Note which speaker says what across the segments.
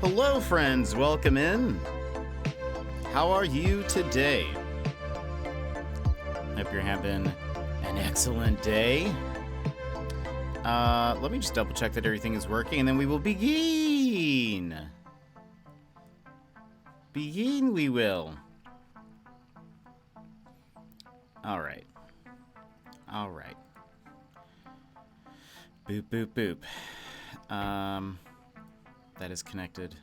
Speaker 1: Hello, friends. Welcome in. How are you today? Hope you're having an excellent day. Let me just double check that everything is working, and then we will begin. We will. All right. Boop, boop, boop. That is connected.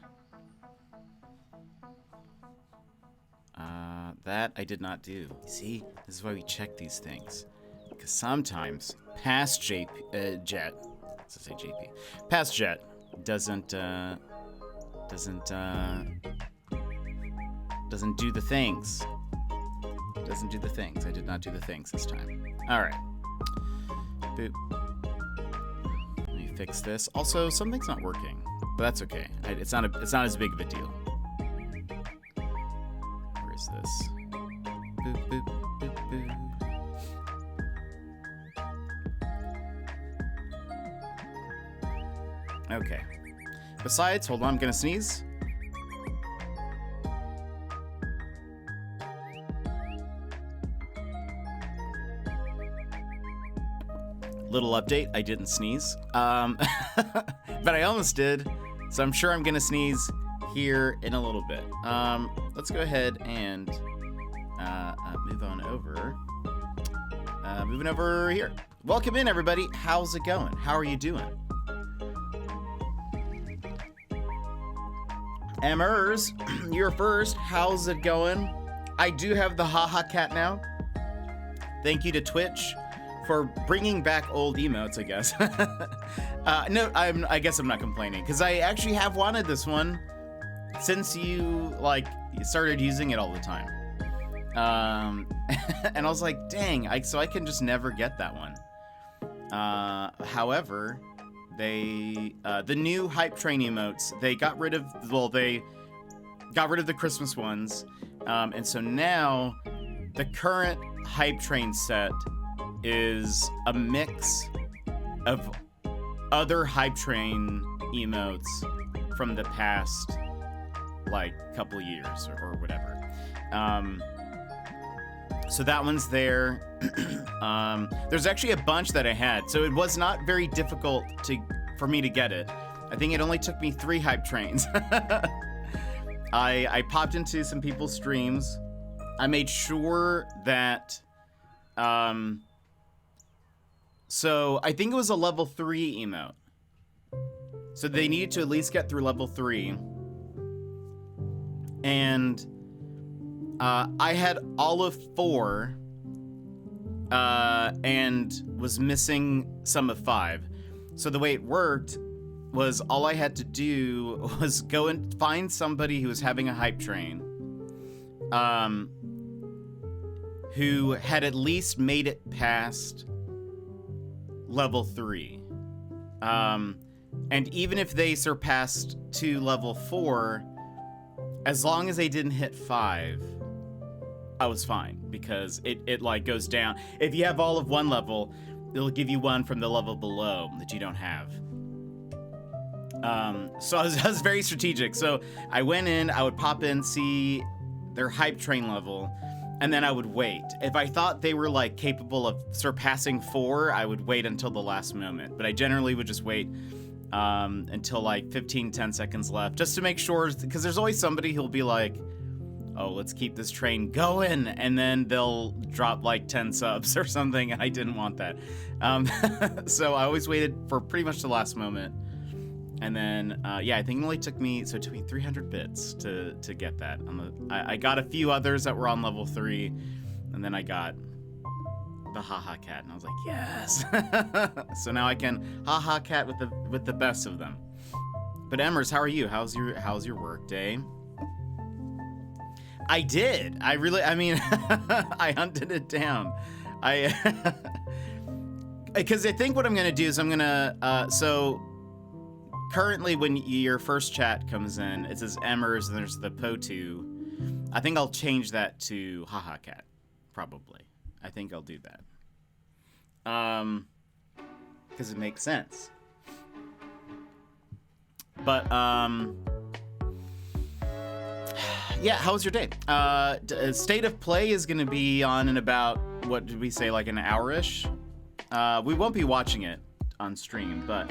Speaker 1: That I did not do. See, this is why we check these things. Because sometimes past Jet, let's say JP, past Jet doesn't do the things. Doesn't do the things. I did not do the things this time. All right. Boop. Let me fix this. Also, something's not working, but that's okay. It's not as big of a deal. Where is this? Boop, boop, boop, boop. Okay. Besides, hold on, I'm gonna sneeze. Little update, I didn't sneeze. But I almost did, so I'm sure I'm gonna sneeze here in a little bit. Let's go ahead and move on over. Moving over here. Welcome in, everybody. How's it going? How are you doing? Emmers, you're first. How's it going? I do have the haha cat now. Thank you to Twitch for bringing back old emotes, I guess. No, I guess I'm not complaining, because I actually have wanted this one since you started using it all the time. And I was like, dang, so I can just never get that one. However, the new hype train emotes, they got rid of the Christmas ones, and so now the current hype train set is a mix of other hype train emotes from the past couple years or whatever. So that one's there. There's actually a bunch that I had, so it was not very difficult for me to get it. I think it only took me 3 hype trains. I popped into some people's streams. I made sure that so I think it was a level 3 emote. So they needed to at least get through level 3. And I had all of 4 and was missing some of 5. So the way it worked was all I had to do was go and find somebody who was having a hype train, who had at least made it past level 3. And even if they surpassed to level 4, as long as they didn't hit 5, I was fine, because it goes down. If you have all of one level, it'll give you one from the level below that you don't have. So I was very strategic. So I went in, I would pop in, see their hype train level, and then I would wait. If I thought they were capable of surpassing 4, I would wait until the last moment. But I generally would just wait until 10 seconds left, just to make sure, because there's always somebody who'll be like, oh, let's keep this train going, and then they'll drop 10 subs or something, and I didn't want that. So I always waited for pretty much the last moment. And then, yeah, I think it only took me 300 bits to get that. I got a few others that were on level 3, and then I got the haha cat, and I was like, yes. So now I can haha cat with the best of them. But Emmers, how are you? How's your work day? I did. I mean, I hunted it down. Because I think what I'm gonna do is I'm gonna so. Currently, when your first chat comes in, it says Emmers, and there's the Potu. I think I'll change that to haha cat, probably. I think I'll do that. Because it makes sense. But Yeah, how was your day? State of Play is going to be on in about, what did we say, like an hour-ish? We won't be watching it on stream, but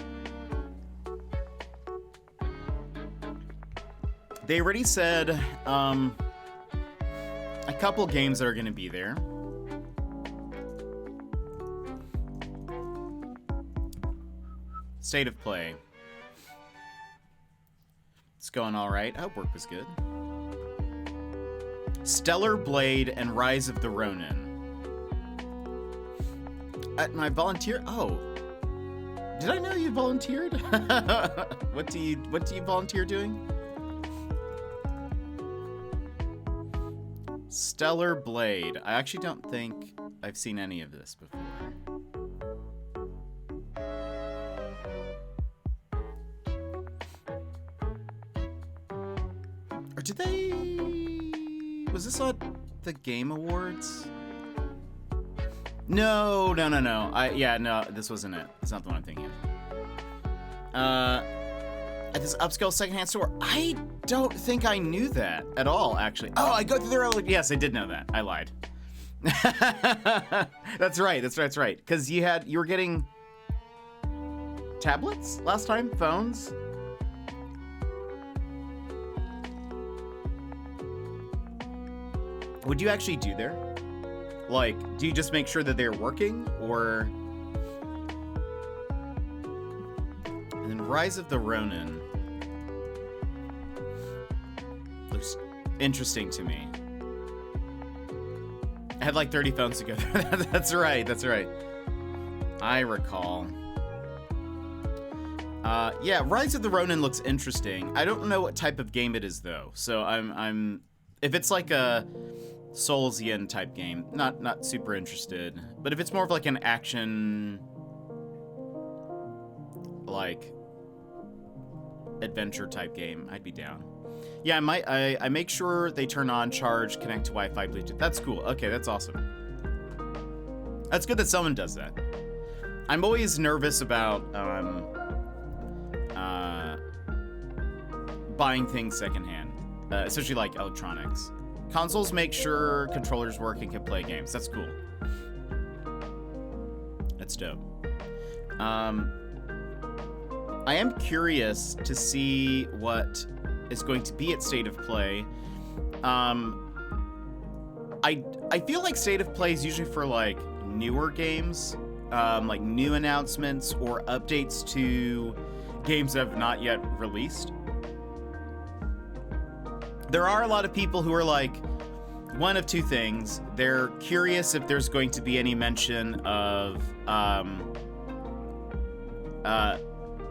Speaker 1: they already said a couple games that are going to be there. State of Play. It's going all right. I hope work was good. Stellar Blade and Rise of the Ronin. At my volunteer. Oh, did I know you volunteered? What do you volunteer doing? Stellar Blade. I actually don't think I've seen any of this before. Or did they? Was this at the Game Awards? No. No, this wasn't it. It's not the one I'm thinking of. At this upscale secondhand store. I don't think I knew that at all, actually. Oh, I go through there. Yes, I did know that. I lied. That's right. Because you were getting tablets last time, phones. Would you actually do there? Like, do you just make sure that they're working, or? And then Rise of the Ronin looks interesting to me. I had like 30 phones to go through. That's right. I recall. Yeah, Rise of the Ronin looks interesting. I don't know what type of game it is though, so I'm if it's like a Soulsian type game, not super interested. But if it's more of like an action, like adventure type game, I'd be down. Yeah, I make sure they turn on, charge, connect to Wi-Fi, Bluetooth. That's cool. Okay, that's awesome. That's good that someone does that. I'm always nervous about buying things secondhand, especially like electronics. Consoles make sure controllers work and can play games. That's cool. That's dope. I am curious to see what is going to be at State of Play. I feel like State of Play is usually for like newer games, like new announcements or updates to games that have not yet released. There are a lot of people who are like, one of two things. They're curious if there's going to be any mention of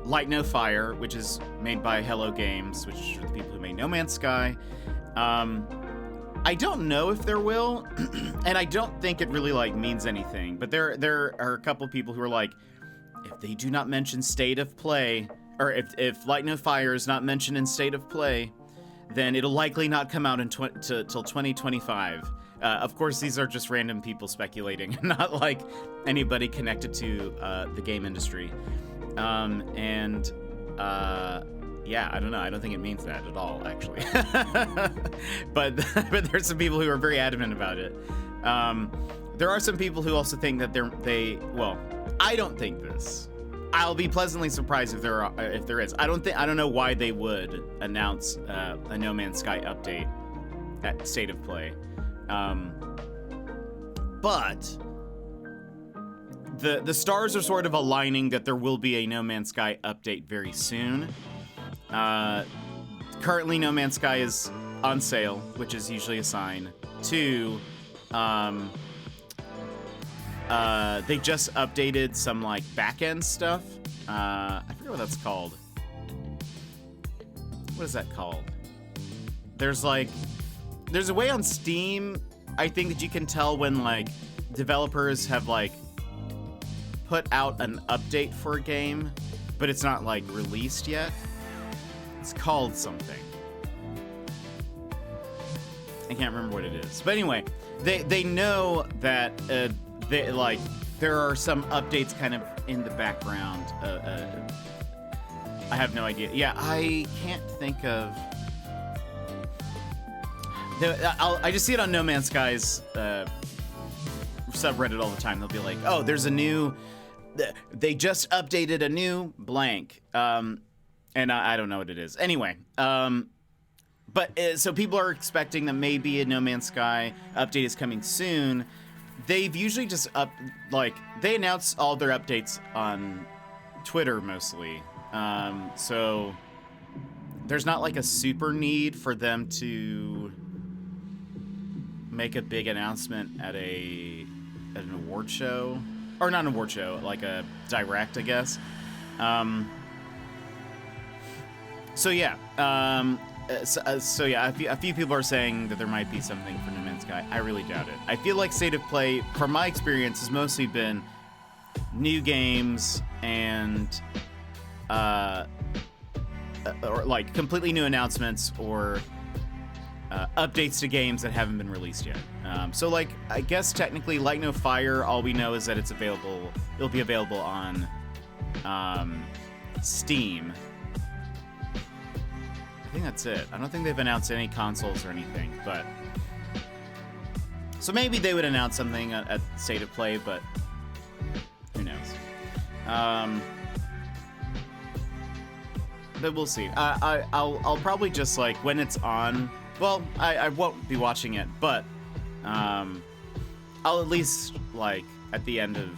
Speaker 1: Light No Fire, which is made by Hello Games, which are the people who made No Man's Sky. I don't know if there will, and I don't think it really like means anything. But there are a couple people who are like, if they do not mention State of Play, or if Light No Fire is not mentioned in State of Play, then it'll likely not come out till 2025. Of course, these are just random people speculating, not like anybody connected to the game industry. Yeah, I don't know. I don't think it means that at all, actually. but there's some people who are very adamant about it. There are some people who also think that well, I don't think this. I'll be pleasantly surprised if there is. I don't know why they would announce a No Man's Sky update at State of Play. But the stars are sort of aligning that there will be a No Man's Sky update very soon. Currently, No Man's Sky is on sale, which is usually a sign. 2, they just updated some like back-end stuff. I forget what that's called. What is that called? There's a way on Steam, I think, that you can tell when like developers have like put out an update for a game, but it's not like released yet. It's called something. I can't remember what it is. But anyway, they know that there are some updates kind of in the background. I have no idea. Yeah, I can't think of I just see it on No Man's Sky's subreddit all the time. They'll be like, oh, there's a new... They just updated a new blank. And I don't know what it is. Anyway, so people are expecting that maybe a No Man's Sky update is coming soon. They've usually just they announce all their updates on Twitter mostly. So there's not like a super need for them to make a big announcement at an award show, or not an award show, like a direct, I guess. So yeah, a few people are saying that there might be something for No Man's Sky. I really doubt it. I feel like State of Play, from my experience, has mostly been new games and or like completely new announcements or updates to games that haven't been released yet. So like, I guess technically Light No Fire, all we know is that it's available. It'll be available on Steam. I think that's it. I don't think they've announced any consoles or anything, but so maybe they would announce something at State of Play, but who knows? But we'll see. I'll probably just like when it's on. Well, I won't be watching it, but I'll at least like at the end of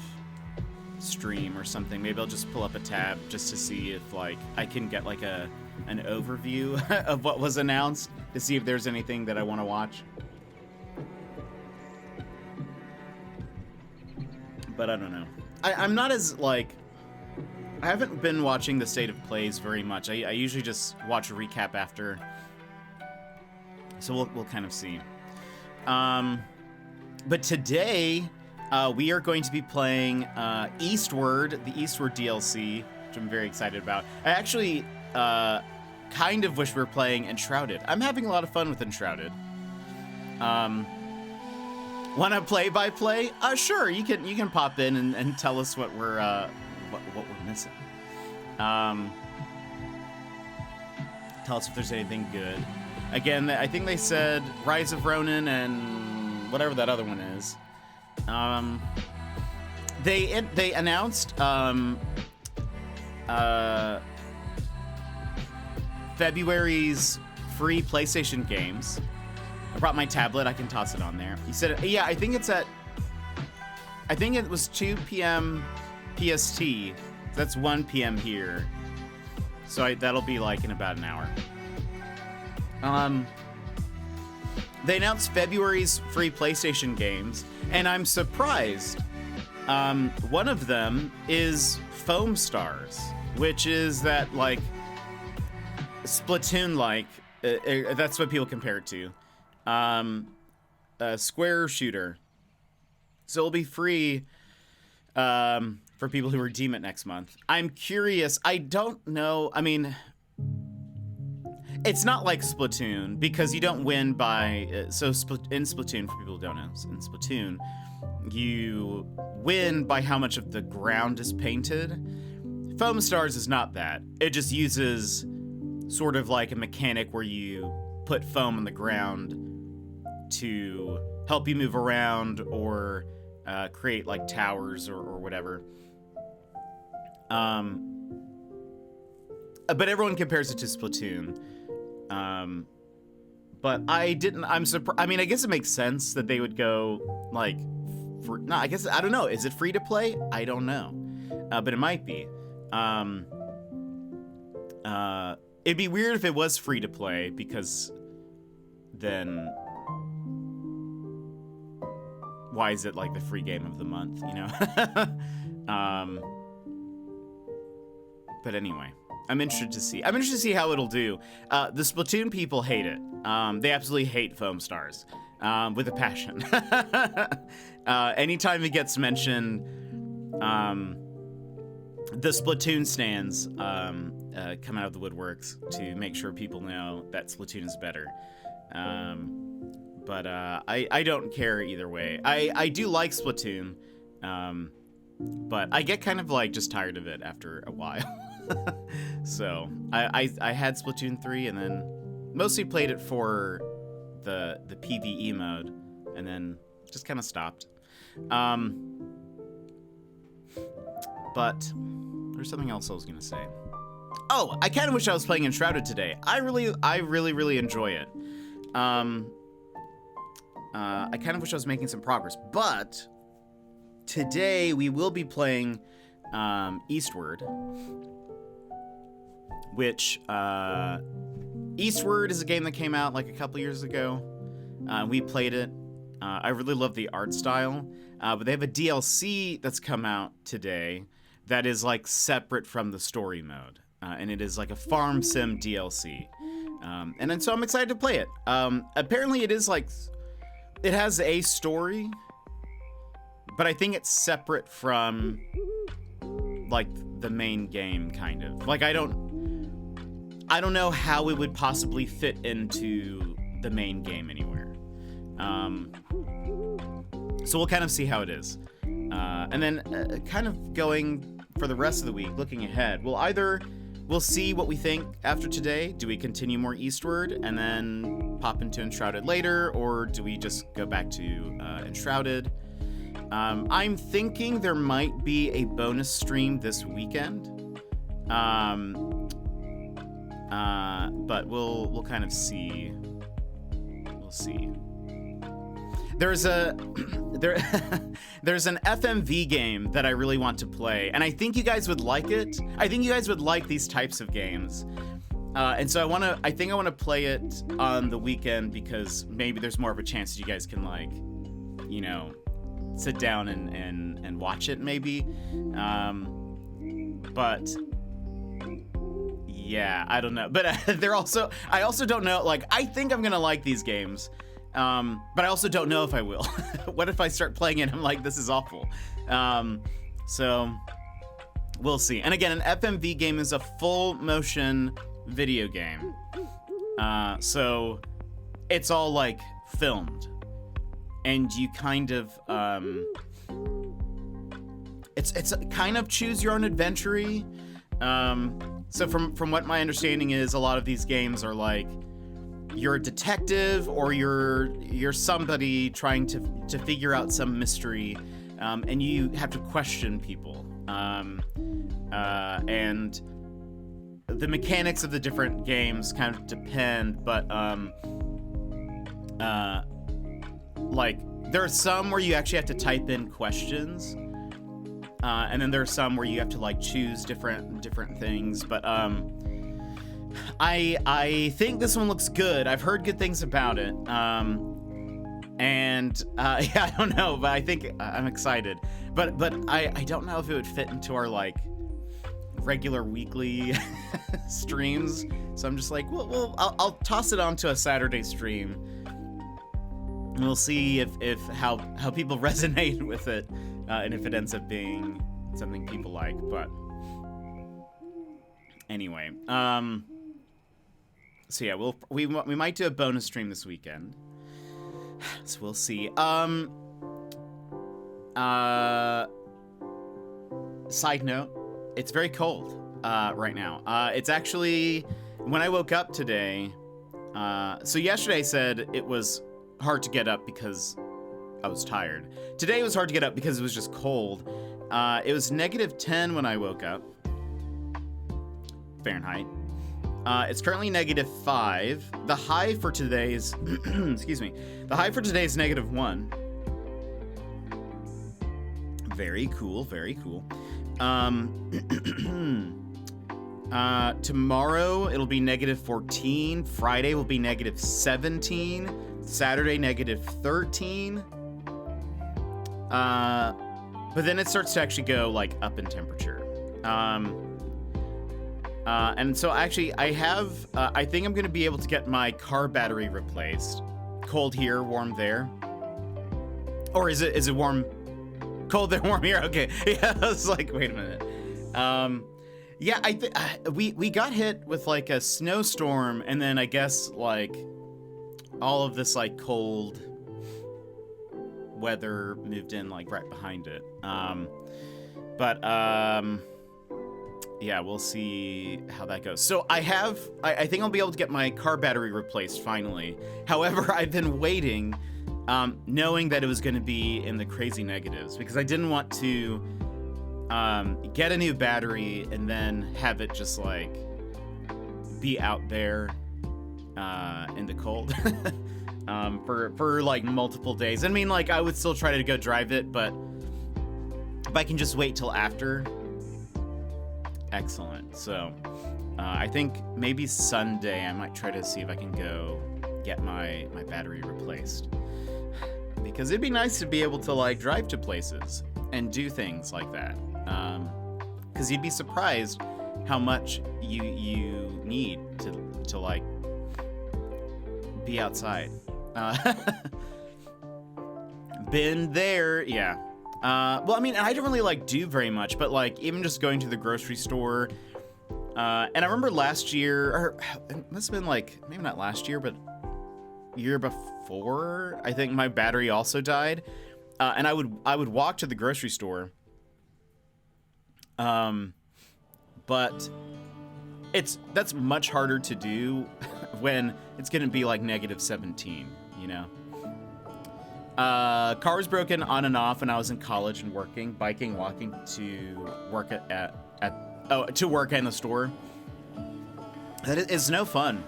Speaker 1: stream or something. Maybe I'll just pull up a tab just to see if like I can get like an overview of what was announced to see if there's anything that I want to watch. But I don't know. I'm not as like, I haven't been watching the State of Plays very much. I usually just watch a recap after. So we'll kind of see. But today we are going to be playing Eastward, the Eastward DLC, which I'm very excited about. I actually kind of wish we were playing Enshrouded. I'm having a lot of fun with Enshrouded. Want to play by play? Sure, you can pop in and tell us what we're missing. Tell us if there's anything good. Again, I think they said Rise of Ronin and whatever that other one is. They announced February's free PlayStation games. I brought my tablet. I can toss it on there. He said, yeah, I think it was 2 p.m. PST. That's 1 p.m. here. So that'll be like in about an hour. They announced February's free PlayStation games, and I'm surprised. One of them is Foam Stars, which is that like Splatoon-like. That's what people compare it to. A square shooter. So it'll be free for people who redeem it next month. I'm curious. I don't know. I mean, it's not like Splatoon because you don't win by... in Splatoon, for people who don't know, in Splatoon, you win by how much of the ground is painted. Foam Stars is not that. It just uses sort of like a mechanic where you put foam on the ground to help you move around or create like towers or whatever. But everyone compares it to Splatoon. But I'm surprised. I mean, I guess it makes sense that they would go like, I guess, I don't know. Is it free to play? I don't know. But it might be. It'd be weird if it was free to play because then why is it like the free game of the month, you know? But anyway, I'm interested to see how it'll do. The Splatoon people hate it. They absolutely hate Foam Stars with a passion. Anytime it gets mentioned, the Splatoon stands come out of the woodworks to make sure people know that Splatoon is better. But I don't care either way. I do like Splatoon, but I get kind of like just tired of it after a while. So I had Splatoon 3 and then mostly played it for the PvE mode, and then just kind of stopped. But there's something else I was gonna say. Oh, I kind of wish I was playing Enshrouded today. I really enjoy it. I kind of wish I was making some progress, but today we will be playing Eastward, which Eastward is a game that came out like a couple years ago. We played it. I really love the art style, but they have a DLC that's come out today that is like separate from the story mode, and it is like a farm sim DLC. And then so I'm excited to play it. Apparently it is like, it has a story, but I think it's separate from like the main game, kind of. Like I don't know how it would possibly fit into the main game anywhere. So we'll kind of see how it is. And then kind of going for the rest of the week, looking ahead, we'll see what we think after today. Do we continue more Eastward and then pop into Enshrouded later, or do we just go back to Enshrouded? I'm thinking there might be a bonus stream this weekend. But we'll kind of see. We'll see. There's an FMV game that I really want to play, and I think you guys would like it. I think you guys would like these types of games. And so I think I want to play it on the weekend, because maybe there's more of a chance that you guys can, like, you know, sit down and watch it maybe. But yeah, I don't know. But I also don't know, like, I think I'm gonna like these games. But I also don't know if I will. What if I start playing it and I'm like, this is awful? So we'll see. And again, an FMV game is a full motion video game. So it's all like filmed, and you kind of, it's kind of choose your own adventure-y. So from what my understanding is, a lot of these games are like, you're a detective, or you're somebody trying to figure out some mystery, and you have to question people. And the mechanics of the different games kind of depend, but like there are some where you actually have to type in questions, and then there are some where you have to like choose different things. But I think this one looks good. I've heard good things about it. And yeah, I don't know, but I think I'm excited. But I don't know if it would fit into our like regular weekly streams. So I'm just like, well, I'll toss it onto a Saturday stream. And we'll see if how people resonate with it, and if it ends up being something people like. But anyway, so yeah, we might do a bonus stream this weekend. So we'll see. Side note, it's very cold right now. It's actually, when I woke up today, so yesterday I said it was hard to get up because I was tired. Today it was hard to get up because it was just cold. It was -10 when I woke up, Fahrenheit. It's currently -5. The high for today's, excuse me, the high for today is -1. Very cool, very cool. Tomorrow it'll be -14. Friday will be -17. Saturday -13. But then it starts to actually go like up in temperature. And so actually I have, I think I'm going to be able to get my car battery replaced. Cold here, warm there. Or is it warm? Cold there, warm here? Okay. Yeah, I was like, wait a minute. Yeah, we got hit with like a snowstorm, and then I guess like all of this like cold weather moved in like right behind it. But yeah, we'll see how that goes. So I think I'll be able to get my car battery replaced finally. However, I've been waiting, knowing that it was going to be in the crazy negatives, because I didn't want to get a new battery and then have it just like be out there in the cold for like multiple days. I mean, like, I would still try to go drive it, but if I can just wait till after, excellent. So I think maybe Sunday I might try to see if I can go get my battery replaced, because it'd be nice to be able to like drive to places and do things like that, because you'd be surprised how much you need to like be outside. Been there, yeah. Well, I mean, I don't really like do very much, but like even just going to the grocery store. And I remember last year, or it must have been like maybe not last year, but year before, I think my battery also died. And I would walk to the grocery store. But that's much harder to do when it's gonna be like -17, you know. Car was broken on and off when I was in college and working, biking, walking to work to work in the store. That is no fun.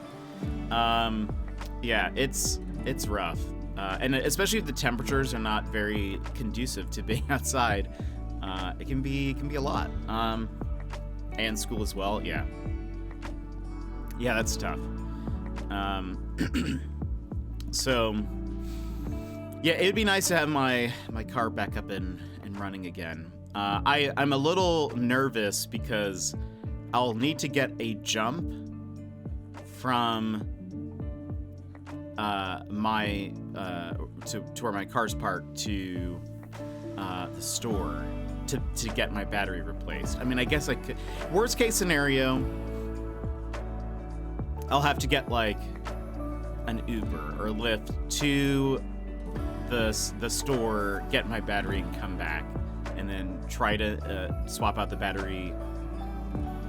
Speaker 1: Yeah, it's rough, and especially if the temperatures are not very conducive to being outside, it can be a lot. And school as well. Yeah, that's tough. So. Yeah, it'd be nice to have my car back up and running again. I'm a little nervous because I'll need to get a jump from my to where my car's parked to the store to get my battery replaced. I mean, I guess I could. Worst case scenario, I'll have to get like an Uber or Lyft to the store, get my battery and come back, and then try to swap out the battery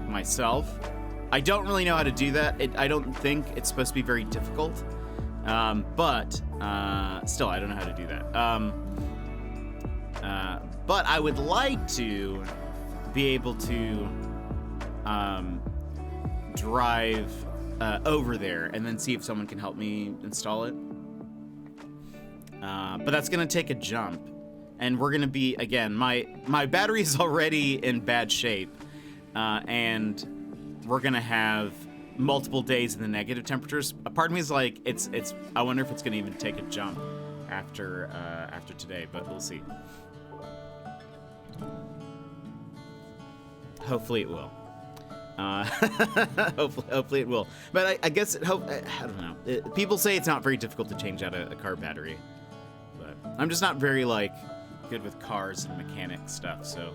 Speaker 1: myself. I don't really know how to do that. I don't think it's supposed to be very difficult, but still, I don't know how to do that. But I would like to be able to drive over there and then see if someone can help me install it. But that's gonna take a jump, and we're gonna be, again, my battery is already in bad shape, and we're gonna have multiple days in the negative temperatures. A part of me is like, it's. I wonder if it's gonna even take a jump after today, but we'll see. Hopefully it will. Hopefully it will. But I guess I don't know. People say it's not very difficult to change out a car battery. I'm just not very, like, good with cars and mechanic stuff, so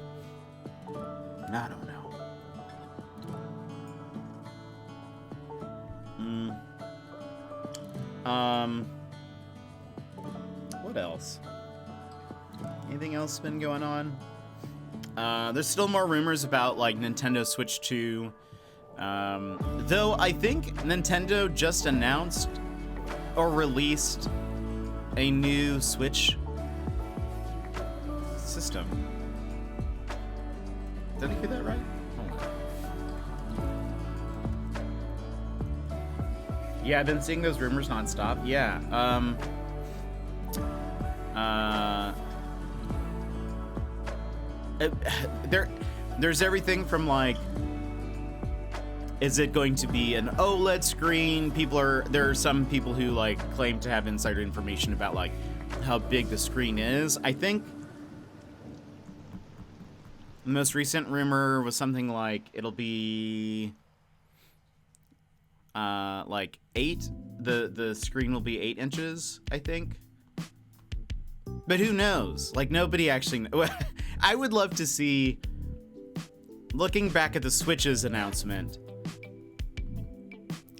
Speaker 1: I don't know. What else? Anything else been going on? There's still more rumors about, like, Nintendo Switch 2. Though I think Nintendo just announced or released a new Switch system. Did I hear that right? Yeah, I've been seeing those rumors nonstop. Yeah. There's everything from like, is it going to be an OLED screen? There are some people who like claim to have insider information about like how big the screen is. I think the most recent rumor was something like it'll be like 8. The screen will be 8 inches, I think. But who knows? Like, nobody actually I would love to see, looking back at the Switch's announcement,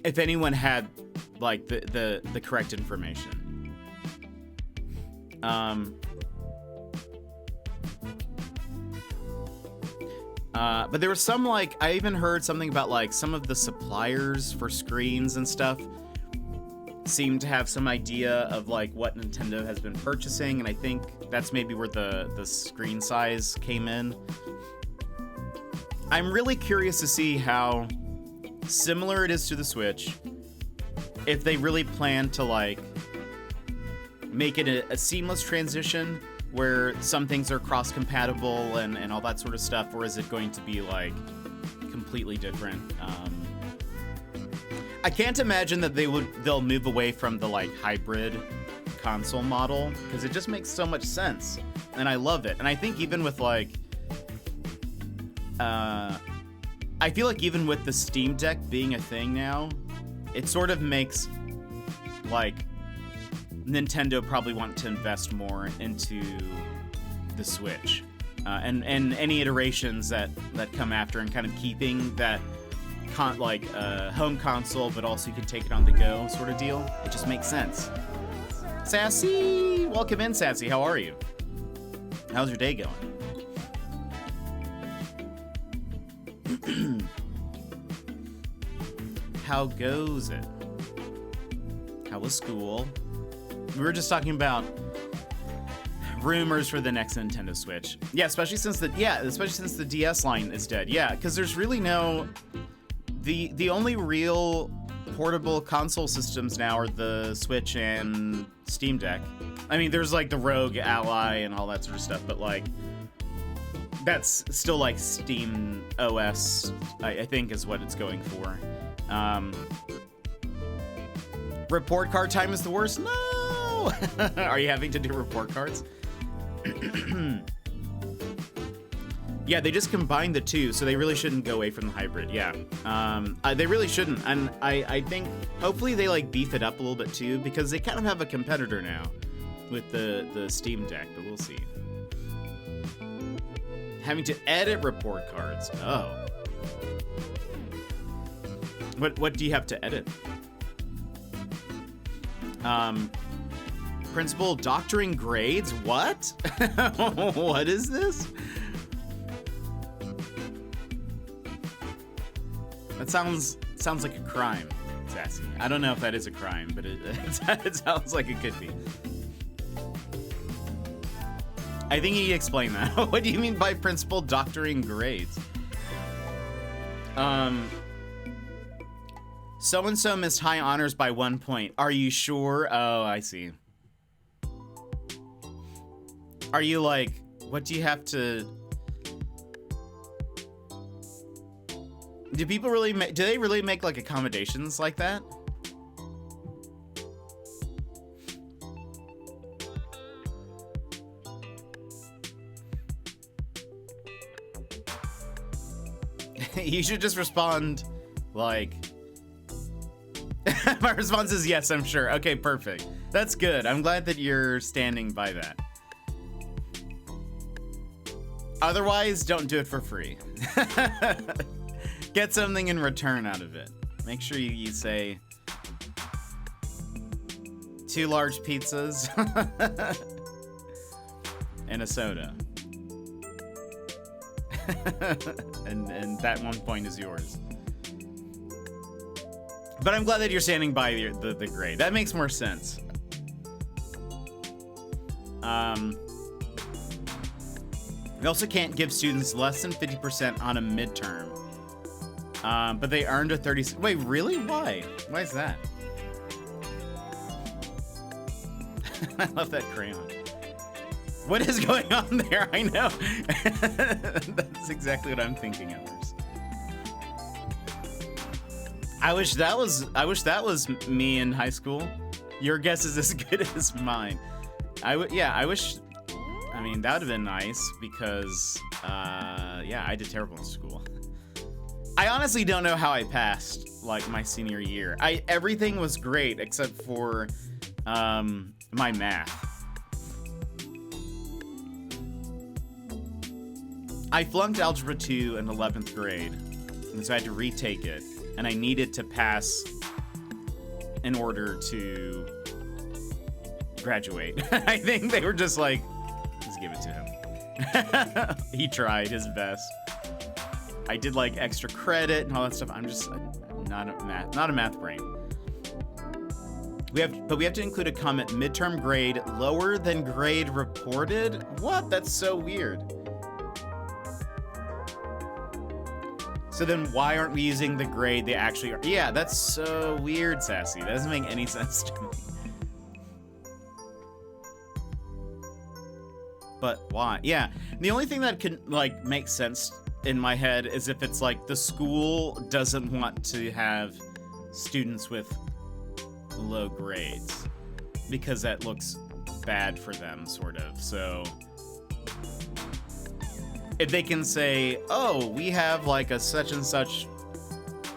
Speaker 1: if anyone had like the correct information. But there was some, like, I even heard something about, like, some of the suppliers for screens and stuff seem to have some idea of, like, what Nintendo has been purchasing, and I think that's maybe where the screen size came in. I'm really curious to see how similar it is to the Switch, if they really plan to, like, make it a seamless transition where some things are cross-compatible and all that sort of stuff, or is it going to be, like, completely different? I can't imagine that they'll move away from the, like, hybrid console model, because it just makes so much sense, and I love it. And I think even with, like, I feel like even with the Steam Deck being a thing now, it sort of makes, like, Nintendo probably want to invest more into the Switch, and any iterations that come after, and kind of keeping that home console, but also you can take it on the go sort of deal. It just makes sense. Sassy, welcome in, Sassy. How are you? How's your day going? How goes it? How was school? We were just talking about rumors for the next Nintendo Switch. Yeah, especially since the DS line is dead. Yeah, because there's really no... The only real portable console systems now are the Switch and Steam Deck. I mean, there's, like, the Rogue Ally and all that sort of stuff, but, like, that's still, like, Steam OS, I think, is what it's going for. Report card time is the worst? No! Are you having to do report cards? Yeah, they just combined the two, so they really shouldn't go away from the hybrid. Yeah, they really shouldn't, and I think hopefully they, like, beef it up a little bit too, because they kind of have a competitor now with the Steam Deck, but we'll see. Having to edit report cards. Oh. What do you have to edit? Principal doctoring grades? What? What is this? That sounds like a crime, Sassy. I don't know if that is a crime, but it sounds like it could be. I think you need to explain that. What do you mean by principal doctoring grades? So-and-so missed high honors by 1 point. Are you sure? Oh, I see. Are you, like, what do you have to... Do people really do they really make, like, accommodations like that? You should just respond, like... My response is yes, I'm sure. Okay, perfect. That's good. I'm glad that you're standing by that. Otherwise, don't do it for free. Get something in return out of it. Make sure you say 2 large pizzas and a soda. and that 1 point is yours. But I'm glad that you're standing by the grade. That makes more sense. We also can't give students less than 50% on a midterm. But they earned a 30... Wait, really? Why? Why is that? I love that crayon. What is going on there? I know. That's exactly what I'm thinking at first. I wish that was me in high school. Your guess is as good as mine. I wish. I mean, that would have been nice because, yeah, I did terrible in school. I honestly don't know how I passed, like, my senior year. Everything was great except for my math. I flunked Algebra 2 in 11th grade, and so I had to retake it, and I needed to pass in order to graduate. I think they were just like, just give it to him. He tried his best. I did like extra credit and all that stuff. I'm just not a math brain. We have to include a comment, midterm grade lower than grade reported. What? That's so weird. So then why aren't we using the grade they actually are? Yeah, that's so weird, Sassy. That doesn't make any sense to me. But why? Yeah, the only thing that can like make sense in my head is if it's like the school doesn't want to have students with low grades because that looks bad for them, sort of. So if they can say, oh, we have like a such and such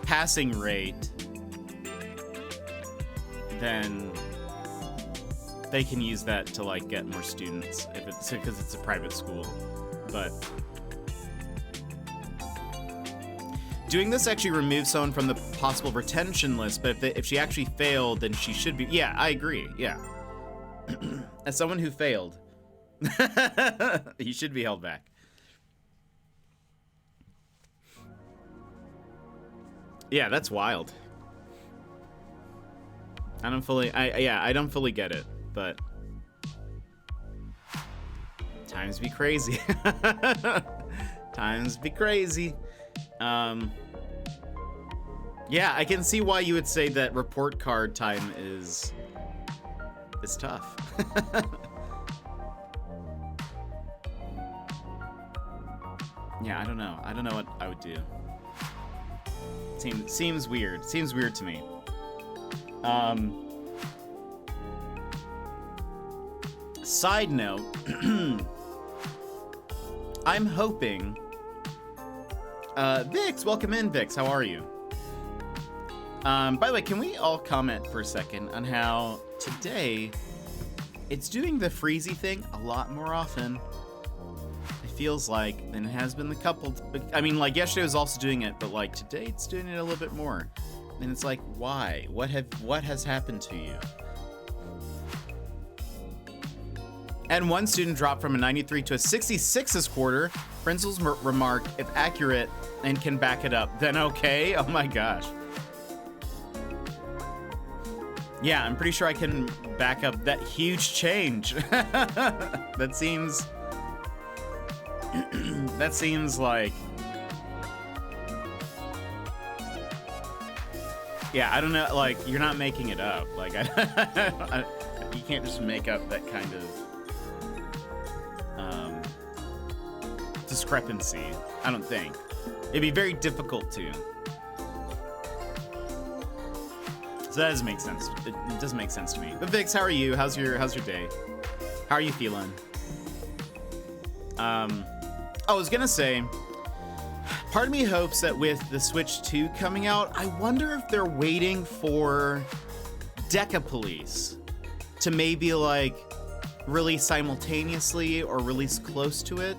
Speaker 1: passing rate, then they can use that to like get more students if it's because it's a private school. But doing this actually removes someone from the possible retention list, but if she actually failed, then she should be. Yeah, I agree. Yeah. As someone who failed, he should be held back. Yeah, that's wild. I don't fully get it, but times be crazy. Times be crazy. Yeah, I can see why you would say that report card time is tough. Yeah, I don't know. I don't know what I would do. Seems weird. Seems weird to me. Side note, I'm hoping. Vix, welcome in, Vix. How are you? By the way, can we all comment for a second on how today it's doing the freezy thing a lot more often? It feels like than it has been the couple. I mean, like yesterday was also doing it, but like today it's doing it a little bit more. And it's like, why? What has happened to you? And one student dropped from a 93 to a 66 this quarter. Principal's remark, if accurate and can back it up, then okay. Oh my gosh. Yeah, I'm pretty sure I can back up that huge change. That seems like, yeah, I don't know, like, you're not making it up. Like, you can't just make up that kind of discrepancy, I don't think. It'd be very difficult to. So that doesn't make sense. It doesn't make sense to me. But Vix, how are you? How's your day? How are you feeling? I was gonna say, part of me hopes that with the Switch 2 coming out, I wonder if they're waiting for Deca Police to maybe like release simultaneously or release close to it,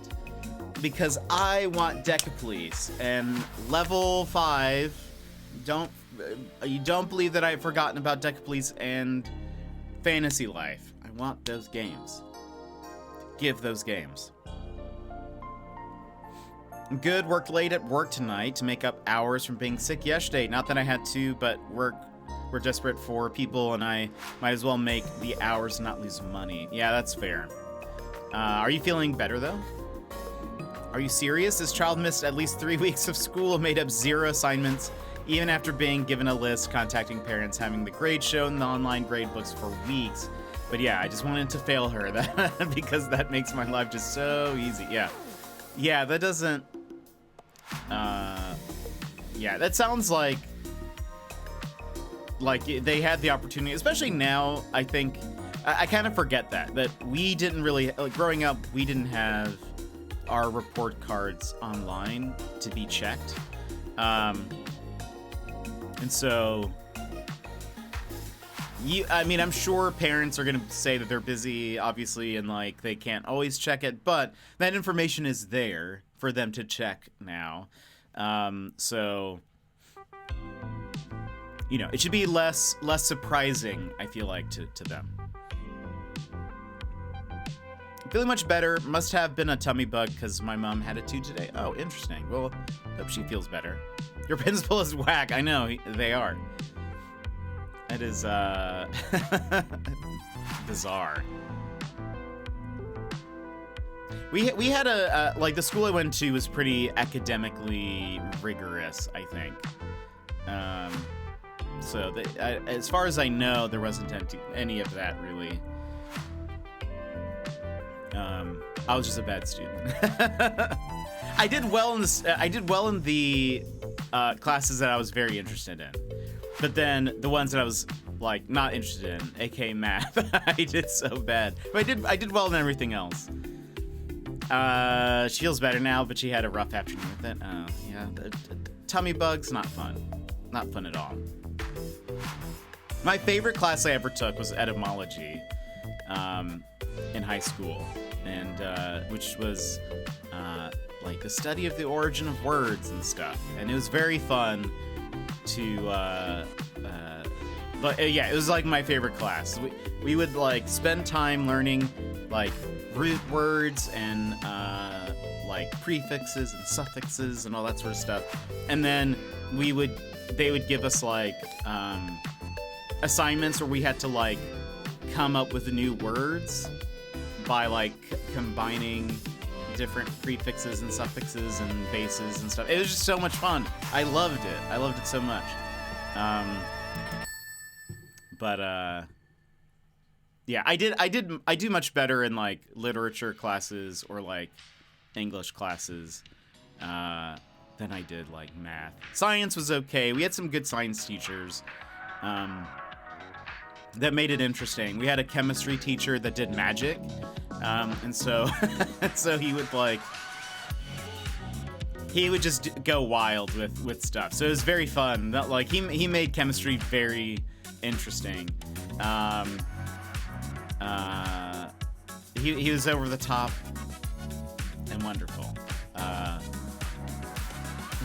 Speaker 1: because I want Deca Police and Level 5. You don't believe that I've forgotten about Deca Police and Fantasy Life. I want those games. Give those games. I'm good. Worked late at work tonight to make up hours from being sick yesterday. Not that I had to, but we're desperate for people, and I might as well make the hours and not lose money. Yeah, that's fair. Are you feeling better, though? Are you serious? This child missed at least 3 weeks of school, made up 0 assignments, even after being given a list, contacting parents, having the grade shown in the online grade books for weeks. But yeah, I just wanted to fail her that because that makes my life just so easy. Yeah. Yeah, that doesn't... yeah, that sounds like they had the opportunity, especially now. I think I kind of forget that we didn't really, like, growing up, we didn't have our report cards online to be checked. And so, I mean, I'm sure parents are going to say that they're busy, obviously, and like they can't always check it, but that information is there for them to check now. So, you know, it should be less surprising, I feel like, to them. Feeling much better. Must have been a tummy bug because my mom had it too today. Oh, interesting. Well, hope she feels better. Your principal is whack. I know, they are. It is, bizarre. We had like, the school I went to was pretty academically rigorous, I think. So, as far as I know, there wasn't any of that, really. I was just a bad student. I did well in the classes that I was very interested in. But then the ones that I was, like, not interested in, aka math, I did so bad. But I did well in everything else. She feels better now, but she had a rough afternoon with it. Yeah, tummy bugs, not fun. Not fun at all. My favorite class I ever took was etymology in high school, and which was like the study of the origin of words and stuff. And it was very fun to, but yeah, it was like my favorite class. We would like spend time learning like root words and like prefixes and suffixes and all that sort of stuff. And then they would give us like assignments where we had to like come up with new words by like combining different prefixes and suffixes and bases and stuff. It was just so much fun. I loved it. I loved it so much. Yeah, I do much better in like literature classes or like English classes than I did like math. Science was okay. We had some good science teachers that made it interesting. We had a chemistry teacher that did magic, and so so he would just go wild with stuff. So it was very fun. That like he made chemistry very interesting. He was over the top and wonderful.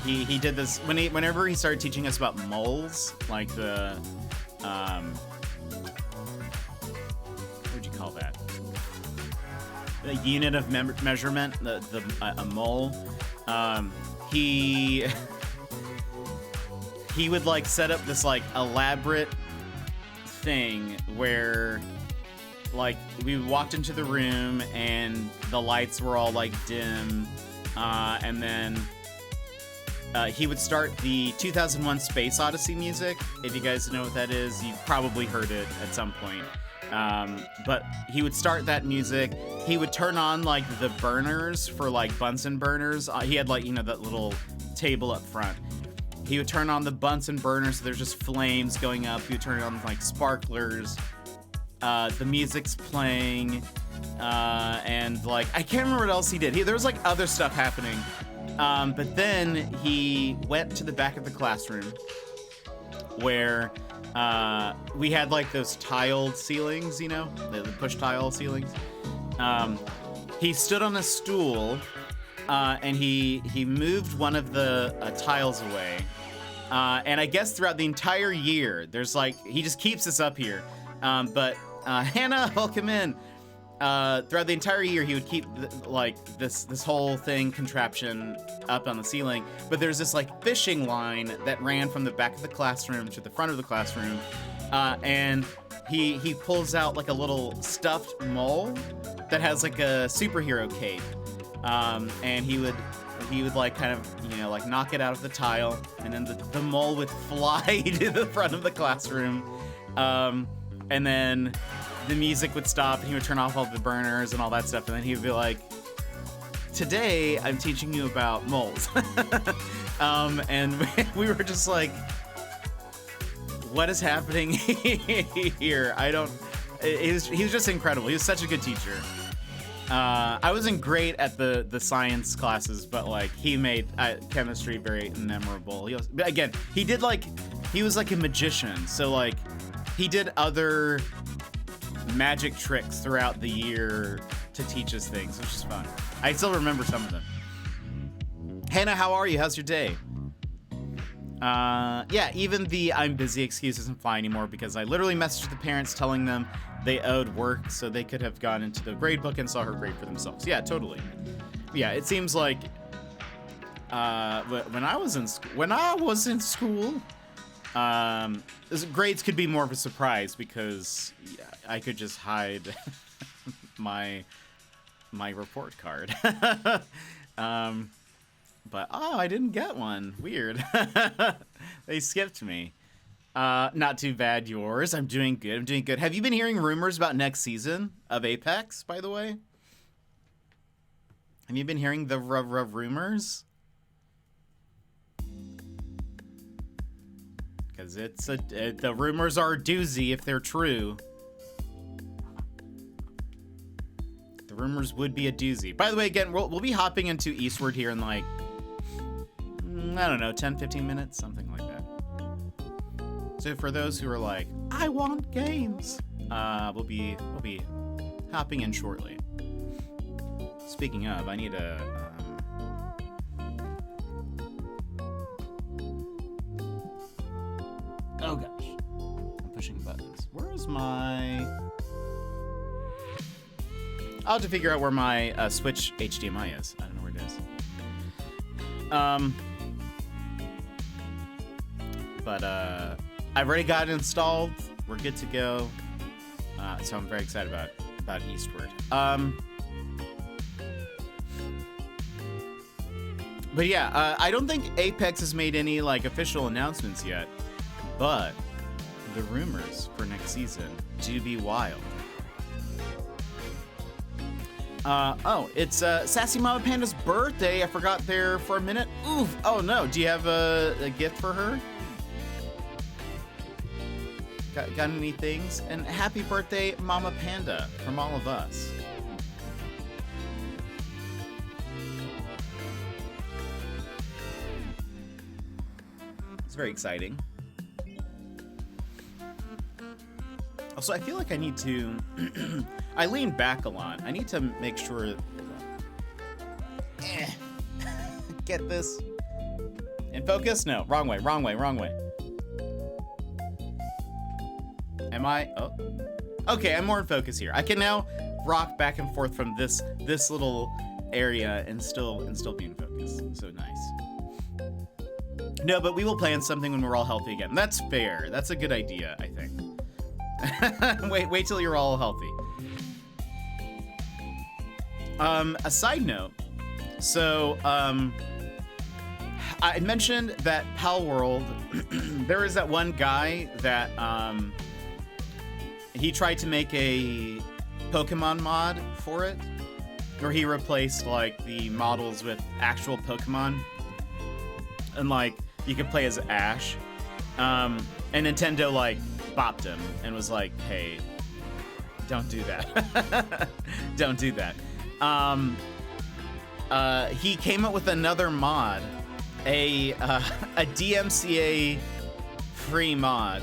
Speaker 1: He did this whenever he started teaching us about moles, like the what would you call that? The unit of measurement, a mole. He would like set up this like elaborate thing where like we walked into the room and the lights were all like dim, and then he would start the 2001 Space Odyssey music. If you guys know what that is, you've probably heard it at some point. But he would start that music. He would turn on like the burners for like Bunsen burners. He had like, you know, that little table up front. He would turn on the Bunsen burners, so there's just flames going up. He would turn on like sparklers. The music's playing, and like I can't remember what else he did. There was like other stuff happening, but then he went to the back of the classroom where we had like those tiled ceilings, you know, the push tile ceilings. He stood on a stool, and he moved one of the tiles away, and I guess throughout the entire year, there's like he just keeps this up here, but. Hannah, welcome in. Throughout the entire year, he would keep like this whole thing contraption up on the ceiling. But there's this like fishing line that ran from the back of the classroom to the front of the classroom, and he pulls out like a little stuffed mole that has like a superhero cape, and he would like kind of, you know, like knock it out of the tile, and then the mole would fly to the front of the classroom. And then the music would stop and he would turn off all the burners and all that stuff. And then he would be like, today I'm teaching you about moles. And we were just like, what is happening here? He was just incredible. He was such a good teacher. I wasn't great at the science classes, but like he made chemistry very memorable. He was like a magician. So like, he did other magic tricks throughout the year to teach us things, which is fun. I still remember some of them. Hannah, how are you? How's your day? Yeah, even the I'm busy excuse doesn't fly anymore because I literally messaged the parents telling them they owed work, so they could have gone into the grade book and saw her grade for themselves. Yeah, totally. Yeah, it seems like when I was in school, grades could be more of a surprise because I could just hide my report card. But I didn't get one. Weird. They skipped me. Not too bad, yours. I'm doing good. Have you been hearing rumors about next season of Apex, by the way? Have you been hearing the rumors? Because the rumors are a doozy if they're true. The rumors would be a doozy. By the way, again, we'll be hopping into Eastward here in like, I don't know, 10, 15 minutes, something like that. So for those who are like, I want games, we'll be hopping in shortly. Speaking of, I need a oh gosh, I'm pushing buttons. Where is my? I'll have to figure out where my Switch HDMI is. I don't know where it is. But I've already got it installed. We're good to go. So I'm very excited about Eastward. But yeah, I don't think Apex has made any like official announcements yet, but the rumors for next season do be wild. It's Sassy Mama Panda's birthday. I forgot there for a minute. Oof. Oh no. Do you have a gift for her? Got any things? And happy birthday, Mama Panda, from all of us. It's very exciting. Also, I feel like I need to... I lean back a lot. I need to make sure... Get this. In focus? No, wrong way. Am I? Oh. Okay, I'm more in focus here. I can now rock back and forth from this little area and still be in focus. So nice. No, but we will plan something when we're all healthy again. That's fair. That's a good idea, I think. wait till you're all healthy. A side note. So, I mentioned that Pal World, there is that one guy that, he tried to make a Pokemon mod for it, where he replaced like the models with actual Pokemon, and like you could play as Ash. And Nintendo like bopped him and was like, "Hey, don't do that. Don't do that." He came up with another mod, a DMCA free mod,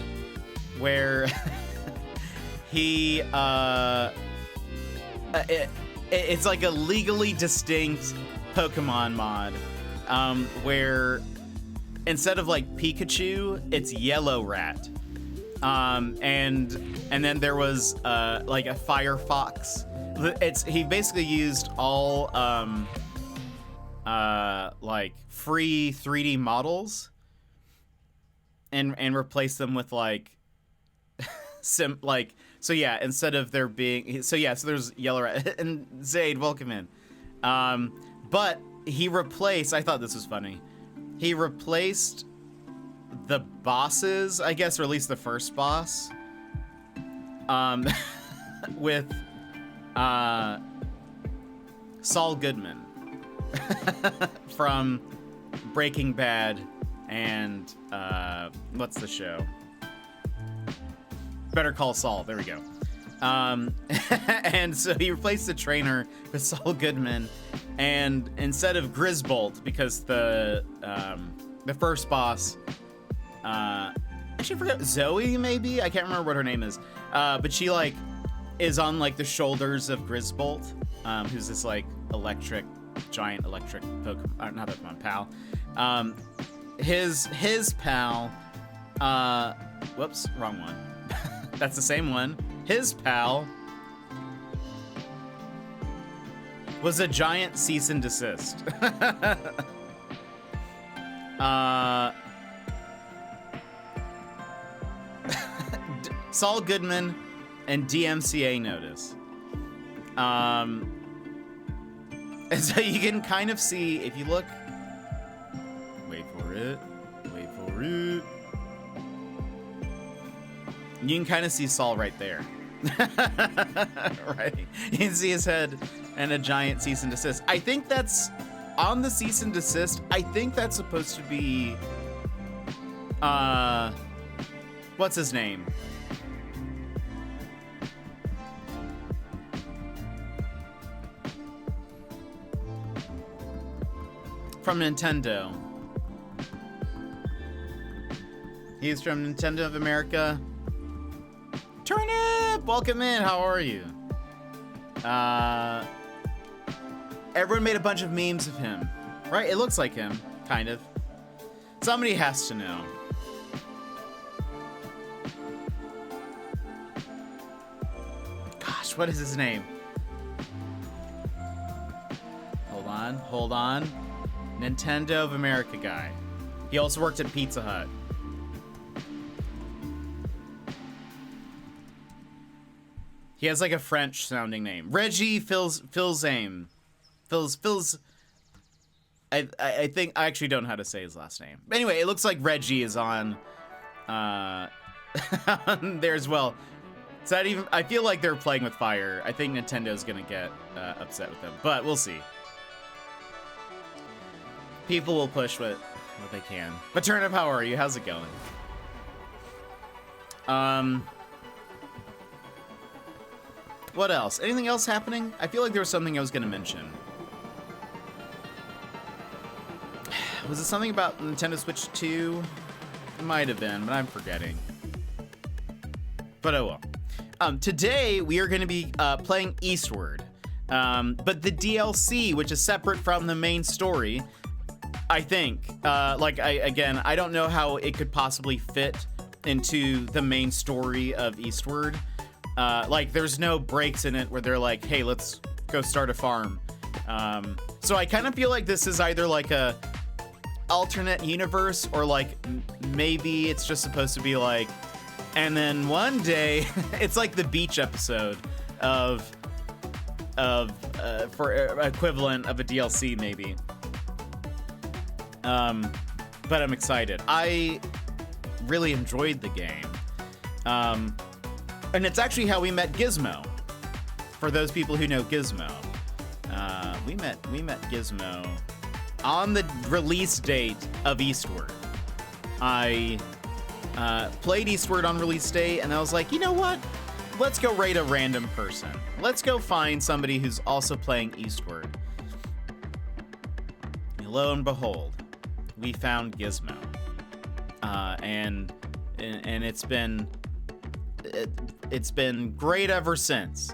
Speaker 1: where he it's like a legally distinct Pokemon mod, where instead of like Pikachu, it's Yellow Rat, and then there was like a Firefox. He basically used all like free 3D models and replaced them with like so yeah, instead of there being so there's Yellow Rat and Zaid, welcome in. But he replaced, I thought this was funny. He replaced the bosses, I guess, or at least the first boss, with Saul Goodman from Breaking Bad and what's the show? Better Call Saul. There we go. And so he replaced the trainer with Saul Goodman, and instead of Grisbolt, because the first boss, actually I forgot, Zoe maybe, I can't remember what her name is, but she like is on like the shoulders of Grisbolt, who's this like giant electric Pokemon, not Pokemon, pal. His pal, whoops, wrong one. That's the same one. His pal was a giant cease and desist. Saul Goodman and DMCA notice. And so you can kind of see, if you look, wait for it. You can kind of see Saul right there. Right? You can see his head and a giant cease and desist. I think that's on the cease and desist. I think that's supposed to be, what's his name? From Nintendo. He's from Nintendo of America. Turnip! Welcome in, how are you? Everyone made a bunch of memes of him, right? It looks like him, kind of. Somebody has to know. Gosh, what is his name? Hold on. Nintendo of America guy. He also worked at Pizza Hut. He has like a French sounding name. Reggie Filzame. I think I actually don't know how to say his last name. But anyway, it looks like Reggie is on there as well. It's not even, I feel like they're playing with fire. I think Nintendo's gonna get upset with them, but we'll see. People will push what they can. But Turnip, how are you? How's it going? What else? Anything else happening? I feel like there was something I was gonna mention. Was it something about Nintendo Switch 2? It might have been, but I'm forgetting. But oh well. Today we are gonna be playing Eastward. But the DLC, which is separate from the main story, I think, I don't know how it could possibly fit into the main story of Eastward. There's no breaks in it where they're like, hey, let's go start a farm. So I kind of feel like this is either like a alternate universe or like maybe it's just supposed to be like, and then one day it's like the beach episode for equivalent of a DLC maybe. But I'm excited. I really enjoyed the game. And it's actually how we met Gizmo. For those people who know Gizmo. We met Gizmo on the release date of Eastward. I played Eastward on release day and I was like, you know what? Let's go raid a random person. Let's go find somebody who's also playing Eastward. And lo and behold, we found Gizmo, and it's been great ever since.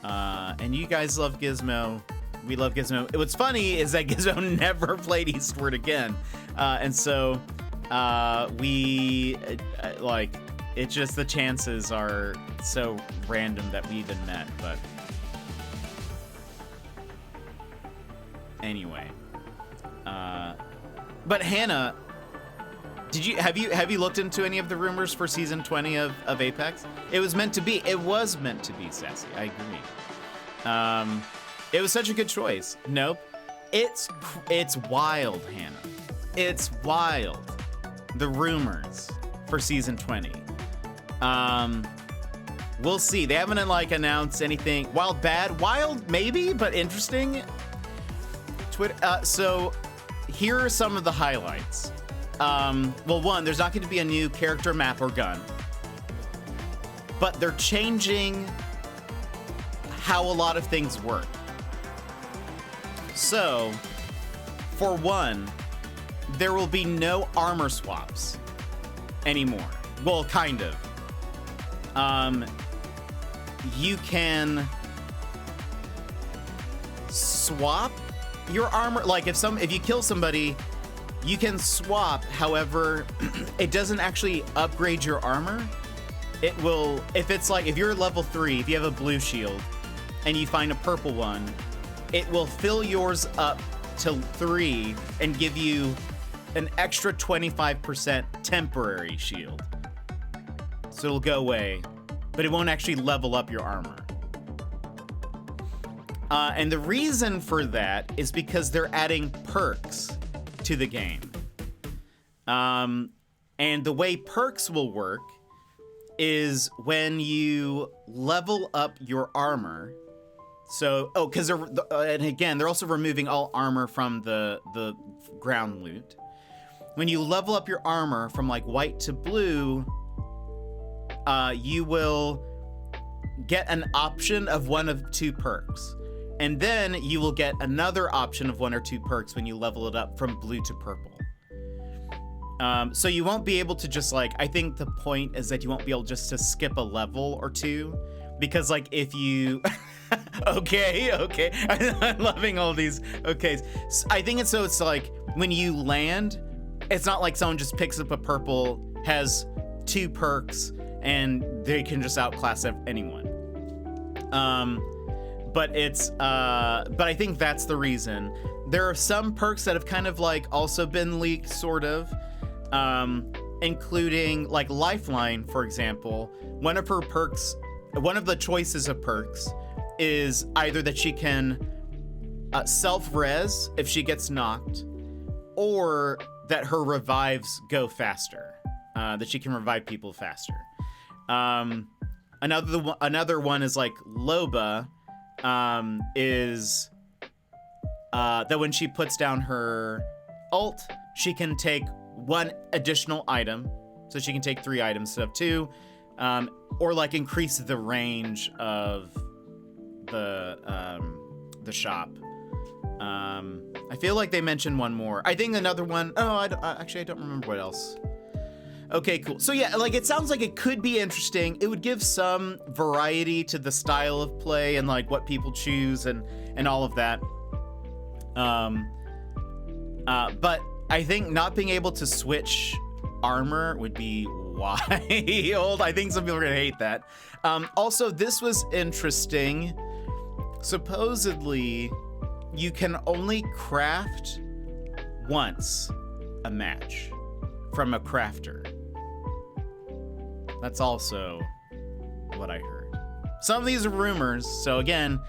Speaker 1: And you guys love Gizmo. We love Gizmo. What's funny is that Gizmo never played Eastward again, and so it's just the chances are so random that we even met. But anyway. But Hannah, have you looked into any of the rumors for season 20 of Apex? It was meant to be, Sassy. I agree. It was such a good choice. Nope. It's wild, Hannah. It's wild. The rumors for season 20. We'll see. They haven't announced anything. Wild maybe, but interesting. Twitter. So here are some of the highlights. One, there's not going to be a new character, map, or gun. But they're changing how a lot of things work. So, for one, there will be no armor swaps anymore. Well, kind of. You can swap your armor. Like if you kill somebody, you can swap. However, it doesn't actually upgrade your armor. it will, if it's like, if you're level 3, if you have a blue shield and you find a purple one, it will fill yours up to 3 and give you an extra 25% temporary shield. So it'll go away, but it won't actually level up your armor. And the reason for that is because they're adding perks to the game. And the way perks will work is when you level up your armor. So, because and again, they're also removing all armor from the ground loot. When you level up your armor from like white to blue, you will get an option of one of 2 perks. And then you will get another option of 1 or 2 perks when you level it up from blue to purple. So you won't be able to just like, I think the point is that you won't be able just to skip a level or 2, because like if you, okay, I'm loving all these okays. So I think it's like when you land, it's not like someone just picks up a purple, has 2 perks, and they can just outclass anyone. But I think that's the reason. There are some perks that have kind of like also been leaked, sort of, including like Lifeline, for example. One of her perks, one of the choices of perks is either that she can self-res if she gets knocked, or that her revives go faster, that she can revive people faster. Another one is like Loba, is that when she puts down her ult, she can take 1 additional item, so she can take 3 items instead of 2, or like increase the range of the shop. I feel like they mentioned one more. I think another one. Oh, I don't remember what else. Okay, cool. So yeah, like it sounds like it could be interesting. It would give some variety to the style of play and like what people choose and all of that. But I think not being able to switch armor would be wild. I think some people are gonna hate that. Also, this was interesting. Supposedly, you can only craft once a match from a crafter. That's also what I heard. Some of these are rumors, so again,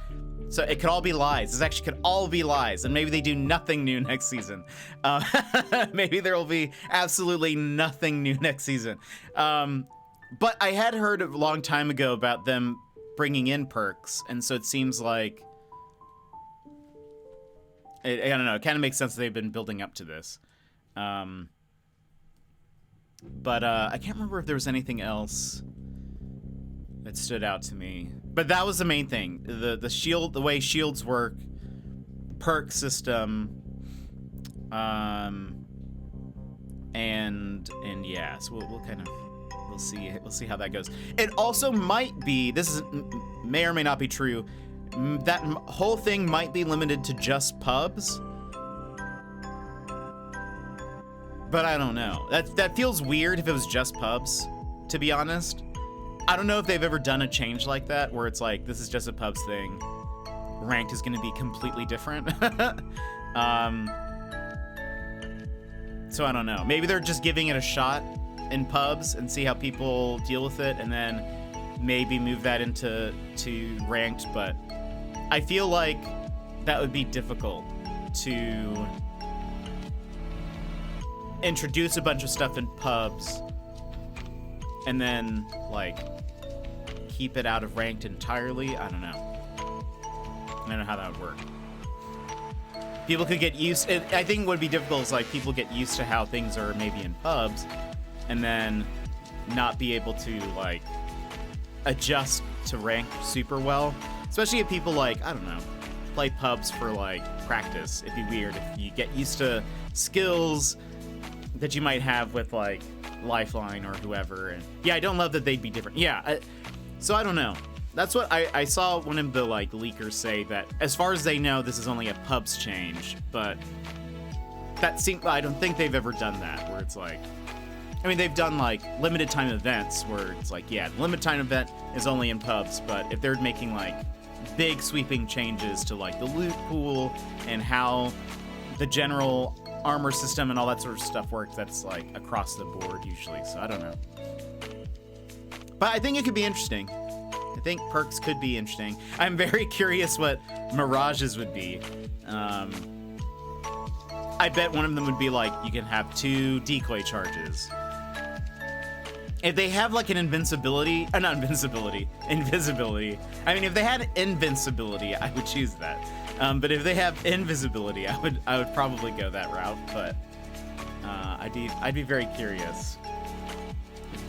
Speaker 1: so it could all be lies. This actually could all be lies, and maybe they do nothing new next season. Maybe there will be absolutely nothing new next season. But I had heard a long time ago about them bringing in perks, and so it seems like, I don't know, it kind of makes sense that they've been building up to this. But I can't remember if there was anything else that stood out to me. But that was the main thing. The shield, the way shields work, perk system, and yeah, so we'll kind of we'll see how that goes. It also might be, may or may not be true, that whole thing might be limited to just pubs. But I don't know. That feels weird if it was just pubs, to be honest. I don't know if they've ever done a change like that, where it's like, this is just a pubs thing. Ranked is gonna be completely different. So I don't know. Maybe they're just giving it a shot in pubs and see how people deal with it, and then maybe move that into ranked, but I feel like that would be difficult to introduce a bunch of stuff in pubs and then like keep it out of ranked entirely. I don't know how that would work. People could get used, I think what would be difficult is like people get used to how things are maybe in pubs and then not be able to like adjust to rank super well, especially if people like, I don't know, play pubs for like practice. It'd be weird if you get used to skills that you might have with like Lifeline or whoever, and yeah, I don't love that they'd be different. Yeah, so I don't know. That's what I saw one of the like leakers say, that as far as they know, this is only a pubs change, but that seems, I don't think they've ever done that, where it's like I mean, they've done like limited time events where it's like, yeah, the limited time event is only in pubs, but if they're making like big sweeping changes to like the loot pool and how the general armor system and all that sort of stuff works, that's like across the board usually. So I don't know. But I think it could be interesting. I think perks could be interesting. I'm very curious what mirages would be. I bet one of them would be like, you can have 2 decoy charges. If they have like an invisibility. I mean, if they had invincibility, I would choose that. But if they have invisibility, I would probably go that route. But I'd be very curious.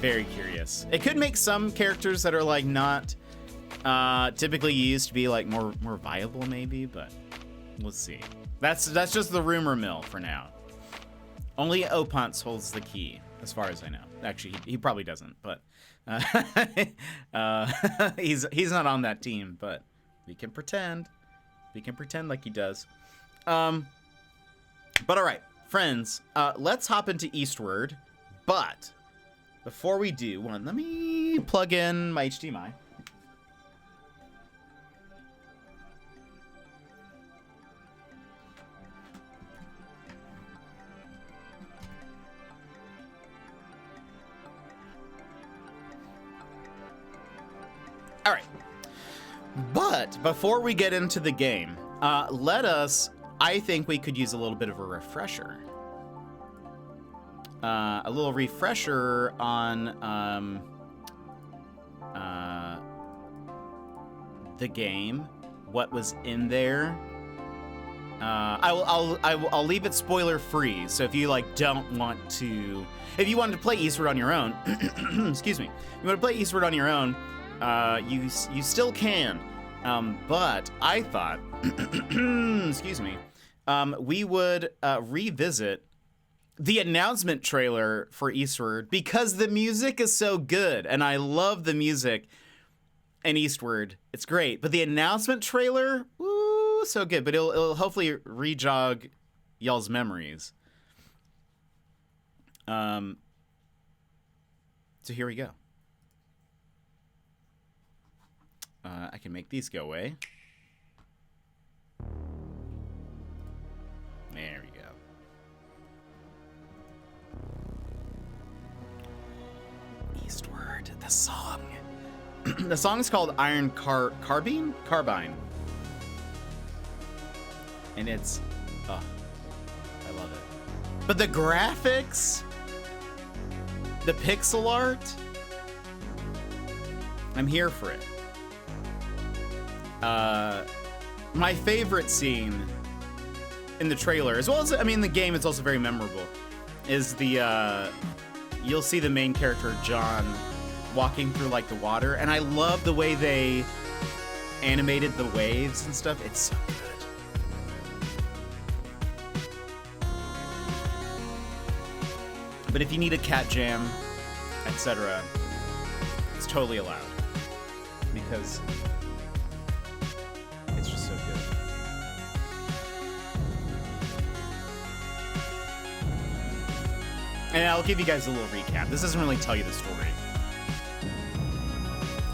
Speaker 1: Very curious. It could make some characters that are like not typically used to be like more viable, maybe. But we'll see. That's just the rumor mill for now. Only Opance holds the key, as far as I know. Actually, he probably doesn't, but he's not on that team. But we can pretend. We can pretend like he does. But all right, friends, let's hop into Eastward. But before we do, let me plug in my HDMI. All right. But before we get into the game, I think we could use a little bit of a refresher. A little refresher on the game, what was in there. I'll leave it spoiler free. So if you like don't want to, if you wanted to play Eastward on your own, excuse me, if you want to play Eastward on your own, you still can. But I thought, excuse me, we would revisit the announcement trailer for Eastward because the music is so good, and I love the music in Eastward. It's great, but the announcement trailer, woo, so good. But it'll hopefully re-jog y'all's memories. So here we go. I can make these go away. There we go. Eastward, the song. The song is called Iron Carbine? Carbine. And it's, oh, I love it. But the graphics, the pixel art, I'm here for it. My favorite scene in the trailer, as well as, I mean, the game, it's also very memorable, is the, you'll see the main character, John, walking through, like, the water, and I love the way they animated the waves and stuff. It's so good. But if you need a cat jam, etc., it's totally allowed, because it's just so good. And I'll give you guys a little recap. This doesn't really tell you the story.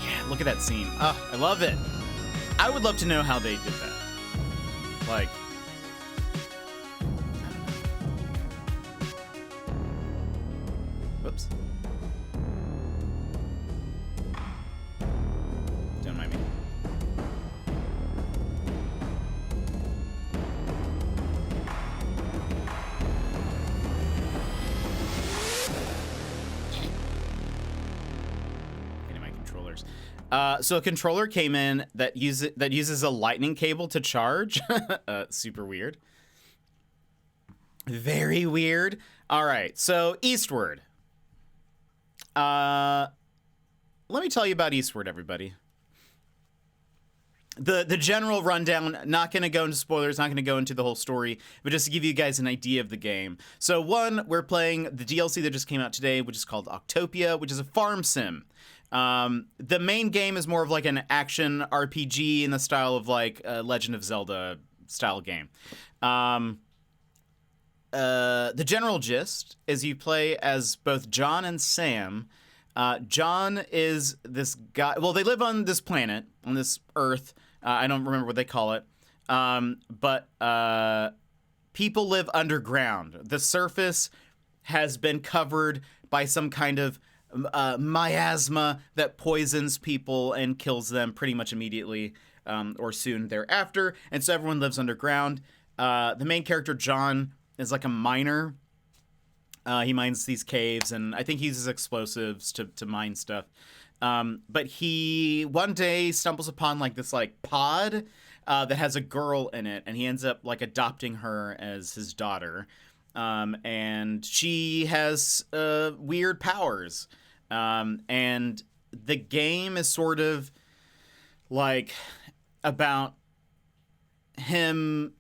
Speaker 1: Yeah, look at that scene. Oh, I love it. I would love to know how they did that. Like, whoops. Don't mind me. Getting my controllers. So a controller came in that uses a lightning cable to charge. Super weird. Very weird. All right, so Eastward. Let me tell you about Eastward, everybody. The general rundown, not going to go into spoilers, not going to go into the whole story, but just to give you guys an idea of the game. So one, we're playing the DLC that just came out today, which is called Octopia, which is a farm sim. The main game is more of like an action RPG in the style of like a Legend of Zelda style game. the general gist is you play as both John and Sam. John is this guy. Well, they live on this planet, on this Earth. I don't remember what they call it. But people live underground. The surface has been covered by some kind of miasma that poisons people and kills them pretty much immediately or soon thereafter. And so everyone lives underground. The main character, John, is like a miner. He mines these caves, and I think he uses explosives to mine stuff. But he one day stumbles upon like this like pod that has a girl in it, and he ends up like adopting her as his daughter. And she has weird powers. And the game is sort of like about him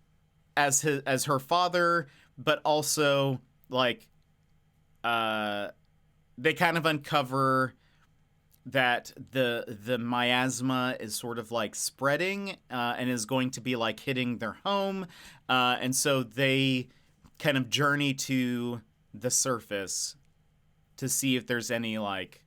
Speaker 1: as her father, but also like they kind of uncover that the miasma is sort of like spreading and is going to be like hitting their home, and so they kind of journey to the surface to see if there's any like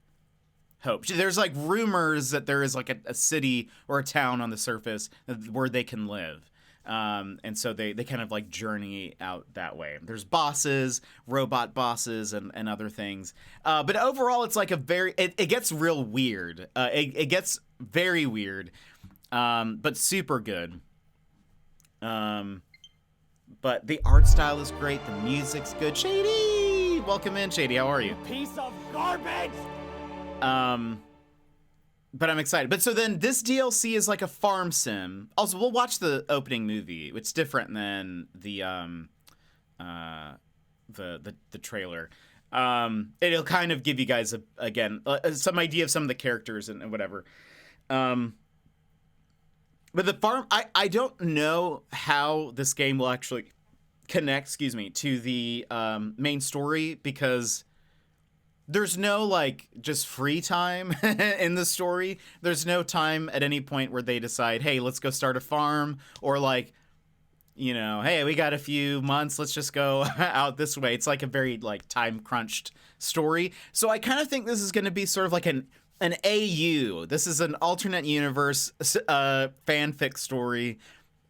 Speaker 1: hope. There's like rumors that there is like a city or a town on the surface where they can live. And so they kind of like journey out that way. There's bosses, robot bosses, and other things. But overall, it's like it gets real weird. It gets very weird, but super good. But the art style is great. The music's good. Shady! Welcome in, Shady. How are you?
Speaker 2: Piece of garbage!
Speaker 1: But I'm excited. But so then this DLC is like a farm sim. Also, we'll watch the opening movie. It's different than the trailer. It'll kind of give you guys some idea of some of the characters and whatever. But the farm, I don't know how this game will actually connect, to the main story, because there's no like just free time in the story. There's no time at any point where they decide, hey, let's go start a farm, or like, hey, we got a few months, let's just go out this way. It's like a very like time crunched story. So I kind of think this is going to be sort of like an AU. This is an alternate universe fanfic story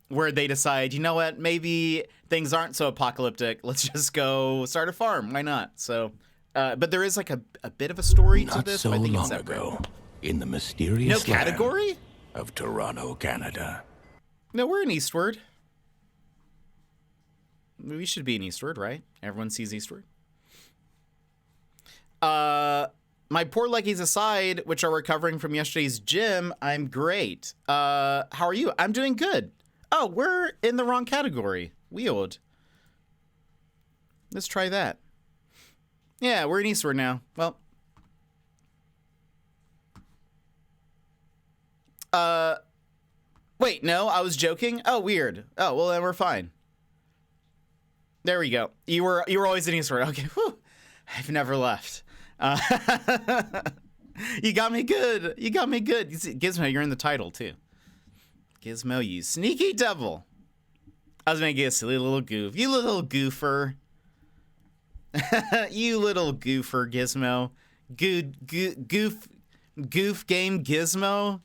Speaker 1: where they decide, you know what, maybe things aren't so apocalyptic. Let's just go start a farm. Why not? So. But there is like a bit of a story to this.
Speaker 3: Not so
Speaker 1: I think
Speaker 3: long
Speaker 1: it's separate.
Speaker 3: ago, in the mysterious
Speaker 1: No category?
Speaker 3: land of Toronto, Canada.
Speaker 1: No, we're in Eastward. We should be in Eastward, right? Everyone sees Eastward. My poor leggies aside, which are recovering from yesterday's gym, I'm great. How are you? I'm doing good. Oh, we're in the wrong category. Weird. Let's try that. Yeah, we're in Eastward now. Well. Wait, no, I was joking. Oh, weird. Oh, well, then we're fine. There we go. You were always in Eastward. Okay, whew. I've never left. You got me good. You got me good. Gizmo, you're in the title, too. Gizmo, you sneaky devil. I was making a silly little goof. You little goofer. You little goofer, Gizmo. Goof game Gizmo.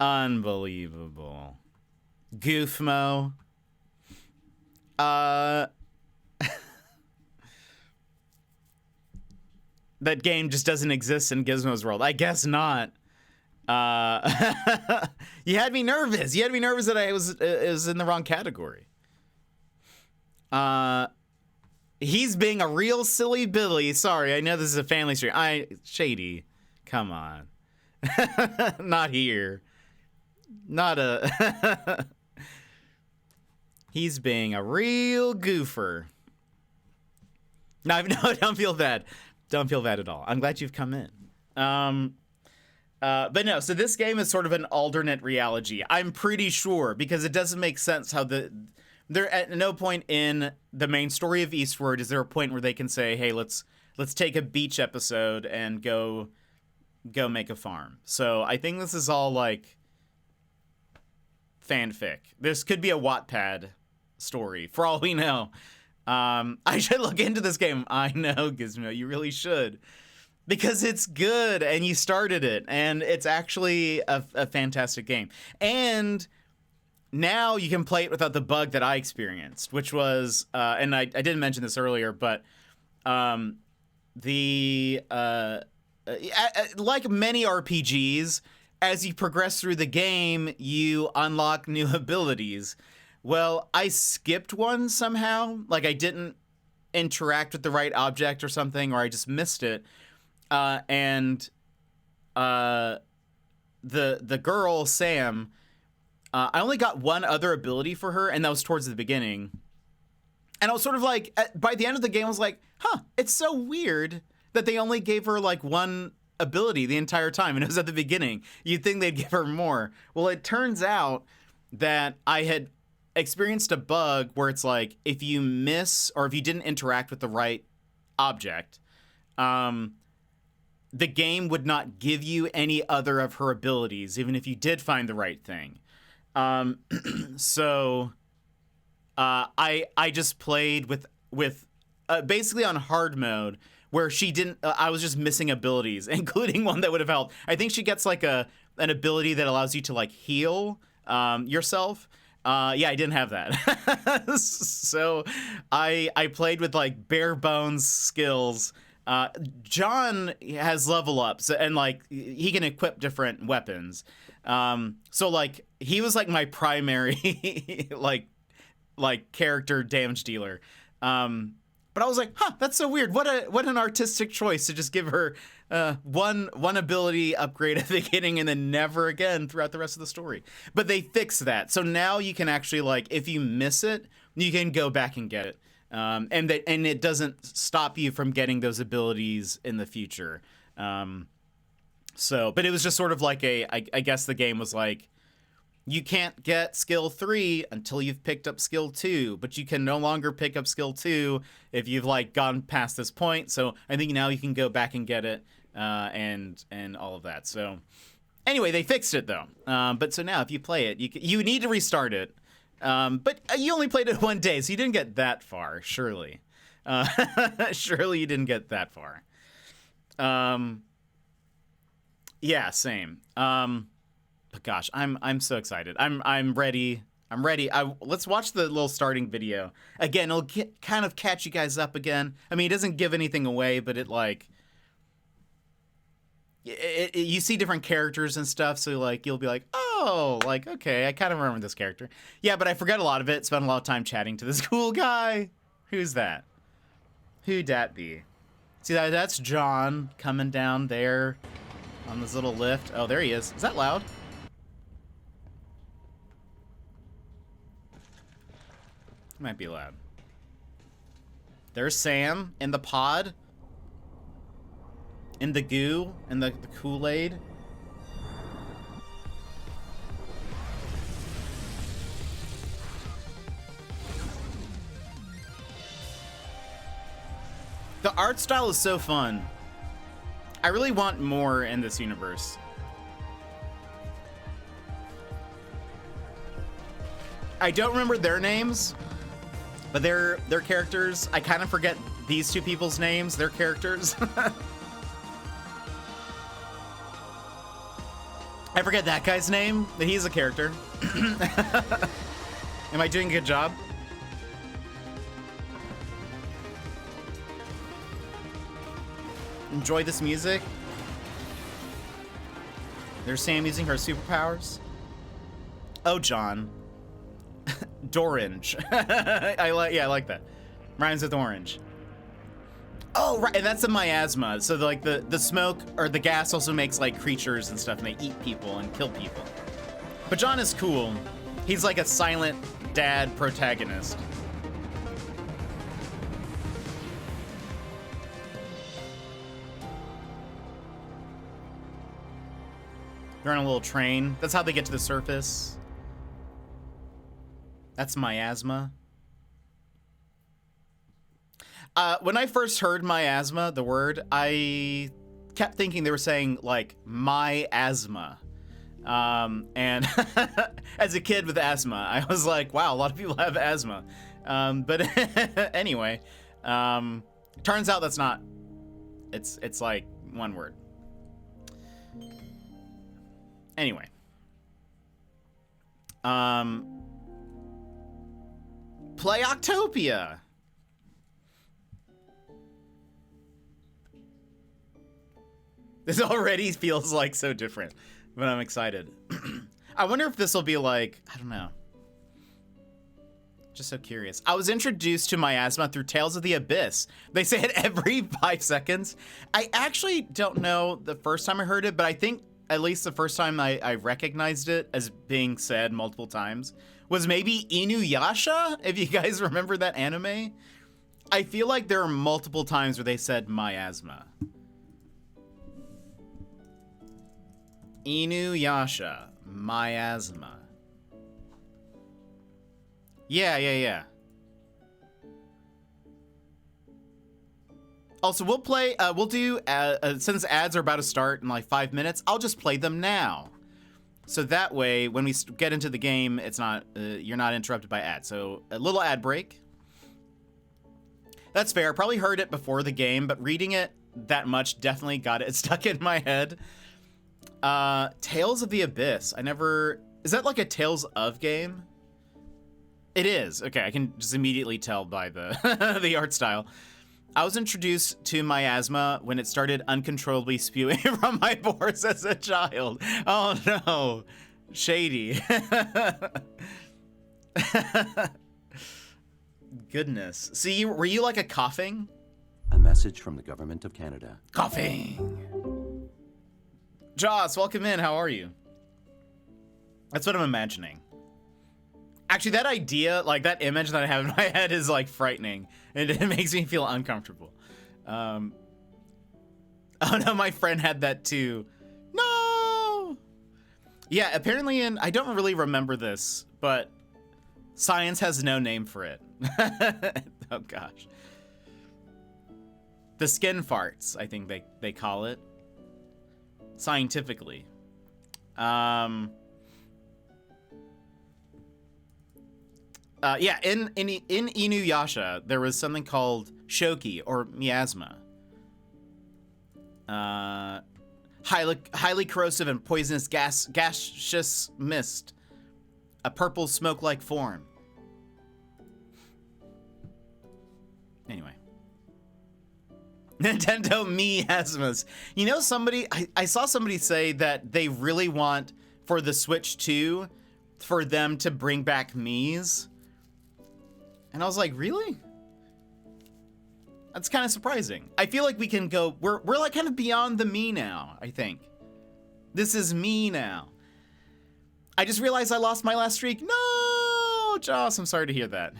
Speaker 1: Unbelievable. Goofmo. That game just doesn't exist in Gizmo's world. I guess not. You had me nervous. You had me nervous that I was in the wrong category. He's being a real silly Billy. Sorry, I know this is a family stream. Shady, come on. Not here. Not a... He's being a real goofer. No, don't feel bad. Don't feel bad at all. I'm glad you've come in. But no, so this game is sort of an alternate reality. I'm pretty sure, because it doesn't make sense how there at no point in the main story of Eastward is there a point where they can say, hey, let's take a beach episode and go make a farm. So I think this is all like fanfic. This could be a Wattpad story for all we know. I should look into this game. I know, Gizmo, you really should. Because it's good, and you started it, and it's actually a fantastic game. And now you can play it without the bug that I experienced, which was, and I didn't mention this earlier, but like many RPGs, as you progress through the game, you unlock new abilities. Well, I skipped one somehow, like I didn't interact with the right object or something, or I just missed it. And the girl, Sam, I only got one other ability for her, and that was towards the beginning. And I was sort of like, by the end of the game, I was like, huh, it's so weird that they only gave her like one ability the entire time, and it was at the beginning. You'd think they'd give her more. Well, it turns out that I had experienced a bug where it's like, if you miss or if you didn't interact with the right object, the game would not give you any other of her abilities, even if you did find the right thing. So I just played with basically on hard mode, where she didn't. I was just missing abilities, including one that would have helped. I think she gets like an ability that allows you to like heal yourself. Yeah, I didn't have that. So I played with like bare bones skills. John has level ups, and like he can equip different weapons. So like he was like my primary like character damage dealer. But I was like, huh, that's so weird. What an artistic choice to just give her one ability upgrade at the beginning and then never again throughout the rest of the story. But they fixed that. So now you can actually, like, if you miss it, you can go back and get it. And it doesn't stop you from getting those abilities in the future. But it was just sort of like I guess the game was like, you can't get skill 3 until you've picked up skill 2, but you can no longer pick up skill 2 if you've like gone past this point. So I think now you can go back and get it, and all of that. So anyway, they fixed it though. But so now if you play it, you need to restart it. But you only played it one day, so you didn't get that far, surely. Surely you didn't get that far. Yeah, same. But gosh, I'm so excited. I'm ready. I'm ready. Let's watch the little starting video again. It'll kind of catch you guys up again. I mean, it doesn't give anything away, but it like you see different characters and stuff. So like you'll be like, oh, like okay, I kind of remember this character. Yeah, but I forgot a lot of it. Spent a lot of time chatting to this cool guy. Who's that? Who'd that be? See that's John coming down there on this little lift. Oh, there he is. Is that loud? Might be loud. There's Sam in the pod. In the goo. In the Kool-Aid. The art style is so fun. I really want more in this universe. I don't remember their names. But their characters, I kind of forget these two people's names, their characters. I forget that guy's name, but he's a character. Am I doing a good job? Enjoy this music. There's Sam using her superpowers. Oh, John. Dorange. I like that. Rhymes with orange. Oh, right, and that's a miasma. So like the smoke or the gas also makes like creatures and stuff, and they eat people and kill people. But John is cool. He's like a silent dad protagonist. They're on a little train. That's how they get to the surface. That's miasma. When I first heard miasma, the word, I kept thinking they were saying like my asthma. And as a kid with asthma, I was like, wow, a lot of people have asthma. But anyway, turns out that's not. It's like one word. Anyway. Play Octopia. This already feels like so different, but I'm excited. I wonder if this will be like, I don't know. Just so curious. I was introduced to miasma through Tales of the Abyss. They say it every 5 seconds. I actually don't know the first time I heard it, but I think at least the first time I recognized it as being said multiple times was maybe Inuyasha, if you guys remember that anime. I feel like there are multiple times where they said miasma. Inuyasha, miasma. Yeah. Also, we'll play, we'll do, since ads are about to start in like 5 minutes, I'll just play them now. So that way, when we get into the game, it's not, you're not interrupted by ads. So a little ad break. That's fair. Probably heard it before the game, but reading it that much definitely got it stuck in my head. Tales of the Abyss. Is that like a Tales of game? It is. Okay, I can just immediately tell by the the art style. I was introduced to miasma when it started uncontrollably spewing from my pores as a child. Oh no, shady. Goodness. See, were you like a coughing?
Speaker 2: A message from the government of Canada.
Speaker 1: Coughing. Joss, welcome in. How are you? That's what I'm imagining. Actually, that idea, like that image that I have in my head is like frightening. It makes me feel uncomfortable. Oh no, my friend had that too. No! Yeah, apparently I don't really remember this, but science has no name for it. Oh gosh. The skin farts, I think they call it. Scientifically. Yeah, in Inuyasha, there was something called shoki or miasma. Highly corrosive and poisonous gaseous mist. A purple smoke-like form. Anyway. Nintendo miasmas. You know, I saw somebody say that they really want for the Switch 2 for them to bring back Miis. And I was like, really? That's kind of surprising. I feel like we can go, we're like kind of beyond the me now, I think. This is me now. I just realized I lost my last streak. No, Joss, I'm sorry to hear that.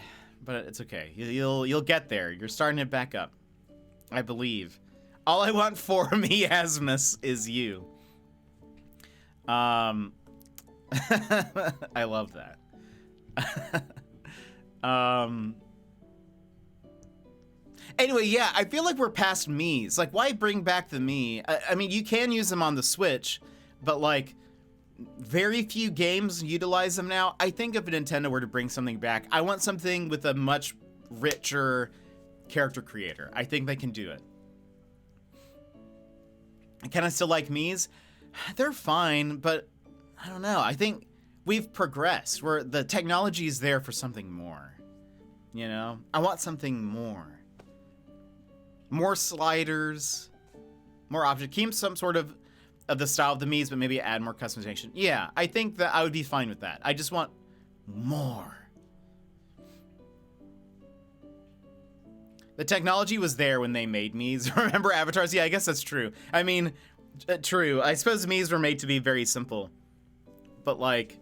Speaker 1: But it's okay. You'll get there. You're starting it back up. I believe. All I want for miasmas is you. I love that. Anyway, yeah, I feel like we're past Miis. Like, why bring back the Mii? I mean, you can use them on the Switch, but like, very few games utilize them now. I think if Nintendo were to bring something back, I want something with a much richer character creator. I think they can do it. Can I still like Miis? They're fine, but I don't know. I think we've progressed. The technology is there for something more. You know? I want something more. More sliders. More object. Keep some sort of the style of the Miis, but maybe add more customization. Yeah, I think that I would be fine with that. I just want more. The technology was there when they made Miis. Remember avatars? Yeah, I guess that's true. I mean, true. I suppose Miis were made to be very simple. But like,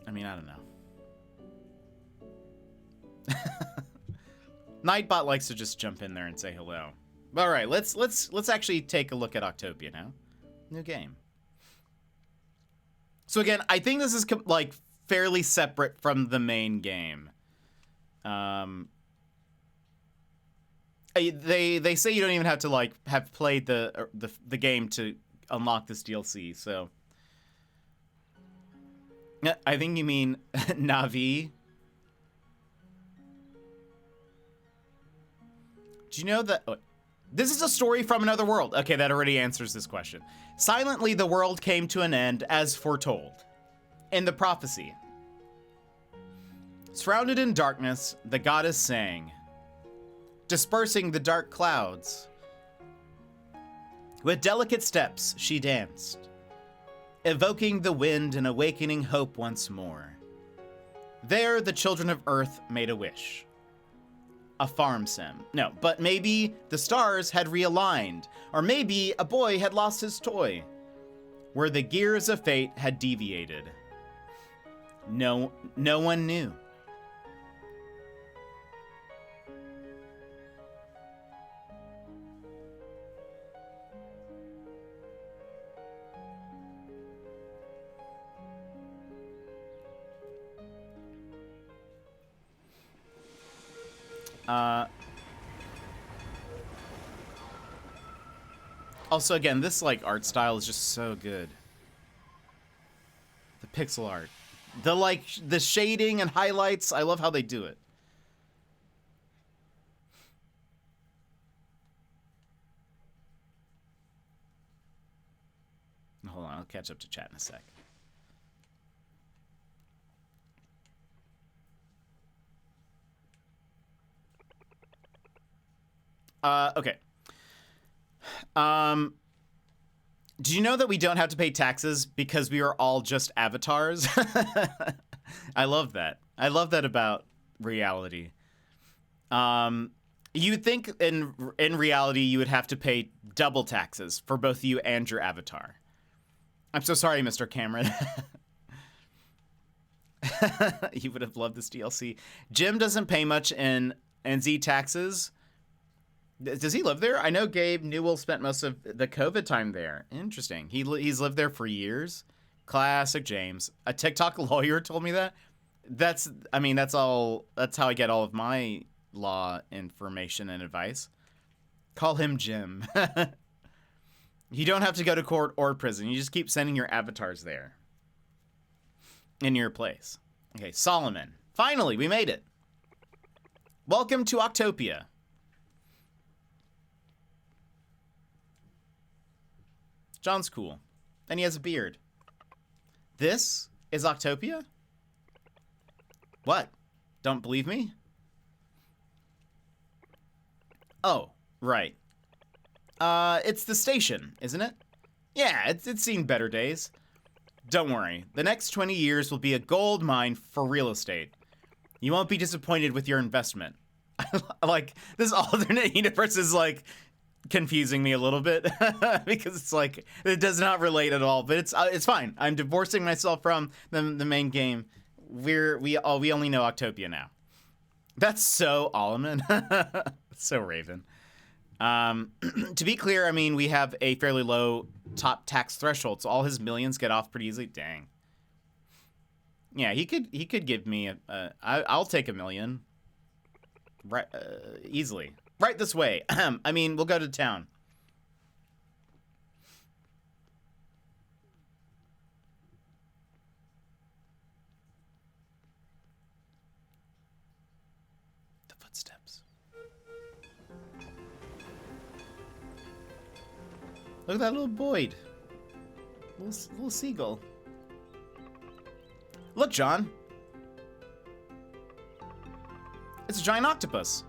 Speaker 1: I mean, I don't know. Nightbot likes to just jump in there and say hello. All right, let's actually take a look at Octopia now. New game. So again, I think this is like fairly separate from the main game. They say you don't even have to like have played the game to unlock this DLC. So I think you mean Navi. Do you know that... Oh, this is a story from another world. Okay, that already answers this question. Silently, the world came to an end as foretold. In the prophecy. Surrounded in darkness, the goddess sang, dispersing the dark clouds. With delicate steps, she danced, evoking the wind and awakening hope once more. There, the children of Earth made a wish. A farm sim. No, but maybe the stars had realigned, or maybe a boy had lost his toy, where the gears of fate had deviated. No one knew. Also, again, this like art style is just so good. The pixel art, the shading and highlights. I love how they do it. Hold on, I'll catch up to chat in a sec. Okay. Do you know that we don't have to pay taxes because we are all just avatars? I love that. I love that about reality. You'd think in reality you would have to pay double taxes for both you and your avatar. I'm so sorry, Mr. Cameron. You would have loved this DLC. Jim doesn't pay much in NZ taxes. Does he live there? I know Gabe Newell spent most of the COVID time there. Interesting. He's lived there for years. Classic James. A TikTok lawyer told me that. That's how I get all of my law information and advice. Call him Jim. You don't have to go to court or prison. You just keep sending your avatars there. In your place. Okay, Solomon. Finally, we made it. Welcome to Octopia. John's cool. And he has a beard. This is Octopia? What? Don't believe me? Oh, right. It's the station, isn't it? Yeah, it's seen better days. Don't worry. The next 20 years will be a gold mine for real estate. You won't be disappointed with your investment. Like, this alternate universe is, like, confusing me a little bit because it's like it does not relate at all, but it's fine. I'm divorcing myself from the main game. We only know Octopia now. That's so Alleman. So Raven. To be clear, I mean, we have a fairly low top tax threshold, so all his millions get off pretty easily. Dang. Yeah, he could give me I'll take $1 million. Right, easily. Right this way. I mean, we'll go to town. The footsteps. Look at that little Boyd. Little seagull. Look, John. It's a giant octopus.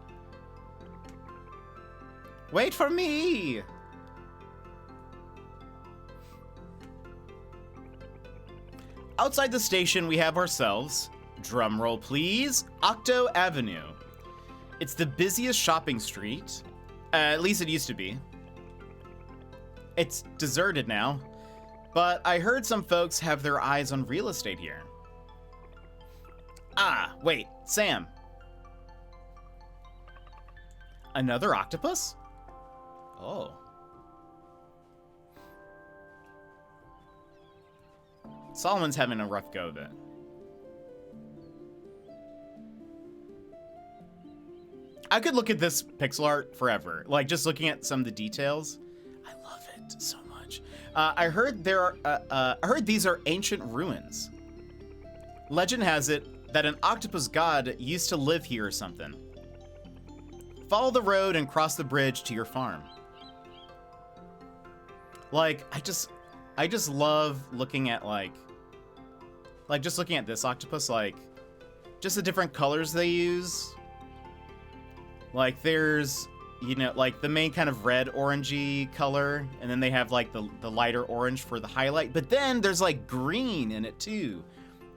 Speaker 1: Wait for me! Outside the station, we have ourselves, drumroll please, Octo Avenue. It's the busiest shopping street. At least it used to be. It's deserted now, but I heard some folks have their eyes on real estate here. Ah, wait, Sam. Another octopus? Oh. Solomon's having a rough go of it. I could look at this pixel art forever. Like, just looking at some of the details. I love it so much. I heard I heard these are ancient ruins. Legend has it that an octopus god used to live here or something. Follow the road and cross the bridge to your farm. Like, I just love looking at like just looking at this octopus, like just the different colors they use. Like there's, you know, like the main kind of red orangey color, and then they have like the lighter orange for the highlight, but then there's like green in it too.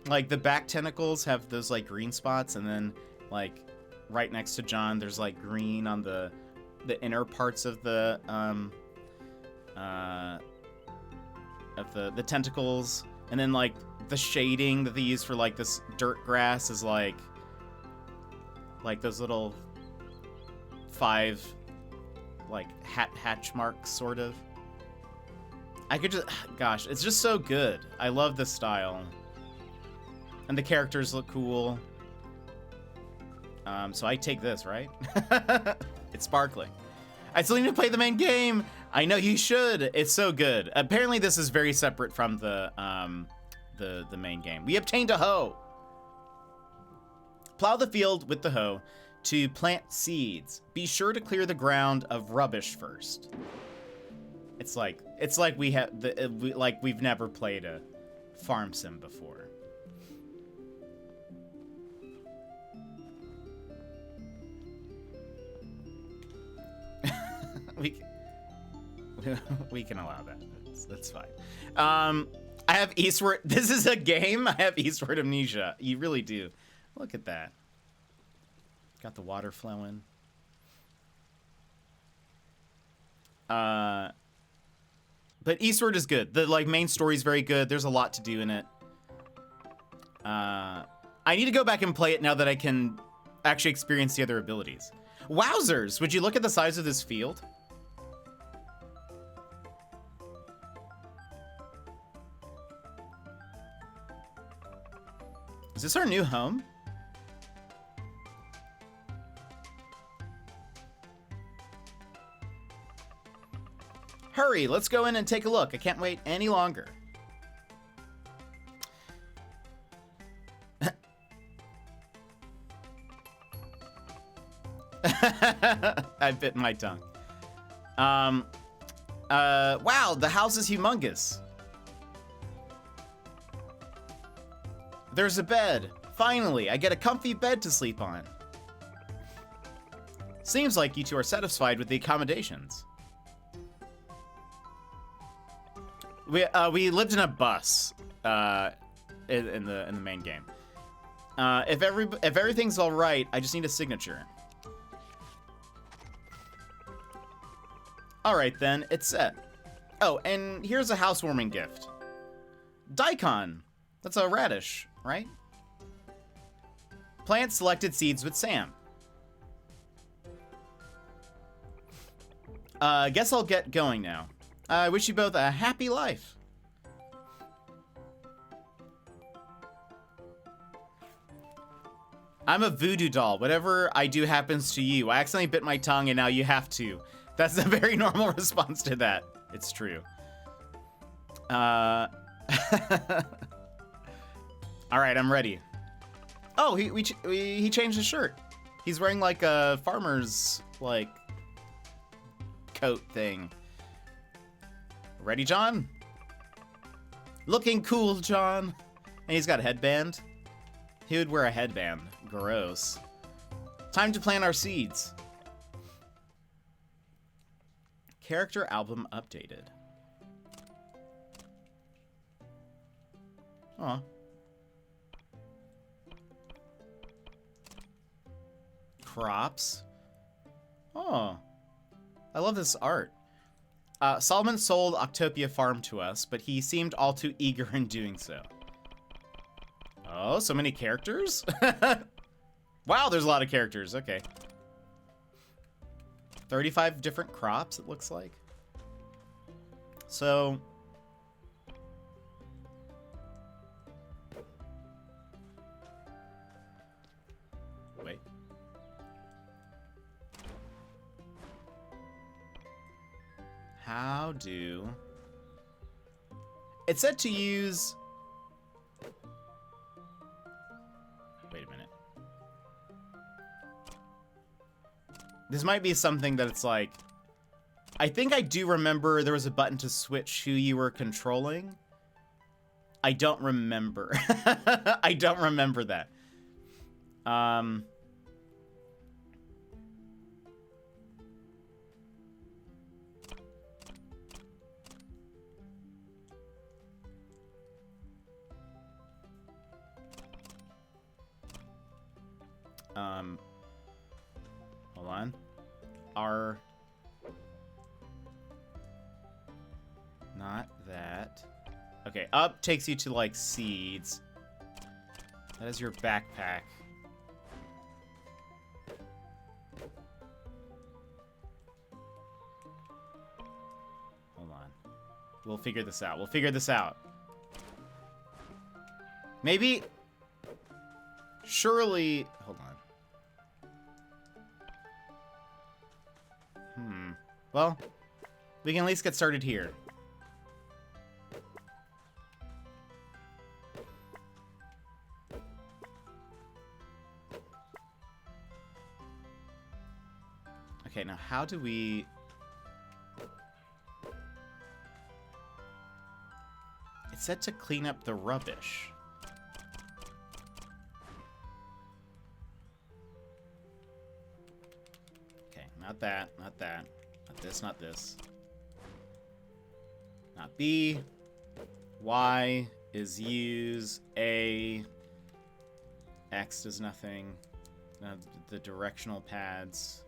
Speaker 1: Like the back tentacles have those like green spots, and then like right next to John there's like green on the inner parts of the tentacles, and then like the shading that they use for like this dirt grass is like those little 5 like hatch marks sort of. I could just, gosh, it's just so good. I love this style, and the characters look cool. So I take this, right? It's sparkling. I still need to play the main game. I know you should. It's so good. Apparently this is very separate from the main game. We obtained a hoe. Plow the field with the hoe to plant seeds. Be sure to clear the ground of rubbish first. It's like we have we've never played a farm sim before. we can allow that. That's fine. I have Eastward. This is a game. I have Eastward amnesia. You really do. Look at that. Got the water flowing. But Eastward is good. The like main story is very good. There's a lot to do in it. I need to go back and play it now that I can actually experience the other abilities. Wowzers! Would you look at the size of this field? Is this our new home? Hurry, let's go in and take a look. I can't wait any longer. I bit my tongue. Wow, the house is humongous. There's a bed. Finally, I get a comfy bed to sleep on. Seems like you two are satisfied with the accommodations. We lived in a bus in the main game. If everything's all right, I just need a signature. All right then, it's set. Oh, and here's a housewarming gift. Daikon. That's a radish, right? Plant selected seeds with Sam. Guess I'll get going now. I wish you both a happy life. I'm a voodoo doll. Whatever I do happens to you. I accidentally bit my tongue and now you have to. That's a very normal response to that. It's true. All right, I'm ready. Oh, he changed his shirt. He's wearing like a farmer's like coat thing. Ready, John? Looking cool, John. And he's got a headband. He would wear a headband. Gross. Time to plant our seeds. Character album updated. Aw. Crops. Oh. I love this art. Solomon sold Octopia farm to us, but he seemed all too eager in doing so. Oh, so many characters? Wow, there's a lot of characters. Okay. 35 different crops, it looks like. So... Wait. How do... It said to use... Wait a minute. This might be something that it's like... I think I do remember there was a button to switch who you were controlling. I don't remember. I don't remember that. Hold on. R. Not that. Okay, up takes you to, like, seeds. That is your backpack. Hold on. We'll figure this out. We'll figure this out. Maybe... Surely... Hold on. Well, we can at least get started here. Okay, now how do we... It said to clean up the rubbish. Okay, not that, not that. Not this, not this. Not B. Y is use. A. X does nothing. The directional pads.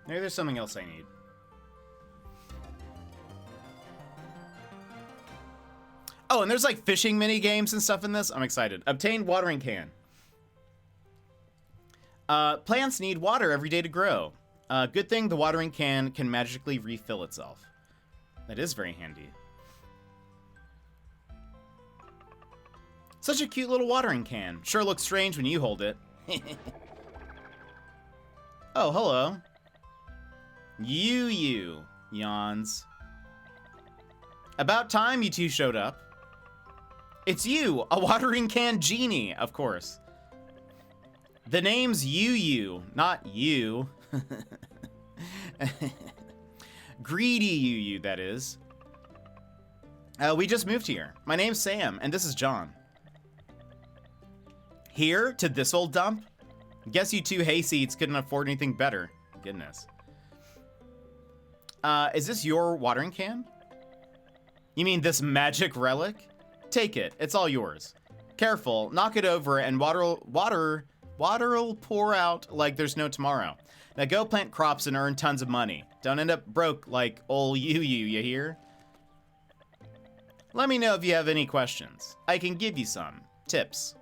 Speaker 1: Maybe there's something else I need. Oh, and there's like fishing mini games and stuff in this. I'm excited. Obtain watering can. Plants need water every day to grow. Good thing the watering can magically refill itself. That is very handy. Such a cute little watering can. Sure looks strange when you hold it. Oh, hello. You yawns. About time you two showed up. It's you, a watering can genie, of course. The name's you, not you. Greedy you, that is. We just moved here. My name's Sam, and this is John. Here, to this old dump? Guess you two hayseeds couldn't afford anything better. Goodness. Is this your watering can? You mean this magic relic? Take it. It's all yours. Careful. Knock it over and water'll pour out like there's no tomorrow. Now go plant crops and earn tons of money. Don't end up broke like ol' you hear? Let me know if you have any questions. I can give you some tips.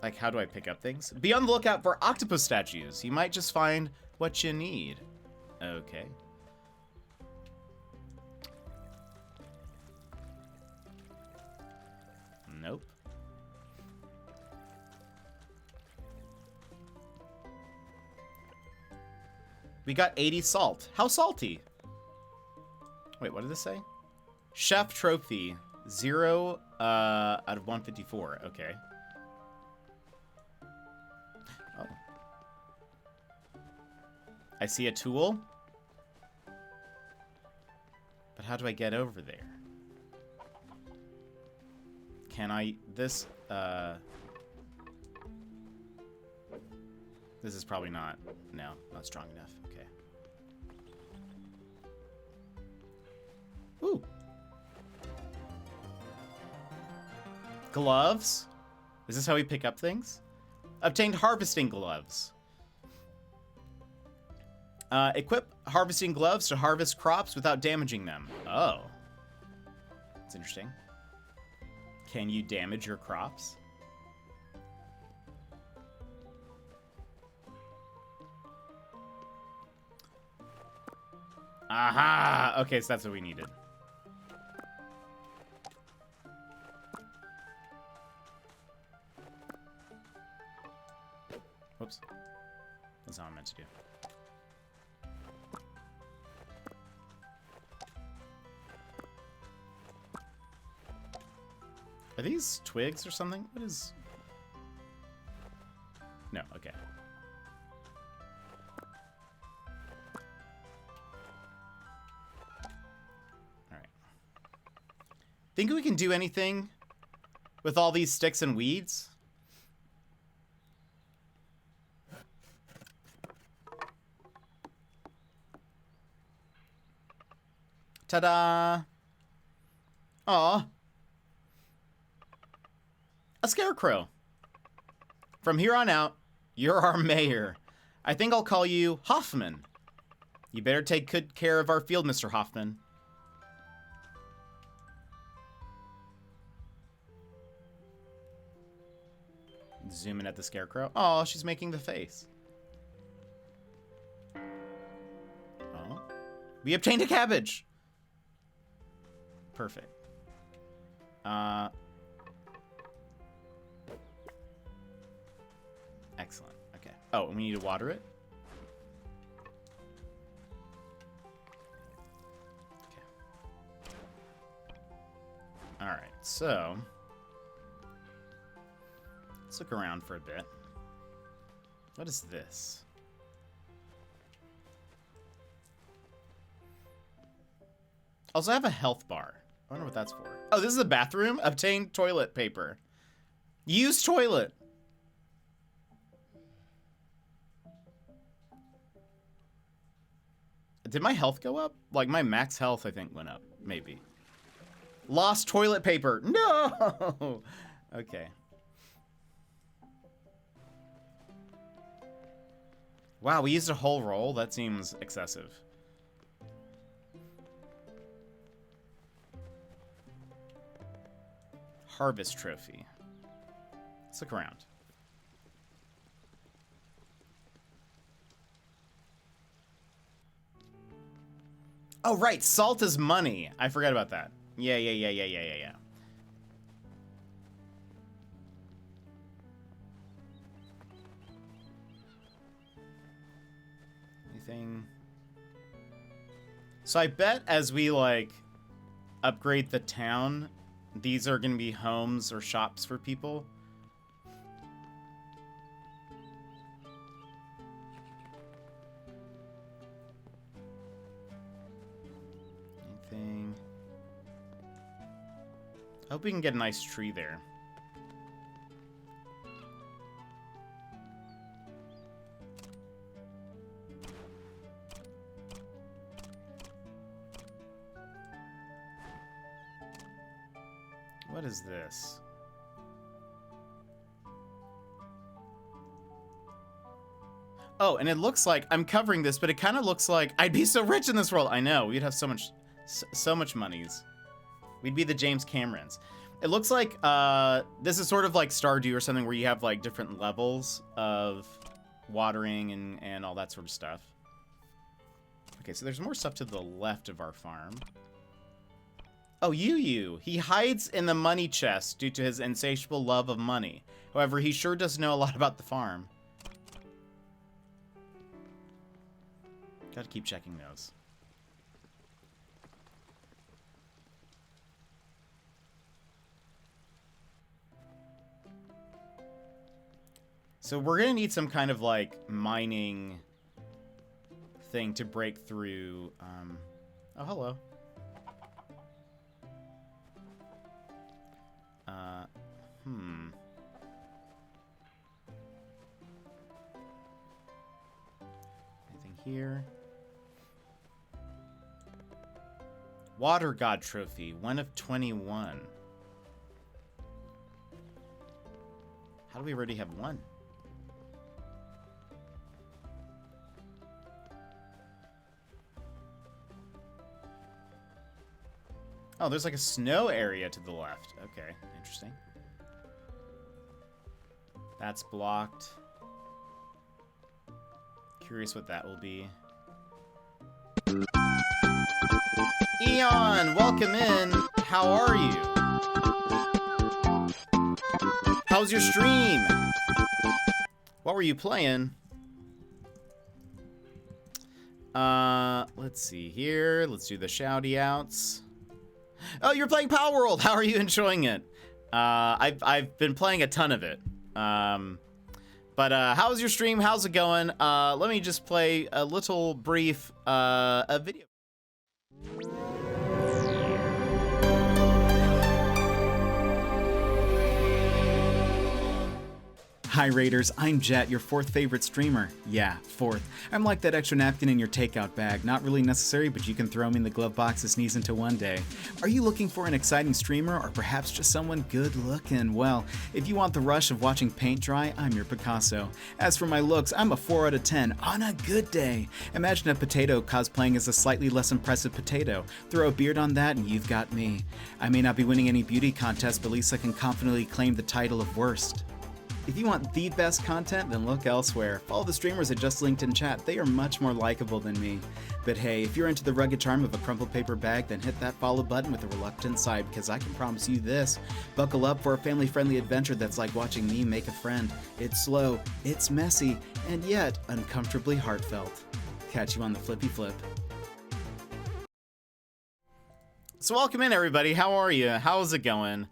Speaker 1: Like, how do I pick up things? Be on the lookout for octopus statues. You might just find what you need. Okay. Nope. We got 80 salt. How salty? Wait, what did this say? Chef trophy. 0 out of 154. Okay. Oh. I see a tool. But how do I get over there? Can I... This is probably not... No, not strong enough. Okay. Ooh. Gloves? Is this how we pick up things? Obtained harvesting gloves. Equip harvesting gloves to harvest crops without damaging them. Oh. That's interesting. Can you damage your crops? Aha! Okay, so that's what we needed. Whoops. That's all I meant to do. Are these twigs or something? What is... No, okay. Alright. Think we can do anything with all these sticks and weeds? Ta-da! Aw. A scarecrow. From here on out, you're our mayor. I think I'll call you Hoffman. You better take good care of our field, Mr. Hoffman. Zoom in at the scarecrow. Oh, she's making the face. Oh. We obtained a cabbage. Perfect. Excellent. Okay. Oh, and we need to water it? Okay. Alright, so... let's look around for a bit. What is this? Also, I have a health bar. I wonder what that's for. Oh, this is a bathroom? Obtain toilet paper. Use toilet. Did my health go up? Like, my max health, I think, went up. Maybe. Lost toilet paper. No! Okay. Wow, we used a whole roll? That seems excessive. Harvest trophy. Let's look around. Oh, right. Salt is money. I forgot about that. Yeah. Anything? So I bet as we, like, upgrade the town, these are going to be homes or shops for people. Anything? I hope we can get a nice tree there. What is this? Oh, and it looks like I'm covering this, but it kind of looks like I'd be so rich in this world. I know, we'd have so much monies. We'd be the James Camerons. It looks like this is sort of like Stardew or something where you have like different levels of watering and all that sort of stuff. Okay, so there's more stuff to the left of our farm. Oh, Yu. He hides in the money chest due to his insatiable love of money. However, he sure does know a lot about the farm. Gotta keep checking those. So we're gonna need some kind of like mining thing to break through. Oh, hello. Anything here? Water God Trophy, 1 of 21. How do we already have 1? Oh, there's like a snow area to the left. Okay, interesting. That's blocked. Curious what that will be. Eon, welcome in. How are you? How's your stream? What were you playing? Let's see here. Let's do the shouty outs. Oh, you're playing Power World. How are you enjoying it? I've been playing a ton of it. But how's your stream? How's it going? Let me just play a little brief a video. Hi Raiders, I'm Jet, your 4th favorite streamer. Yeah, 4th. I'm like that extra napkin in your takeout bag. Not really necessary, but you can throw me in the glove box to sneeze into one day. Are you looking for an exciting streamer, or perhaps just someone good looking? Well, if you want the rush of watching paint dry, I'm your Picasso. As for my looks, I'm a 4 out of 10 on a good day. Imagine a potato cosplaying as a slightly less impressive potato. Throw a beard on that and you've got me. I may not be winning any beauty contest, but at least I can confidently claim the title of worst. If you want the best content, then look elsewhere. Follow the streamers I just linked in chat. They are much more likable than me. But hey, if you're into the rugged charm of a crumpled paper bag, then hit that follow button with a reluctant sigh, because I can promise you this. Buckle up for a family-friendly adventure that's like watching me make a friend. It's slow, it's messy, and yet uncomfortably heartfelt. Catch you on the flippy flip. So welcome in, everybody. How are you? How's it going?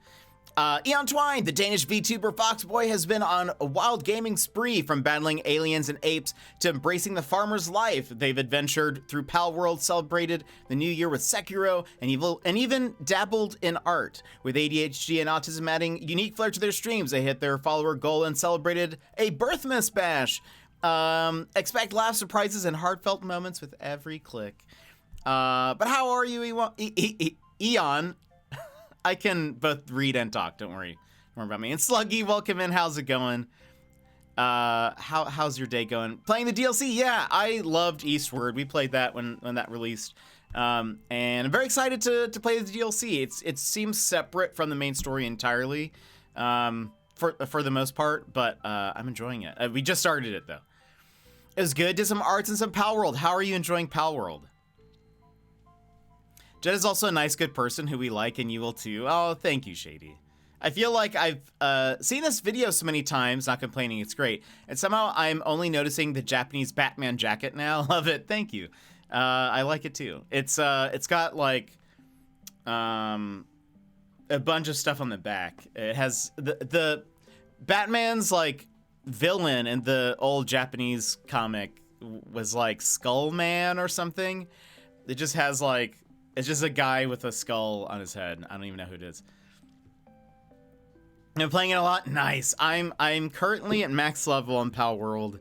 Speaker 1: Eon Twine, the Danish VTuber Foxboy, has been on a wild gaming spree, from battling aliens and apes to embracing the farmer's life. They've adventured through Pal World, celebrated the new year with Sekiro, and even dabbled in art. With ADHD and autism adding unique flair to their streams, they hit their follower goal and celebrated a Birthmas bash. Expect laugh surprises and heartfelt moments with every click. But how are you, Eon? I can both read and talk. Don't worry about me. And Sluggy, welcome in. How's it going? How's your day going? Playing the DLC? Yeah, I loved Eastward. We played that when that released, and I'm very excited to play the DLC. It seems separate from the main story entirely, for the most part, but I'm enjoying it. We just started it though. It was good. Did some arts and some Pal World. How are you enjoying Pal World? Jed is also a nice, good person who we like, and you will too. Oh, thank you, Shady. I feel like I've seen this video so many times, not complaining, it's great. And somehow I'm only noticing the Japanese Batman jacket now. Love it, thank you. I like it too. It's got like a bunch of stuff on the back. It has the Batman's like villain in the old Japanese comic was like Skull Man or something. It just has like, it's just a guy with a skull on his head. I don't even know who it is. I'm playing it a lot. Nice. I'm currently at max level on Pal World.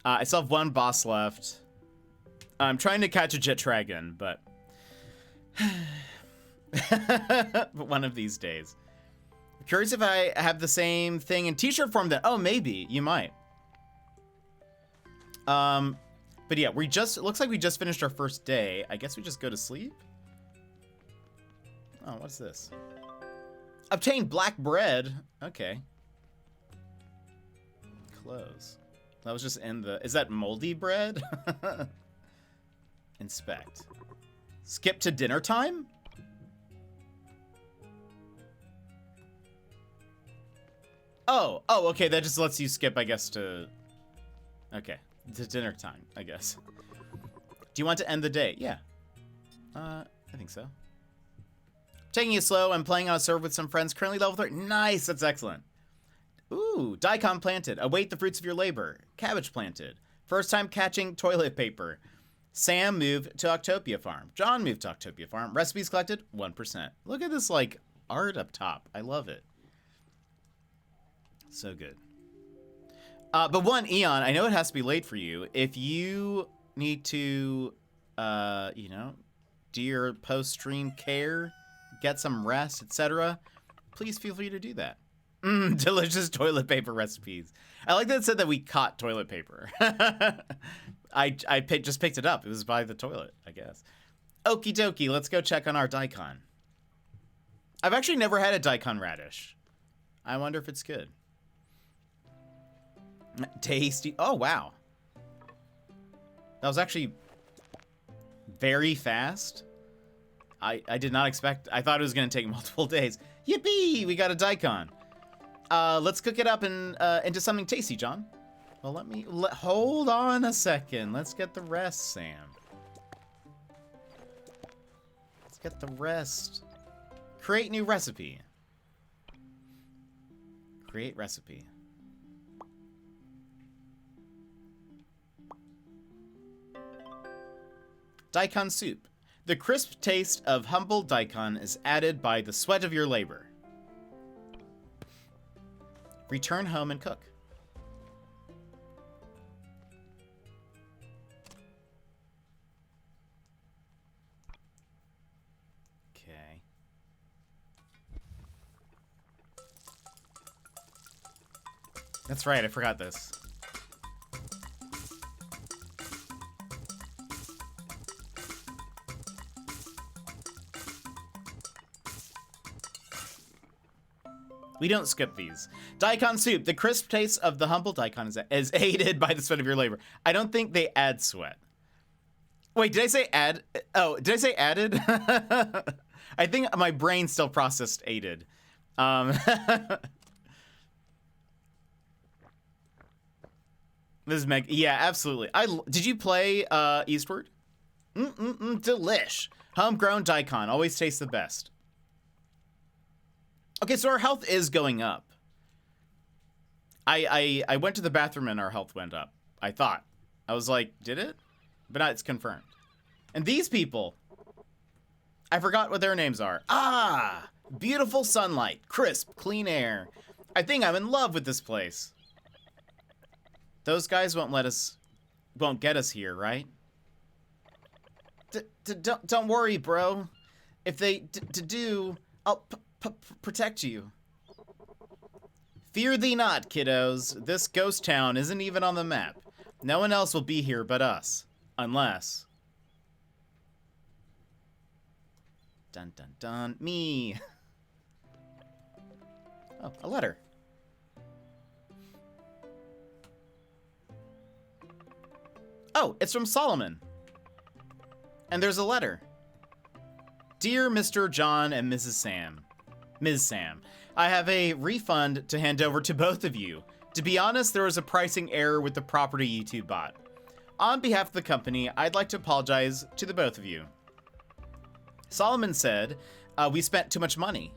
Speaker 1: I still have one boss left. I'm trying to catch a Jet Dragon, but but one of these days. I'm curious if I have the same thing in t-shirt form. That, oh, maybe you might. But yeah, it looks like we just finished our first day. I guess we just go to sleep. Oh, what's this? Obtain black bread. Okay. Close. That was just in the, is that moldy bread? Inspect. Skip to dinner time? Oh, okay, that just lets you skip, I guess, to, okay. To dinner time, I guess. Do you want to end the day? Yeah. I think so. Taking it slow. I'm playing on a server with some friends. Currently level 30. Nice. That's excellent. Ooh. Daikon planted. Await the fruits of your labor. Cabbage planted. First time catching toilet paper. Sam moved to Octopia farm. John moved to Octopia farm. Recipes collected. 1%. Look at this like art up top. I love it. So good. But one, Eon, I know it has to be late for you. If you need to, you know, do your post-stream care, get some rest, etc., please feel free to do that. Delicious toilet paper recipes. I like that it said that we caught toilet paper. I just picked it up. It was by the toilet, I guess. Okie dokie, let's go check on our daikon. I've actually never had a daikon radish. I wonder if it's good. Tasty. Oh, wow. That was actually very fast. I did not expect, I thought it was going to take multiple days. Yippee! We got a daikon. Let's cook it up and into something tasty, John. Well, hold on a second. Let's get the rest, Sam. Get the rest. Create new recipe. Create recipe. Daikon soup. The crisp taste of humble daikon is added by the sweat of your labor. Return home and cook. Okay. That's right, I forgot this. We don't skip these. Daikon soup. The crisp taste of the humble daikon is aided by the sweat of your labor. I don't think they add sweat. Wait, did I say add? Oh, did I say added? I think my brain still processed aided. This is Meg. Yeah, absolutely. Did you play Eastward? Delish. Homegrown daikon always tastes the best. Okay, so our health is going up. I went to the bathroom and our health went up. I thought. I was like, did it? But now it's confirmed. And these people, I forgot what their names are. Ah, beautiful sunlight, crisp, clean air. I think I'm in love with this place. Those guys won't get us here, right? Don't worry, bro. If they do, I'll protect you. Fear thee not, kiddos. This ghost town isn't even on the map. No one else will be here but us. Unless... Dun dun dun. Me. Oh, a letter. Oh, it's from Solomon. And there's a letter. Dear Mr. John and Mrs. Sam. Ms. Sam, I have a refund to hand over to both of you. To be honest, there was a pricing error with the property you two bought. On behalf of the company, I'd like to apologize to the both of you. Solomon said, we spent too much money.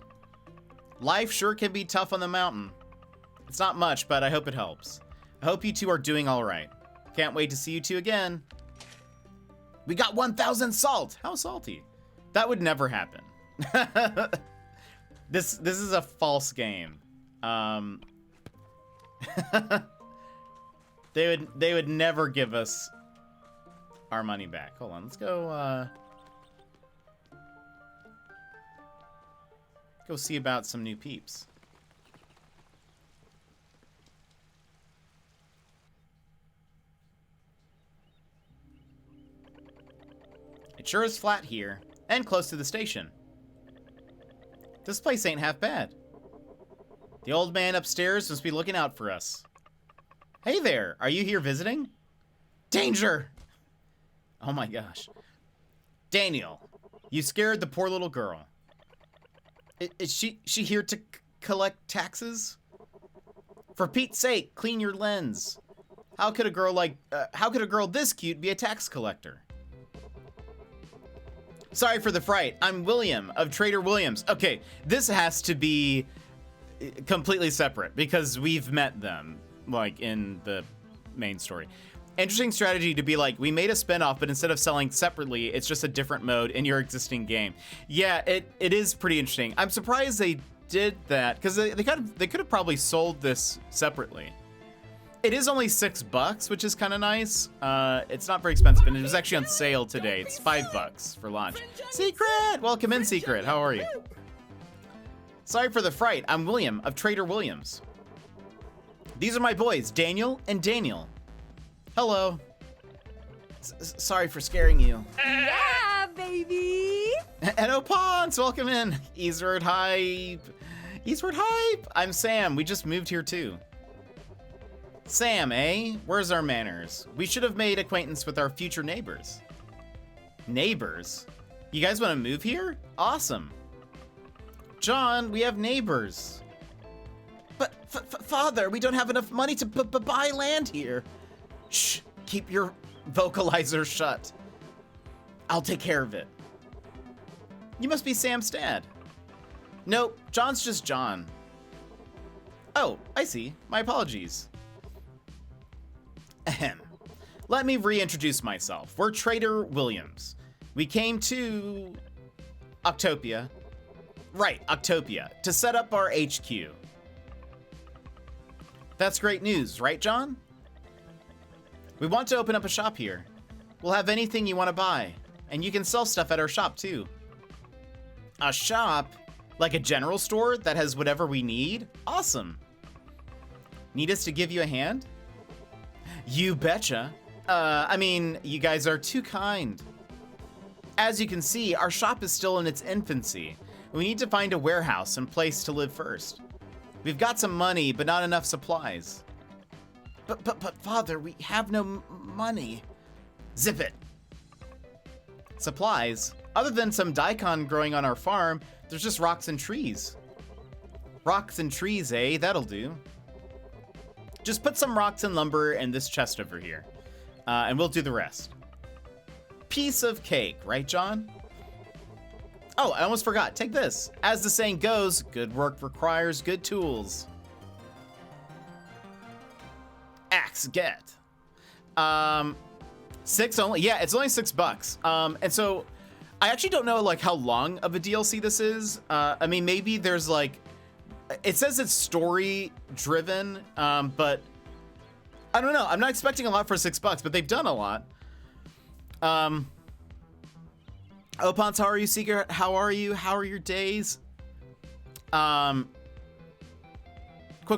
Speaker 1: Life sure can be tough on the mountain. It's not much, but I hope it helps. I hope you two are doing all right. Can't wait to see you two again. We got 1,000 salt. How salty? That would never happen. This is a false game. They would never give us our money back. Hold on, let's go go see about some new peeps. It sure is flat here, and close to the station. This place ain't half bad. The old man upstairs must be looking out for us. Hey there, are you here visiting? Danger! Oh my gosh. Daniel, you scared the poor little girl. Is she here to collect taxes? For Pete's sake, clean your lens. How could a girl this cute be a tax collector? Sorry for the fright. I'm William of Trader Williams. Okay, this has to be completely separate because we've met them, like, in the main story. Interesting strategy to be like, we made a spinoff, but instead of selling separately, it's just a different mode in your existing game. Yeah, it is pretty interesting. I'm surprised they did that because they could have probably sold this separately. It is only $6, which is kind of nice. It's not very expensive, and it was actually on sale today. It's $5 for launch. Secret! Welcome in, Secret. How are you? Sorry for the fright. I'm William of Trader Williams. These are my boys, Daniel and Daniel. Hello. Sorry for scaring you.
Speaker 4: Yeah, baby!
Speaker 1: And Opons, welcome in. Eastward Hype. Eastward Hype! I'm Sam. We just moved here too. Sam, eh? Where's our manners? We should have made acquaintance with our future neighbors. Neighbors? You guys want to move here? Awesome. John, we have neighbors. But, Father, we don't have enough money to buy land here. Shh, keep your vocalizer shut. I'll take care of it. You must be Sam's dad. Nope, John's just John. Oh, I see. My apologies. Ahem. Let me reintroduce myself. We're Trader Williams. We came to Octopia. Right, Octopia, to set up our HQ. That's great news, right, John? We want to open up a shop here. We'll have anything you want to buy, and you can sell stuff at our shop too. A shop? Like a general store that has whatever we need? Awesome. Need us to give you a hand? You betcha. I mean, you guys are too kind. As you can see, our shop is still in its infancy. We need to find a warehouse and place to live first. We've got some money, but not enough supplies. But Father, we have no money. Zip it. Supplies? Other than some daikon growing on our farm, there's just rocks and trees. Rocks and trees, eh? That'll do. Just put some rocks and lumber in this chest over here, and we'll do the rest. Piece of cake, right, John? Oh, I almost forgot. Take this. As the saying goes, good work requires good tools. Axe get. 6 only. Yeah, it's only $6. And so I actually don't know like how long of a DLC this is. I mean, maybe there's like, it says it's story driven, but I don't know. I'm not expecting a lot for $6, but they've done a lot. Opons, how are you? Seeker, how are you? How are your days? Quick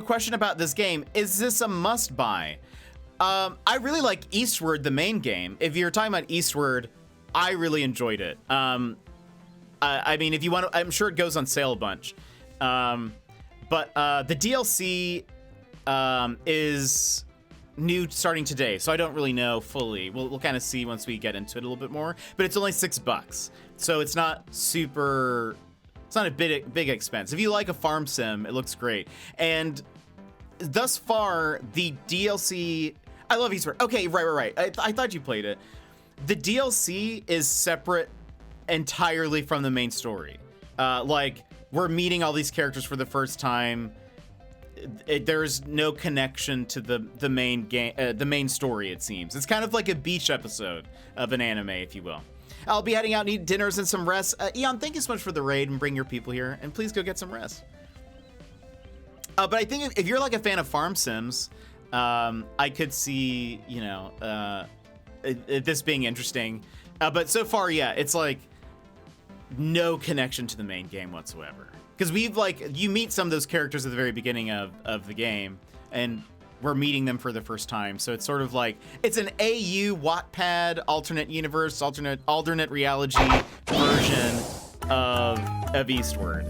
Speaker 1: question about this game. Is this a must buy? I really like Eastward, the main game. If you're talking about Eastward, I really enjoyed it. I mean, if you want to, I'm sure it goes on sale a bunch. But the DLC is new starting today, so I don't really know fully. We'll kind of see once we get into it a little bit more. But it's only $6, so it's not super. It's not a big expense. If you like a farm sim, it looks great. And thus far, the DLC. I love Eastward. Okay, right. I thought you played it. The DLC is separate entirely from the main story. Like, we're meeting all these characters for the first time. There's no connection to the main game, the main story. It seems it's kind of like a beach episode of an anime, if you will. I'll be heading out and eat dinners and some rest. Eon, thank you so much for the raid and bring your people here, and please go get some rest. But I think if you're like a fan of farm sims, I could see this being interesting. But so far, yeah, it's like no connection to the main game whatsoever. Because you meet some of those characters at the very beginning of the game, and we're meeting them for the first time. So it's sort of like, it's an AU Wattpad alternate universe, alternate reality version of Eastward.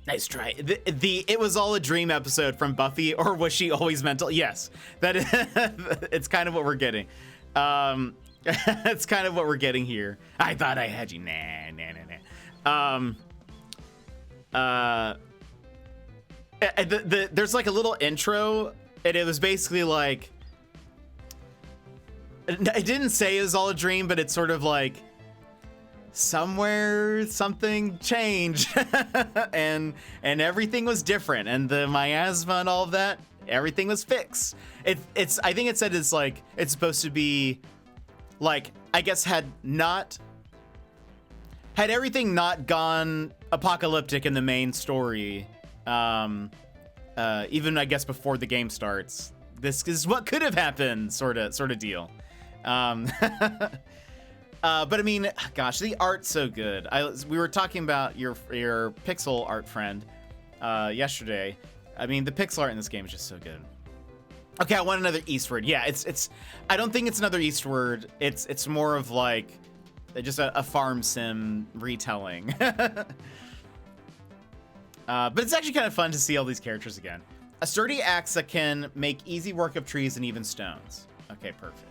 Speaker 1: Nice try. The It Was All a Dream episode from Buffy, or was she always mental? Yes, that is, it's kind of what we're getting. It's kind of what we're getting here. I thought I had you. Nah. There's like a little intro, and it was basically like, it didn't say it was all a dream, but it's sort of like somewhere something changed and everything was different, and the miasma and all of that, everything was fixed. It's I think it said it's like, it's supposed to be like, I guess had everything not gone apocalyptic in the main story, even I guess before the game starts, this is what could have happened, sort of deal. But I mean, gosh, the art's so good. We were talking about your pixel art friend yesterday. I mean, the pixel art in this game is just so good. Okay, I want another Eastward. Yeah, it's. I don't think it's another Eastward. It's more of like just a farm sim retelling. But it's actually kind of fun to see all these characters again. A sturdy axe that can make easy work of trees and even stones. Okay, perfect.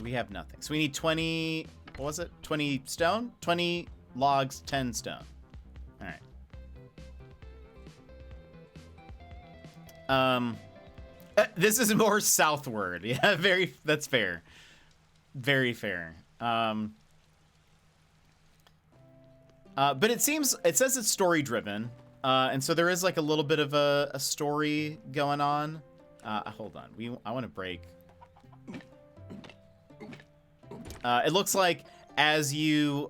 Speaker 1: We have nothing. So we need 20, what was it? 20 stone? 20 logs, 10 stone. All right. This is more southward. Yeah, that's fair. Very fair. But it says it's story driven, and so there is like a little bit of a story going on. Hold on, I want to break. It looks like as you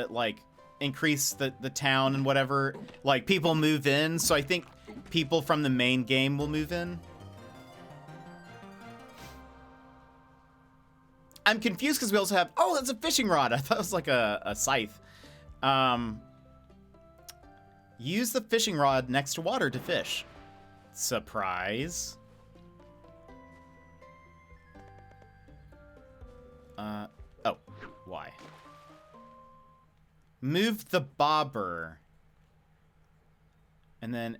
Speaker 1: like increase the town and whatever, like people move in. So I think people from the main game will move in. I'm confused because we also have, oh, that's a fishing rod. I thought it was like a scythe. Use the fishing rod next to water to fish. Surprise. Oh, why? Move the bobber. And then,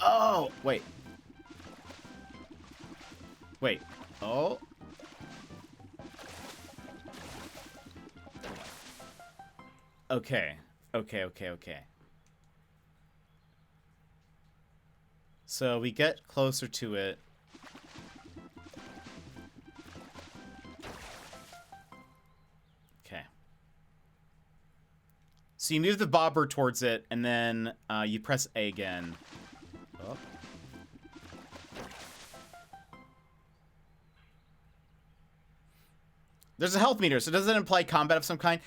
Speaker 1: oh, wait. Wait, oh. Okay. So we get closer to it. Okay. So you move the bobber towards it, and then you press A again. Oh. There's a health meter, so does it imply combat of some kind?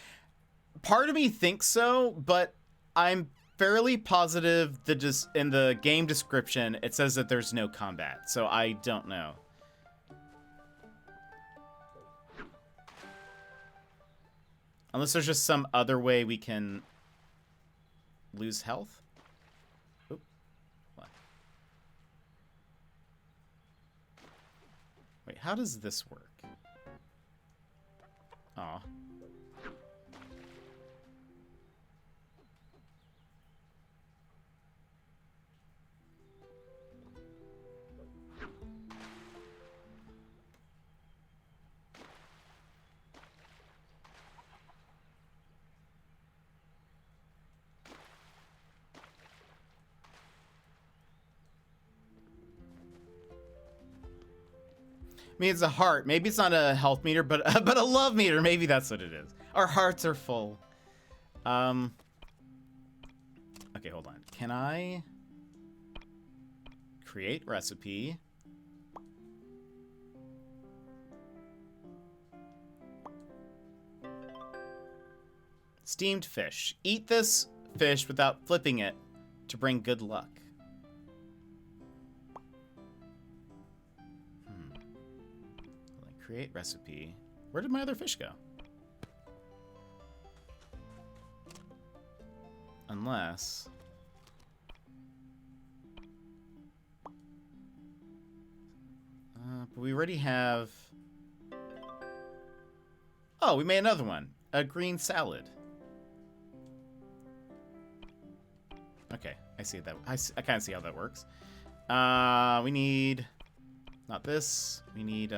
Speaker 1: Part of me thinks so, but I'm fairly positive that just in the game description it says that there's no combat, so I don't know. Unless there's just some other way we can lose health. Oop. What? Wait, how does this work? Aw. I mean, it's a heart. Maybe it's not a health meter, but a love meter. Maybe that's what it is. Our hearts are full. Okay, hold on. Can I create recipe? Steamed fish. Eat this fish without flipping it to bring good luck. Create recipe. Where did my other fish go? Unless... but we already have... Oh, we made another one. A green salad. Okay, I see that. I kind of see how that works. We need... Not this. We need,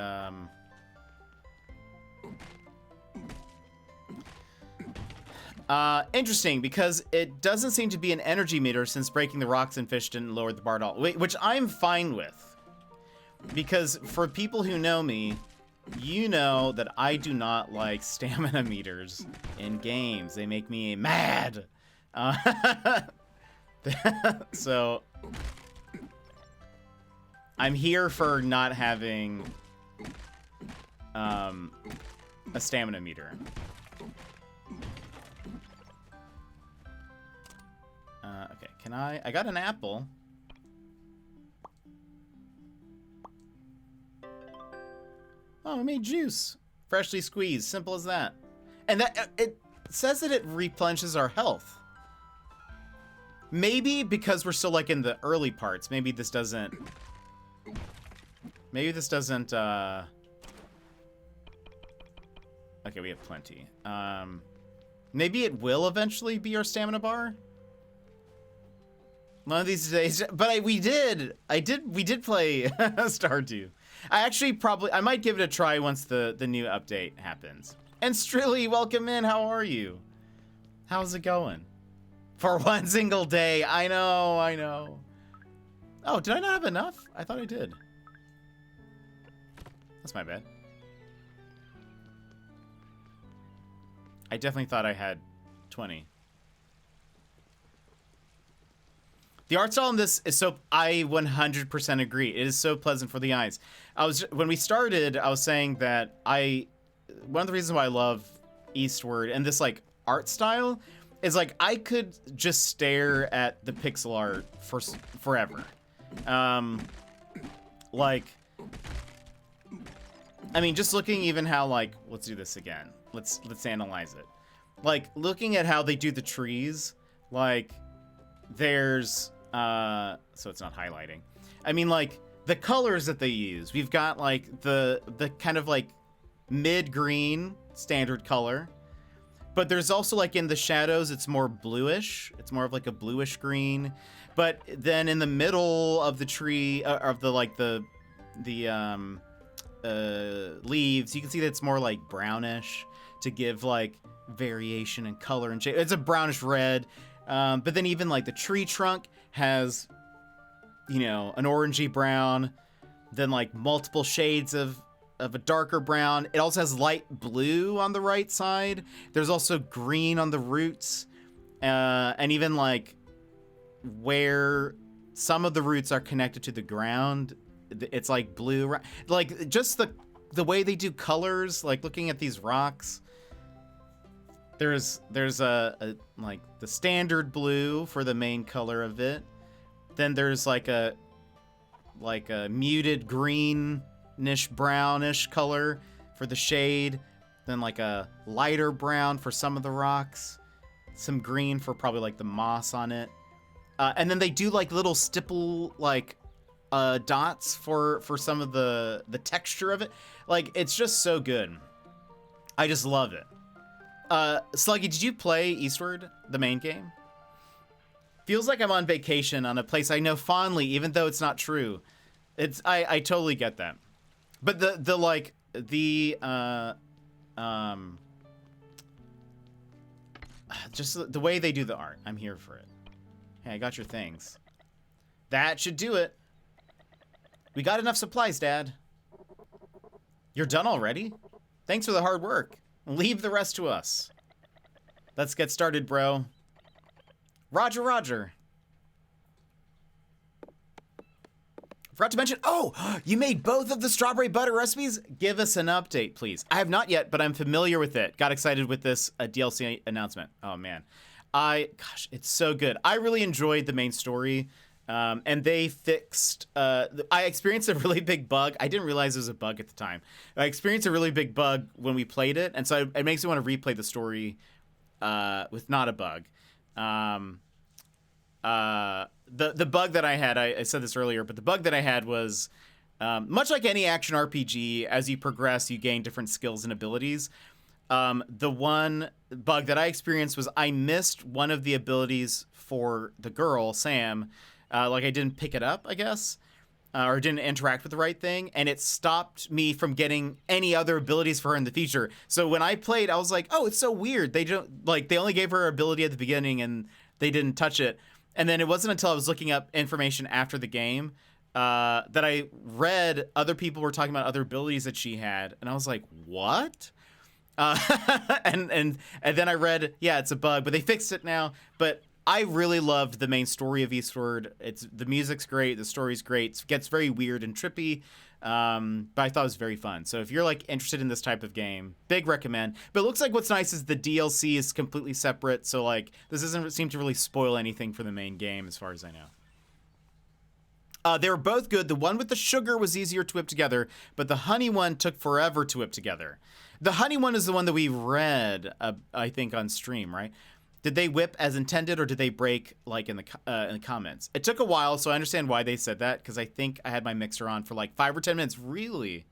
Speaker 1: interesting, because it doesn't seem to be an energy meter since breaking the rocks and fish didn't lower the bar at all. Which I'm fine with. Because for people who know me, you know that I do not like stamina meters in games. They make me mad. So, I'm here for not having a stamina meter. Okay, can I got an apple. Oh, I made juice. Freshly squeezed, simple as that. And that it says that it replenishes our health. Maybe because we're still like in the early parts, maybe this doesn't okay, we have plenty. Maybe it will eventually be our stamina bar. One of these days, but we did play Stardew. I might give it a try once the new update happens. And Strilly, welcome in. How are you? How's it going? For one single day. I know. Oh, did I not have enough? I thought I did. That's my bad. I definitely thought I had 20. The art style in this is so... I 100% agree. It is so pleasant for the eyes. When we started, I was saying that one of the reasons why I love Eastward and this, like, art style is, like, I could just stare at the pixel art for forever. Like... I mean, just looking even how, like... Let's do this again. Let's analyze it. Like, looking at how they do the trees, like, there's... so it's not highlighting. I mean, like, the colors that they use. We've got, like, the kind of, like, mid-green standard color. But there's also, like, in the shadows, it's more bluish. It's more of, like, a bluish green. But then in the middle of the tree, of the, like, the leaves, you can see that it's more, like, brownish to give, like, variation in color and shape. It's a brownish red. But then even, like, the tree trunk has, you know, an orangey brown, then, like, multiple shades of a darker brown. It also has light blue on the right side. There's also green on the roots. And even, like, where some of the roots are connected to the ground, it's, like, blue. Like, just the way they do colors, like, looking at these rocks. There's a like the standard blue for the main color of it. Then there's like a muted greenish brownish color for the shade. Then like a lighter brown for some of the rocks. Some green for probably like the moss on it. And then they do like little stipple like dots for some of the texture of it. Like, it's just so good. I just love it. Sluggy, did you play Eastward, the main game? Feels like I'm on vacation on a place I know fondly, even though it's not true. I totally get that. But just the way they do the art, I'm here for it. Hey, I got your things. That should do it. We got enough supplies, Dad. You're done already? Thanks for the hard work. Leave the rest to us. Let's get started, bro. Roger, roger. Forgot to mention, oh, you made both of the strawberry butter recipes? Give us an update, please. I have not yet, but I'm familiar with it. Got excited with this DLC announcement. Oh, man. Gosh, it's so good. I really enjoyed the main story. And they fixed, I experienced a really big bug. I didn't realize it was a bug at the time. I experienced a really big bug when we played it. And so it makes me want to replay the story, with not a bug. The bug that I had, I said this earlier, but the bug that I had was, much like any action RPG, as you progress, you gain different skills and abilities. The one bug that I experienced was I missed one of the abilities for the girl, Sam. Like I didn't pick it up, I guess, or didn't interact with the right thing, and it stopped me from getting any other abilities for her in the future. So when I played, I was like, oh, it's so weird. They only gave her ability at the beginning and they didn't touch it. And then it wasn't until I was looking up information after the game that I read other people were talking about other abilities that she had, and I was like, what? And then I read, yeah, it's a bug, but they fixed it now. But I really loved the main story of Eastward. The music's great, the story's great. It gets very weird and trippy, but I thought it was very fun. So if you're like interested in this type of game, big recommend. But it looks like what's nice is the DLC is completely separate, so like this doesn't seem to really spoil anything for the main game as far as I know. They were both good. The one with the sugar was easier to whip together, but the honey one took forever to whip together. The honey one is the one that we read, I think, on stream, right? Did they whip as intended, or did they break like in the comments? It took a while, so I understand why they said that, because I think I had my mixer on for like 5 or 10 minutes. Really?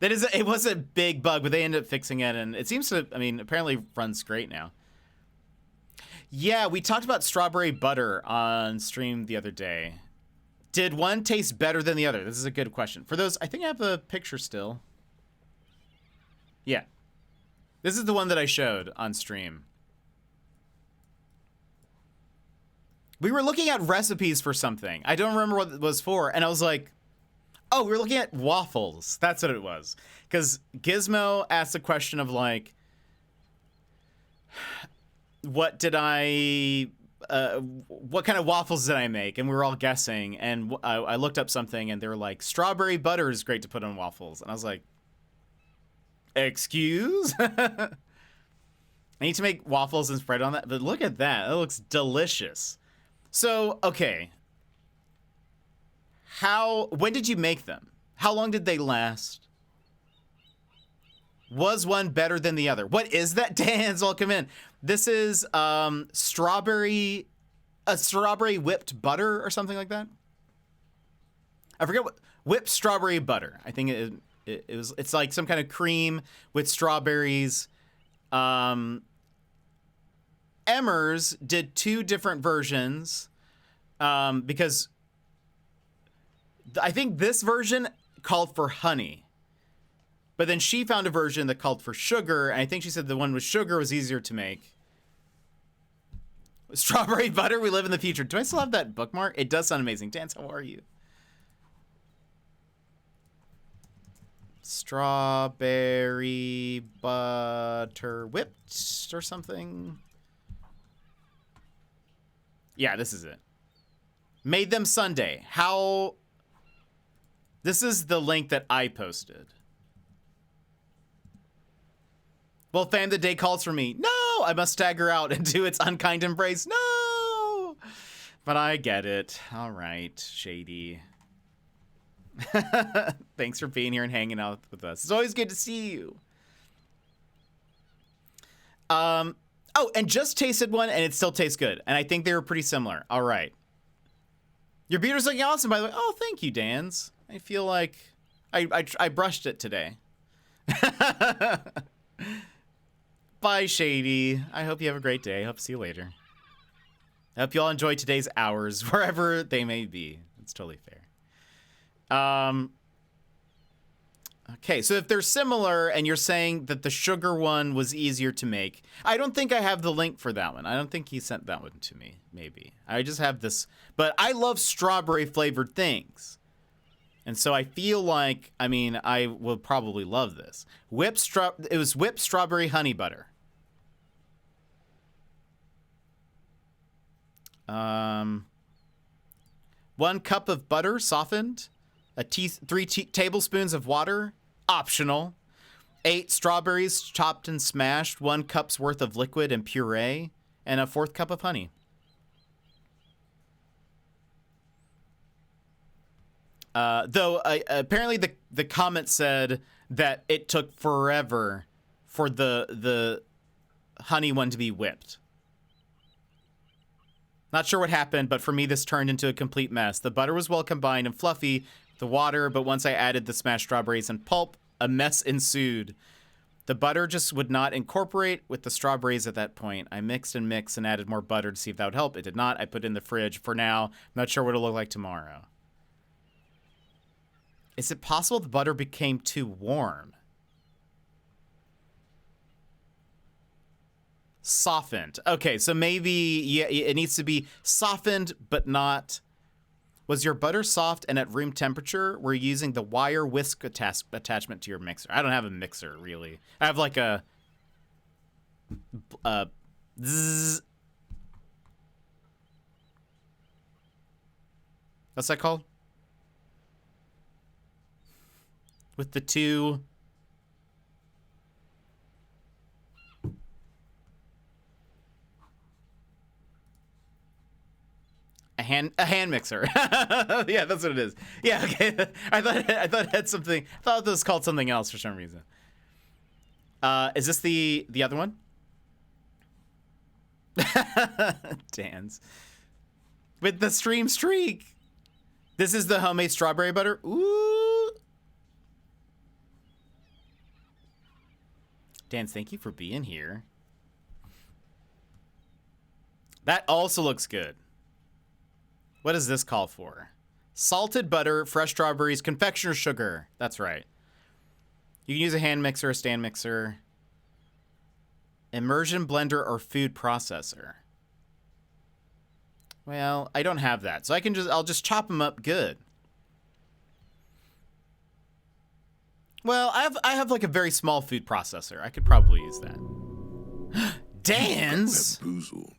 Speaker 1: It was a big bug, but they ended up fixing it, and it seems to, I mean, apparently runs great now. Yeah, we talked about strawberry butter on stream the other day. Did one taste better than the other? This is a good question. For those, I think I have a picture still. Yeah. This is the one that I showed on stream. We were looking at recipes for something. I don't remember what it was for. And I was like, oh, we were looking at waffles. That's what it was. Because Gizmo asked a question of like, what kind of waffles did I make? And we were all guessing. And I looked up something and they were like, strawberry butter is great to put on waffles. And I was like, excuse? I need to make waffles and spread on that. But look at that. That looks delicious. So, okay. When did you make them? How long did they last? Was one better than the other? What is that? Dan's, welcome in. This is strawberry whipped butter or something like that. I forget what whipped strawberry butter. I think it's like some kind of cream with strawberries. Emmers did 2 different versions because I think this version called for honey. But then she found a version that called for sugar, and I think she said the one with sugar was easier to make. Strawberry butter, we live in the future. Do I still have that bookmark? It does sound amazing. Dan, how are you? Strawberry butter whipped or something. Yeah, this is it. Made them Sunday. How? This is the link that I posted. Well, fam, the day calls for me. No, I must stagger out and do its unkind embrace. No, but I get it. All right, Shady. Thanks for being here and hanging out with us. It's always good to see you. Oh, and just tasted one, and it still tastes good. And I think they were pretty similar. All right. Your beater's looking awesome, by the way. Oh, thank you, Dan's. I feel like I brushed it today. Bye, Shady. I hope you have a great day. Hope to see you later. I hope you all enjoy today's hours, wherever they may be. It's totally fair. Okay, so if they're similar and you're saying that the sugar one was easier to make, I don't think I have the link for that one. I don't think he sent that one to me, maybe. I just have this, but I love strawberry flavored things. And so I feel like, I mean, I will probably love this. It was whipped strawberry honey butter. 1 cup of butter softened. 3 tablespoons of water, optional. 8 strawberries chopped and smashed. 1 cup's worth of liquid and puree, and a 1/4 cup of honey. Though apparently the comment said that it took forever for the honey one to be whipped. Not sure what happened, but for me this turned into a complete mess. The butter was well combined and fluffy, the water, but once I added the smashed strawberries and pulp, a mess ensued. The butter just would not incorporate with the strawberries at that point. I mixed and added more butter to see if that would help. It did not. I put it in the fridge for now. I'm not sure what it'll look like tomorrow. Is it possible the butter became too warm? Softened. Okay, so maybe, yeah, it needs to be softened, but not... Was your butter soft and at room temperature? We're using the wire whisk attachment to your mixer. I don't have a mixer, really. I have like a... zzz. What's that called? With the 2... A hand mixer. Yeah, that's what it is. Yeah, okay. I thought it had something. I thought it was called something else for some reason. Is this the other one? Dan's. With the stream streak. This is the homemade strawberry butter. Ooh. Dan's, thank you for being here. That also looks good. What does this call for? Salted butter, fresh strawberries, confectioner's sugar. That's right. You can use a hand mixer, a stand mixer, immersion blender, or food processor. Well, I don't have that, so I'll just chop them up good. Well, I have like a very small food processor. I could probably use that. Dan's?
Speaker 5: Bamboozled.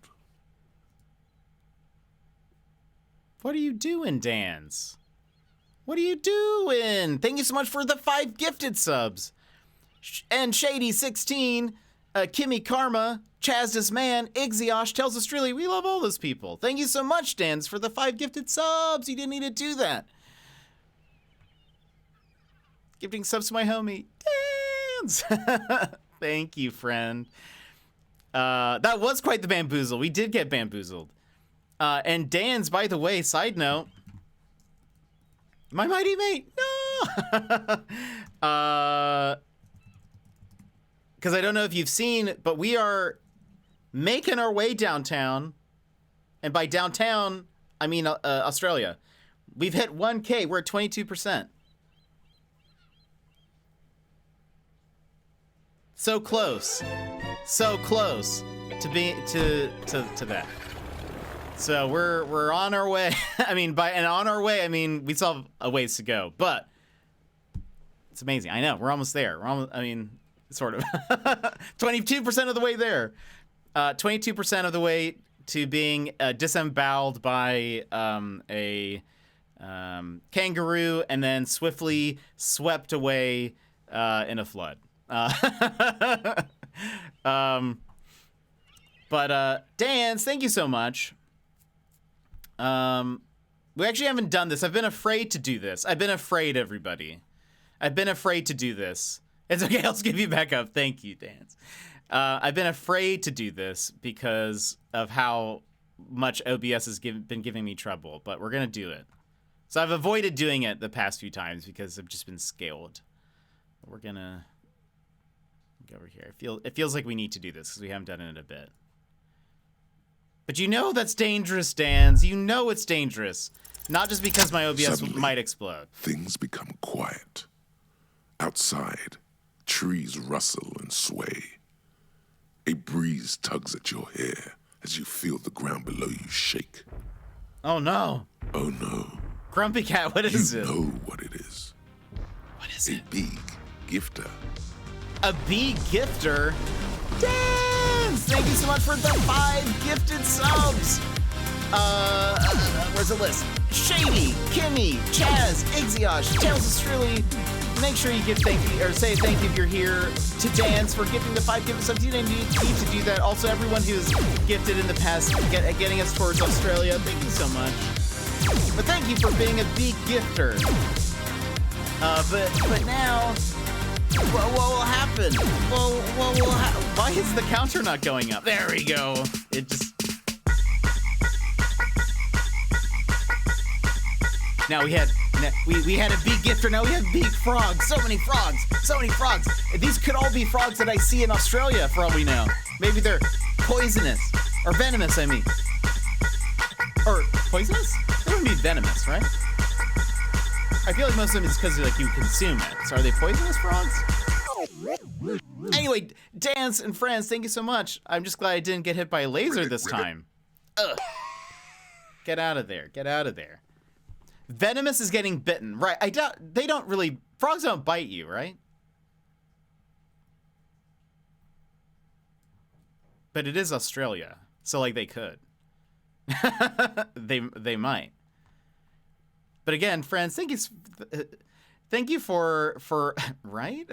Speaker 1: What are you doing, Dan's? What are you doing? Thank you so much for the 5 gifted subs. And Shady16, Kimmy Karma, Chaz's Man, Ixiosh, Tells Us Truly. We love all those people. Thank you so much, Dan's, for the 5 gifted subs. You didn't need to do that. Gifting subs to my homie, Dan's. Thank you, friend. That was quite the bamboozle. We did get bamboozled. And Dan's, by the way, side note, my mighty mate, no! Because I don't know if you've seen, but we are making our way downtown. And by downtown, I mean Australia. We've hit 1K. We're at 22%. So close to that. So we're on our way. I mean, on our way, I mean we still have a ways to go, but it's amazing. I know we're almost there. Sort of. 22% of the way there. 22% of the way to being disemboweled by a kangaroo and then swiftly swept away in a flood. Dan's, thank you so much. We actually haven't done this. I've been afraid to do this. I've been afraid, everybody. I've been afraid to do this. It's okay, I'll give you back up. Thank you, Dan's. I've been afraid to do this because of how much OBS has been giving me trouble, but we're going to do it. So I've avoided doing it the past few times because I've just been scaled. We're going to go over here. It feels like we need to do this because we haven't done it in a bit. But you know that's dangerous, Dan's. You know it's dangerous. Not just because my OBS
Speaker 5: Suddenly,
Speaker 1: might explode.
Speaker 5: Things become quiet. Outside, trees rustle and sway. A breeze tugs at your hair as you feel the ground below you shake.
Speaker 1: Oh no.
Speaker 5: Oh no.
Speaker 1: Grumpy Cat, what is
Speaker 5: You
Speaker 1: it?
Speaker 5: know what it is.
Speaker 1: What is
Speaker 5: A
Speaker 1: it?
Speaker 5: big gifter.
Speaker 1: A bee gifter? Dan's! Thank you so much for the 5 gifted subs! Where's the list? Shady, Kimmy, Chaz, Ixiosh, Tales of Shrilly. Make sure you give thank you, or say thank you if you're here to Dan's for gifting the 5 gifted subs. You didn't need to do that. Also, everyone who's gifted in the past, getting us towards Australia, thank you so much. But thank you for being a bee gifter. But now, what will happen? Why is the counter not going up? There we go. It just... Now we had a big gifter, now we have big frogs. So many frogs. These could all be frogs that I see in Australia for all we know. Maybe they're poisonous. Or venomous, I mean. Or poisonous? They wouldn't be venomous, right? I feel like most of them is because like you consume it. So are they poisonous frogs? Anyway, Dan's and friends, thank you so much. I'm just glad I didn't get hit by a laser this time. Ugh. Get out of there. Get out of there. Venomous is getting bitten. Right. I doubt they don't really... Frogs don't bite you, right? But it is Australia. So, like, they could. They might. But again, friends, thank you for right?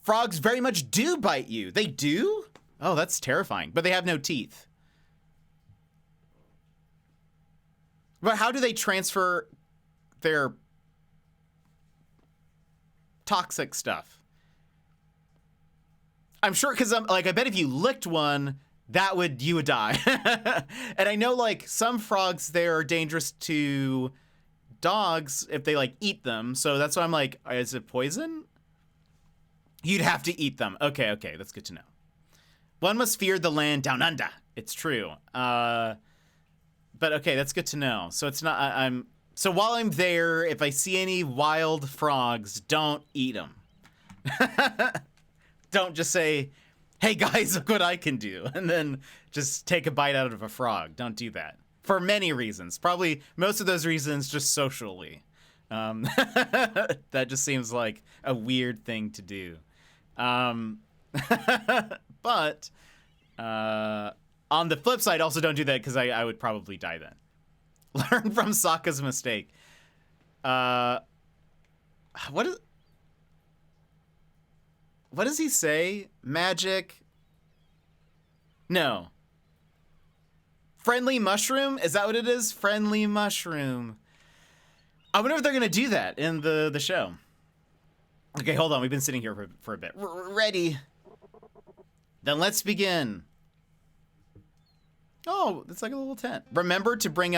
Speaker 1: Frogs very much do bite you. They do? Oh, that's terrifying. But they have no teeth. But how do they transfer their toxic stuff? I'm sure, because I bet if you licked one, you would die. And I know, like, some frogs, they're dangerous to dogs if they, like, eat them. So that's why I'm like, is it poison? You'd have to eat them. Okay, that's good to know. One must fear the land down under. It's true. But okay, that's good to know. So it's not, so while I'm there, if I see any wild frogs, don't eat them. Don't just say, hey guys, look what I can do, and then just take a bite out of a frog. Don't do that. For many reasons. Probably most of those reasons just socially. That just seems like a weird thing to do. But on the flip side, also don't do that because I would probably die then. Learn from Sokka's mistake. What does he say? Magic? No. Friendly mushroom? Is that what it is? Friendly mushroom. I wonder if they're gonna do that in the show. Okay, hold on. We've been sitting here for a bit. Ready. Then let's begin. Oh, it's like a little tent. Remember to bring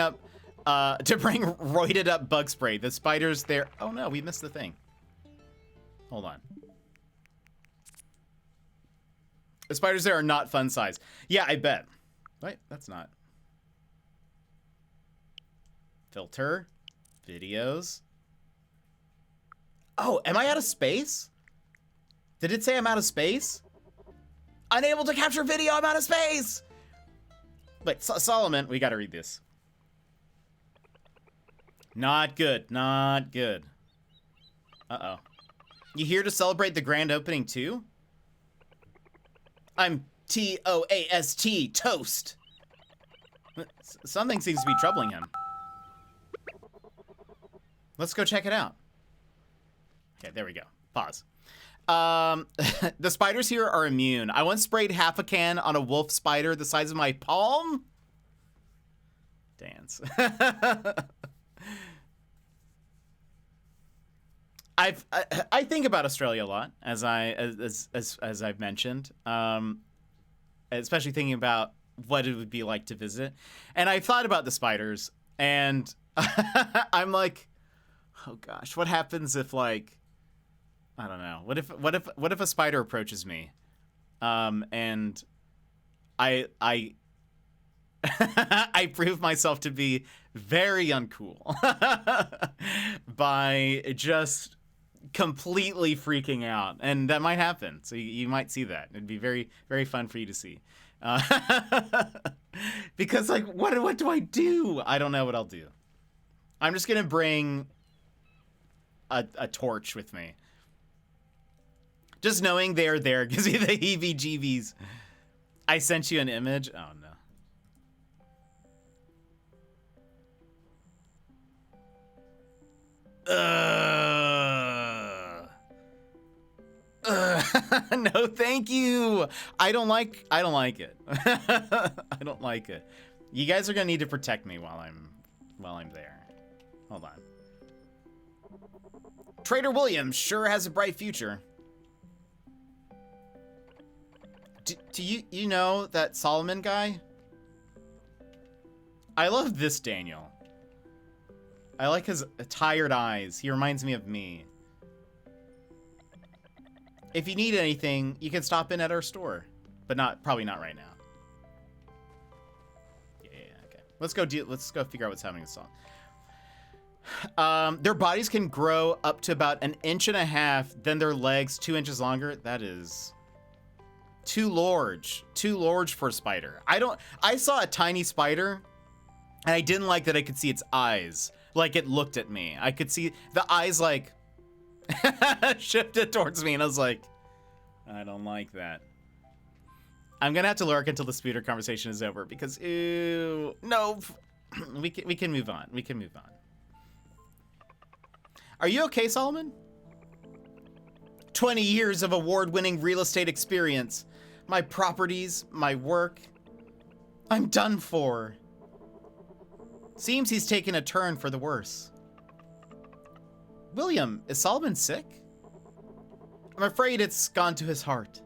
Speaker 1: roided up bug spray. The spiders there. Oh no, we missed the thing. Hold on. The spiders there are not fun size. Yeah, I bet. Wait, that's not. Filter. Videos. Oh, am I out of space? Did it say I'm out of space? Unable to capture video, I'm out of space! Wait, Solomon, we gotta read this. Not good, not good. Uh-oh. You here to celebrate the grand opening too? I'm T-O-A-S-T, toast. Something seems to be troubling him. Let's go check it out. Okay, there we go. Pause. The spiders here are immune. I once sprayed half a can on a wolf spider the size of my palm. Dance. I think about Australia a lot, as I've mentioned, especially thinking about what it would be like to visit. And I've thought about the spiders, and I'm like, oh gosh, what happens if, like, I don't know. What if a spider approaches me, and I I prove myself to be very uncool by just completely freaking out, and that might happen. So you might see that. It'd be very, very fun for you to see. Because, like, what do I do? I don't know what I'll do. I'm just gonna bring a torch with me. Just knowing they're there gives you the heebie-jeebies. I sent you an image. Oh no. No, thank you. I don't like it. I don't like it. You guys are gonna need to protect me while I'm there. Hold on. Trader Williams sure has a bright future. Do you know that Solomon guy? I love this Daniel. I like his tired eyes. He reminds me of me. If you need anything, you can stop in at our store, but probably not right now. Yeah, okay. Let's go figure out what's happening with Solomon. Their bodies can grow up to about 1.5 inches, then their legs 2 inches longer. That is too large for a spider. I saw a tiny spider, and I didn't like that I could see its eyes. Like, it looked at me. I could see the eyes, like, shifted towards me, and I was like, I don't like that. I'm gonna have to lurk until the speeder conversation is over, because, ew, no. We can move on. We can move on. Are you okay, Solomon? 20 years of award-winning real estate experience. My properties, my work. I'm done for. Seems he's taken a turn for the worse. William, is Solomon sick? I'm afraid it's gone to his heart.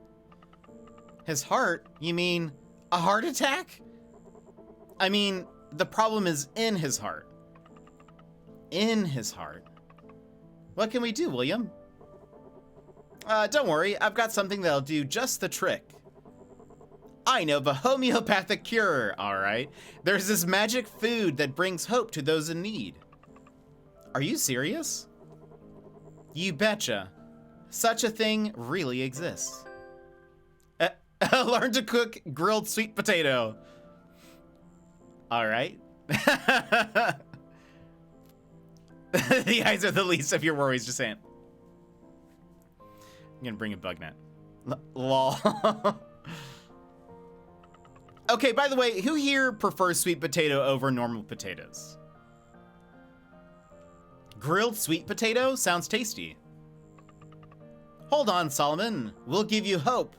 Speaker 1: His heart? You mean a heart attack? I mean, the problem is in his heart. In his heart. What can we do, William? Don't worry, I've got something that'll do just the trick. I know the homeopathic cure, alright. There's this magic food that brings hope to those in need. Are you serious? You betcha. Such a thing really exists. Learn to cook grilled sweet potato. All right. The eyes are the least of your worries, just saying. I'm gonna bring a bug net. Lol. Okay, by the way, who here prefers sweet potato over normal potatoes? Grilled sweet potato sounds tasty. Hold on, Solomon. We'll give you hope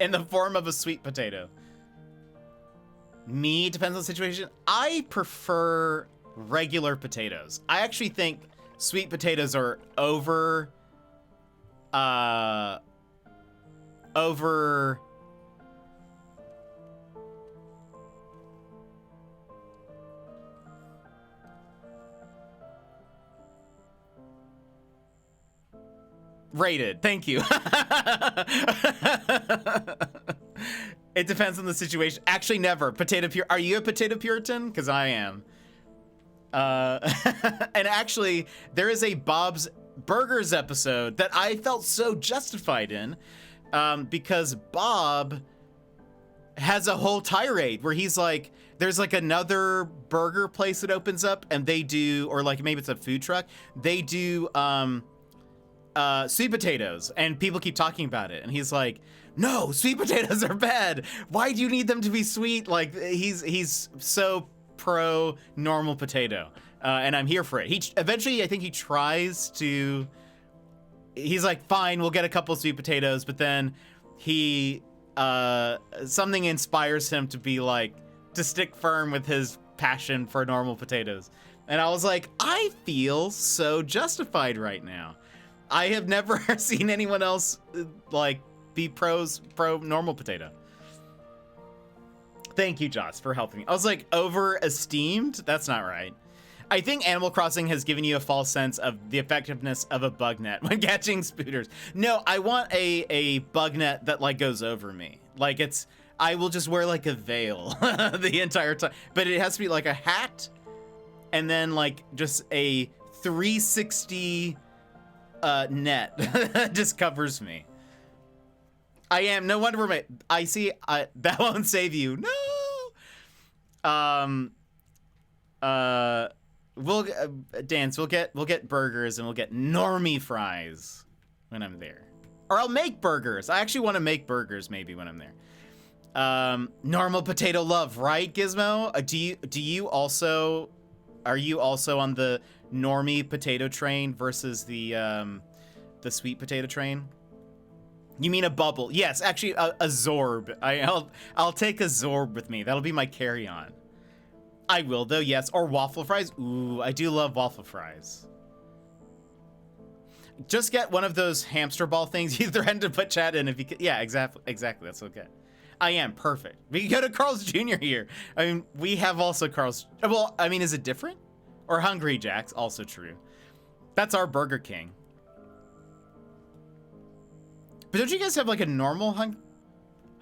Speaker 1: in the form of a sweet potato. Me, depends on the situation. I prefer regular potatoes. I actually think sweet potatoes are rated. Thank you. It depends on the situation. Actually, never. Are you a potato Puritan? Because I am. And actually, there is a Bob's Burgers episode that I felt so justified in, because Bob has a whole tirade where he's like, there's like another burger place that opens up and they do, or like maybe it's a food truck, they do sweet potatoes, and people keep talking about it, and he's like, no, sweet potatoes are bad. Why do you need them to be sweet? Like, he's so pro normal potato, and I'm here for it. He eventually, I think he tries to, he's like, fine, we'll get a couple sweet potatoes, but then he something inspires him to be like, to stick firm with his passion for normal potatoes. And I was like, I feel so justified right now. I have never seen anyone else like be pro normal potato. Thank you, Joss, for helping me. I was like, over esteemed? That's not right. I think Animal Crossing has given you a false sense of the effectiveness of a bug net when catching spooters. No, I want a bug net that like goes over me. Like I will just wear like a veil the entire time, but it has to be like a hat and then like just a 360 net just covers me. I am no wonder I see that won't save you. No. We'll dance. We'll get burgers and we'll get normie fries when I'm there. Or I'll make burgers. I actually want to make burgers maybe when I'm there. Normal potato love, right, Gizmo? Are you also on the normie potato train versus the sweet potato train? You mean a bubble? Yes, actually a Zorb. I'll take a Zorb with me. That'll be my carry-on. I will though, yes. Or waffle fries. Ooh, I do love waffle fries. Just get one of those hamster ball things you threatened to put chat in if you could. Yeah, exactly. That's okay. I am perfect. We can go to Carl's Jr. here. I mean, we have also Carl's. Well, I mean, is it different? Or Hungry Jack's, also true. That's our Burger King. But don't you guys have like a normal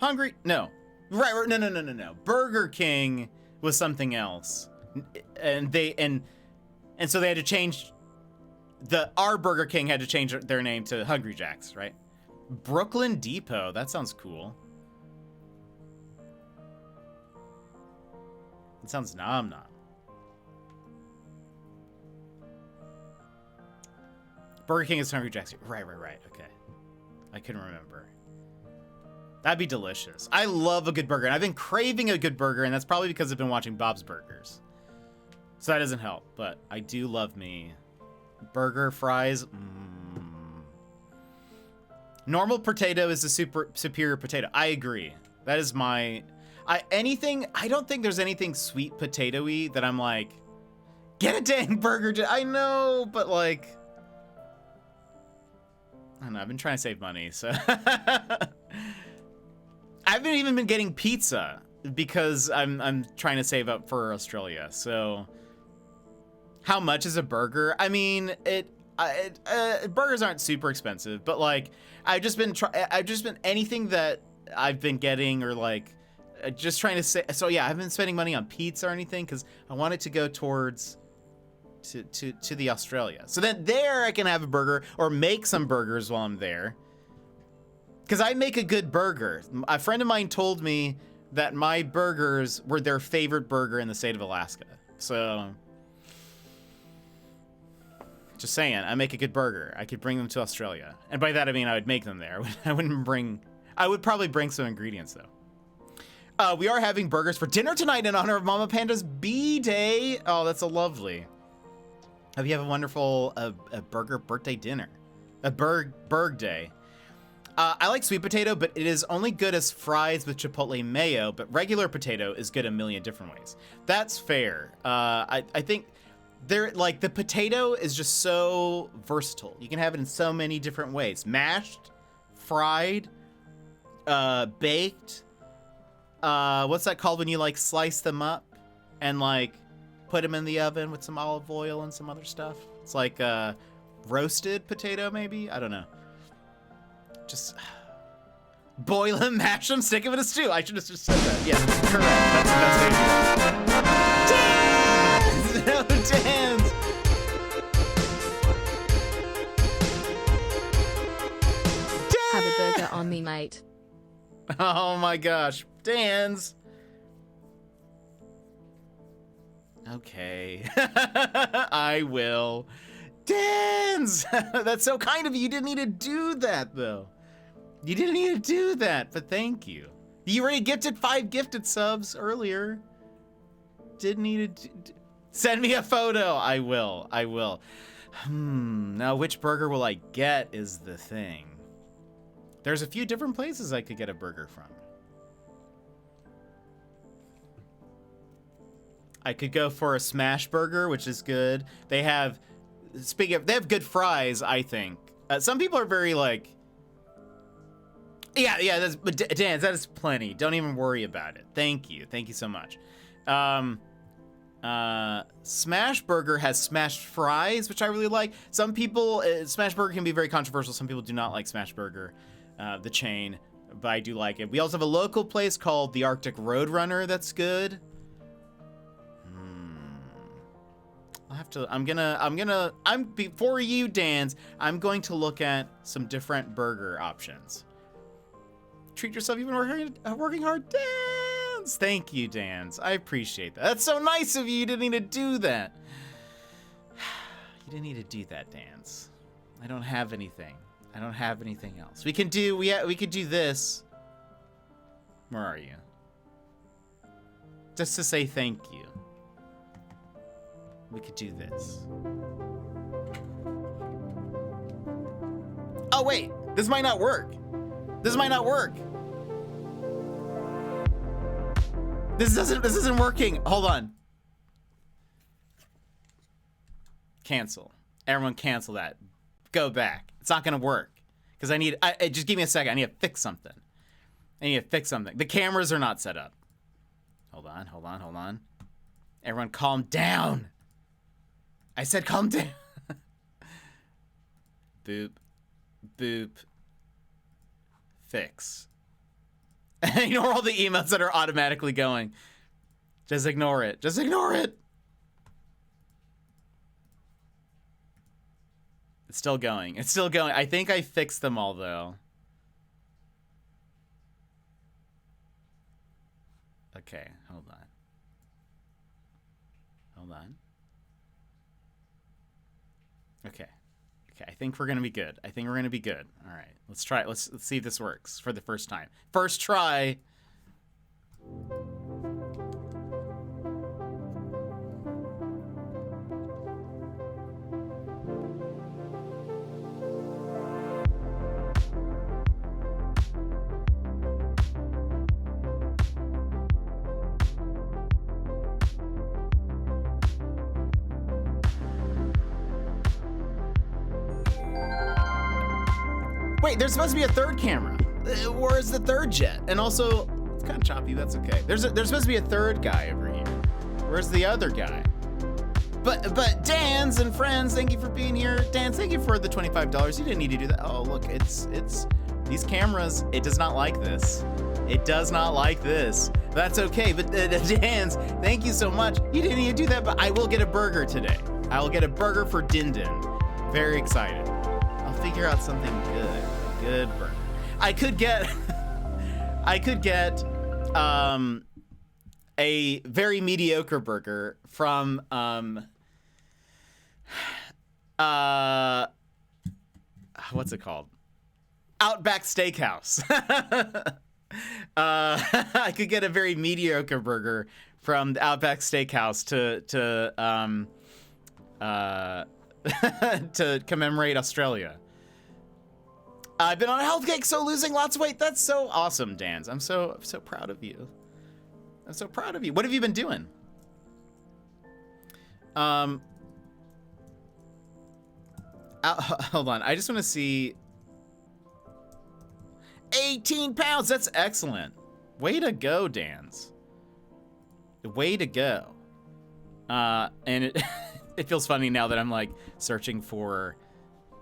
Speaker 1: hungry? No. Right, no. Burger King was something else. And so they had to change our Burger King had to change their name to Hungry Jack's, right? Brooklyn Depot, that sounds cool. It sounds nom. Burger King is Hungry Jack's. Right. Okay. I couldn't remember. That'd be delicious. I love a good burger, and I've been craving a good burger, and that's probably because I've been watching Bob's Burgers. So that doesn't help, but I do love me burger fries. Normal potato is the superior potato. I agree. That is my... I don't think there's anything sweet potato-y that I'm like, get a dang burger. I know, but like... I don't know, I've been trying to save money, so... I haven't even been getting pizza because I'm trying to save up for Australia, so... How much is a burger? I mean, burgers aren't super expensive, but like, I've just been anything that I've been getting or like, just trying to say, so yeah, I haven't been spending money on pizza or anything because I want it to go towards to the Australia. So then there I can have a burger or make some burgers while I'm there. Because I make a good burger. A friend of mine told me that my burgers were their favorite burger in the state of Alaska. So, just saying, I make a good burger. I could bring them to Australia. And by that, I mean I would make them there. I would probably bring some ingredients, though. We are having burgers for dinner tonight in honor of Mama Panda's B-Day. Oh, that's so lovely. Hope you have a wonderful burger birthday dinner. A burg day. I like sweet potato, but it is only good as fries with chipotle mayo, but regular potato is good a million different ways. That's fair. I think the potato is just so versatile. You can have it in so many different ways. Mashed, fried, baked. What's that called when you like slice them up and like put them in the oven with some olive oil and some other stuff? It's like roasted potato, maybe? I don't know. Just boil them, mash them, stick them in a stew. I should have just said that. Yes, correct. That's the best way to do it. Dance! No, dance!
Speaker 4: Have a burger on me, mate.
Speaker 1: Oh my gosh. Dance! Okay. I will. Dance! That's so kind of you. You didn't need to do that, though. You didn't need to do that, but thank you. You already gifted 5 gifted subs earlier. Didn't need to send me a photo. I will. Now which burger will I get is the thing. There's a few different places I could get a burger from. I could go for a smash burger, which is good. They have good fries, I think. Some people are very like, yeah, but Dan, that is plenty. Don't even worry about it. Thank you so much. Smash Burger has smashed fries, which I really like. Some people, Smash Burger can be very controversial. Some people do not like Smash Burger, the chain, but I do like it. We also have a local place called the Arctic Roadrunner that's good. Before you, Dan's, I'm going to look at some different burger options. Treat yourself, even working hard. Dan's! Thank you, Dan's. I appreciate that. That's so nice of you. You didn't need to do that. You didn't need to do that, Dan's. I don't have anything. I don't have anything else. We could do this. Where are you? Just to say thank you. We could do this. Oh wait, this might not work. This isn't working. Hold on. Cancel. Everyone cancel that. Go back. It's not gonna work. Because just give me a second. I need to fix something. The cameras are not set up. Hold on. Everyone calm down. I said calm down. Boop. Fix. Ignore all the emails that are automatically going. Just ignore it. It's still going. I think I fixed them all, though. Okay, hold on. Okay, I think we're gonna be good. All right, let's try it. Let's see if this works for the first time. First try. Wait, there's supposed to be a third camera. Where's the third jet? And also, it's kind of choppy, that's okay. There's supposed to be a third guy over here. Where's the other guy? But Dan's and friends, thank you for being here. Dan, thank you for the $25. You didn't need to do that. Oh, look, it's these cameras, it does not like this. That's okay, but Dan's, thank you so much. You didn't need to do that, but I will get a burger today. I will get a burger for Din Din. Very excited. I'll figure out something good. A good burger. I could get a very mediocre burger from what's it called? Outback Steakhouse. I could get a very mediocre burger from the Outback Steakhouse to commemorate Australia. I've been on a health kick, so losing lots of weight. That's so awesome, Dans. I'm so proud of you. I'm so proud of you. What have you been doing? Hold on. I just want to see. 18 pounds. That's excellent. Way to go, Dans. Way to go. And it it feels funny now that I'm like searching for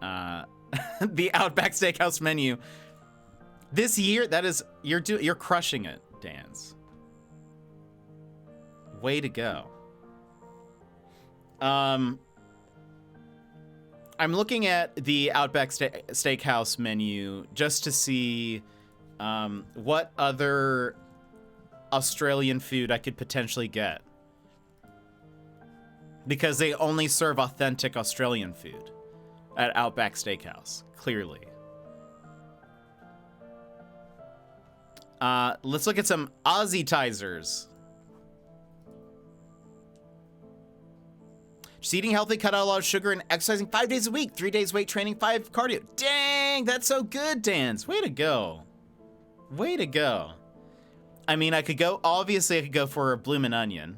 Speaker 1: the Outback Steakhouse menu. This year, that is you're crushing it, Dans. Way to go. I'm looking at the Outback Steakhouse menu just to see what other Australian food I could potentially get. Because they only serve authentic Australian food at Outback Steakhouse, clearly. Let's look at some Aussie-tizers. Just eating healthy, cut out a lot of sugar, and exercising 5 days a week. 3 days weight training, 5 cardio. Dang, that's so good, Dans. Way to go. Way to go. I mean, obviously I could go for a bloomin' onion.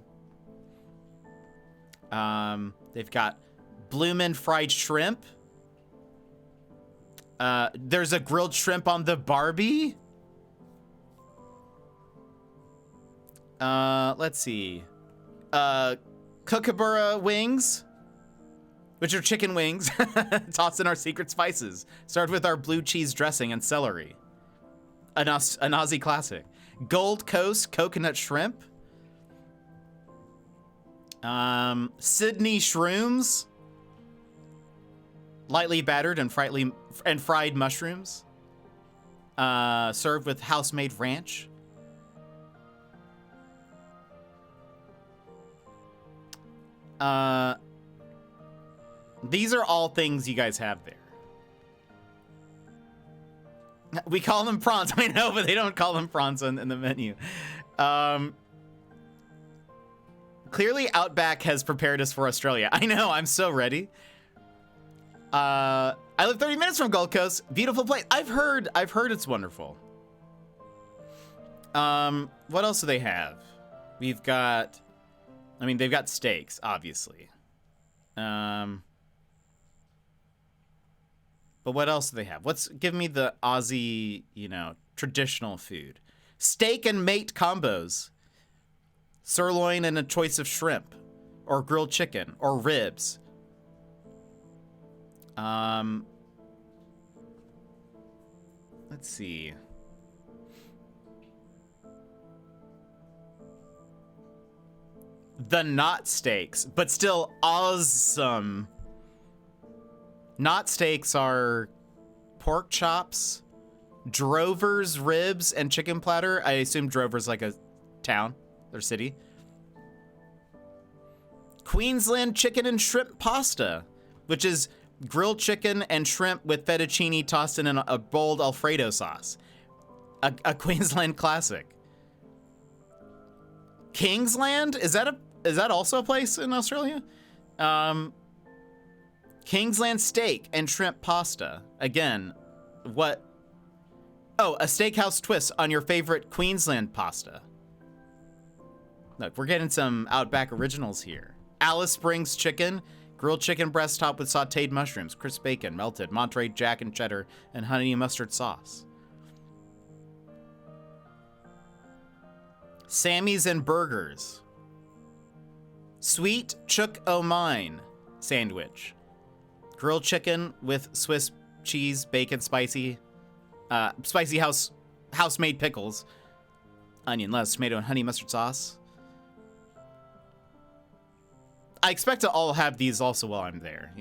Speaker 1: They've got bloomin' fried shrimp. There's a grilled shrimp on the Barbie. Let's see. Kookaburra wings, which are chicken wings, tossed in our secret spices. Started with our blue cheese dressing and celery. An Aussie classic. Gold Coast coconut shrimp. Sydney shrooms. Lightly battered and fried mushrooms. Served with house-made ranch. These are all things you guys have there. We call them prawns. I know, but they don't call them prawns in the menu. Clearly, Outback has prepared us for Australia. I know, I'm so ready. I live 30 minutes from Gold Coast. Beautiful place. I've heard it's wonderful. What else do they have? They've got steaks, obviously. But what else do they have? Give me the Aussie, traditional food. Steak and mate combos. Sirloin and a choice of shrimp. Or grilled chicken. Or ribs. Let's see. The knot steaks, but still awesome. Knot steaks are pork chops, Drover's ribs, and chicken platter. I assume Drover's like a town or city. Queensland chicken and shrimp pasta, which is grilled chicken and shrimp with fettuccine tossed in a bold Alfredo sauce. A Queensland classic. Kingsland? Is that also a place in Australia? Kingsland steak and shrimp pasta. Again, what? Oh, a steakhouse twist on your favorite Queensland pasta. Look, we're getting some Outback originals here. Alice Springs chicken, grilled chicken breast topped with sauteed mushrooms, crisp bacon, melted Monterey Jack and cheddar, and honey and mustard sauce. Sammy's and burgers. Sweet Chook O' Mine sandwich. Grilled chicken with Swiss cheese, bacon, spicy house-made pickles, onion, lettuce, tomato, and honey mustard sauce. I expect to all have these also while I'm there,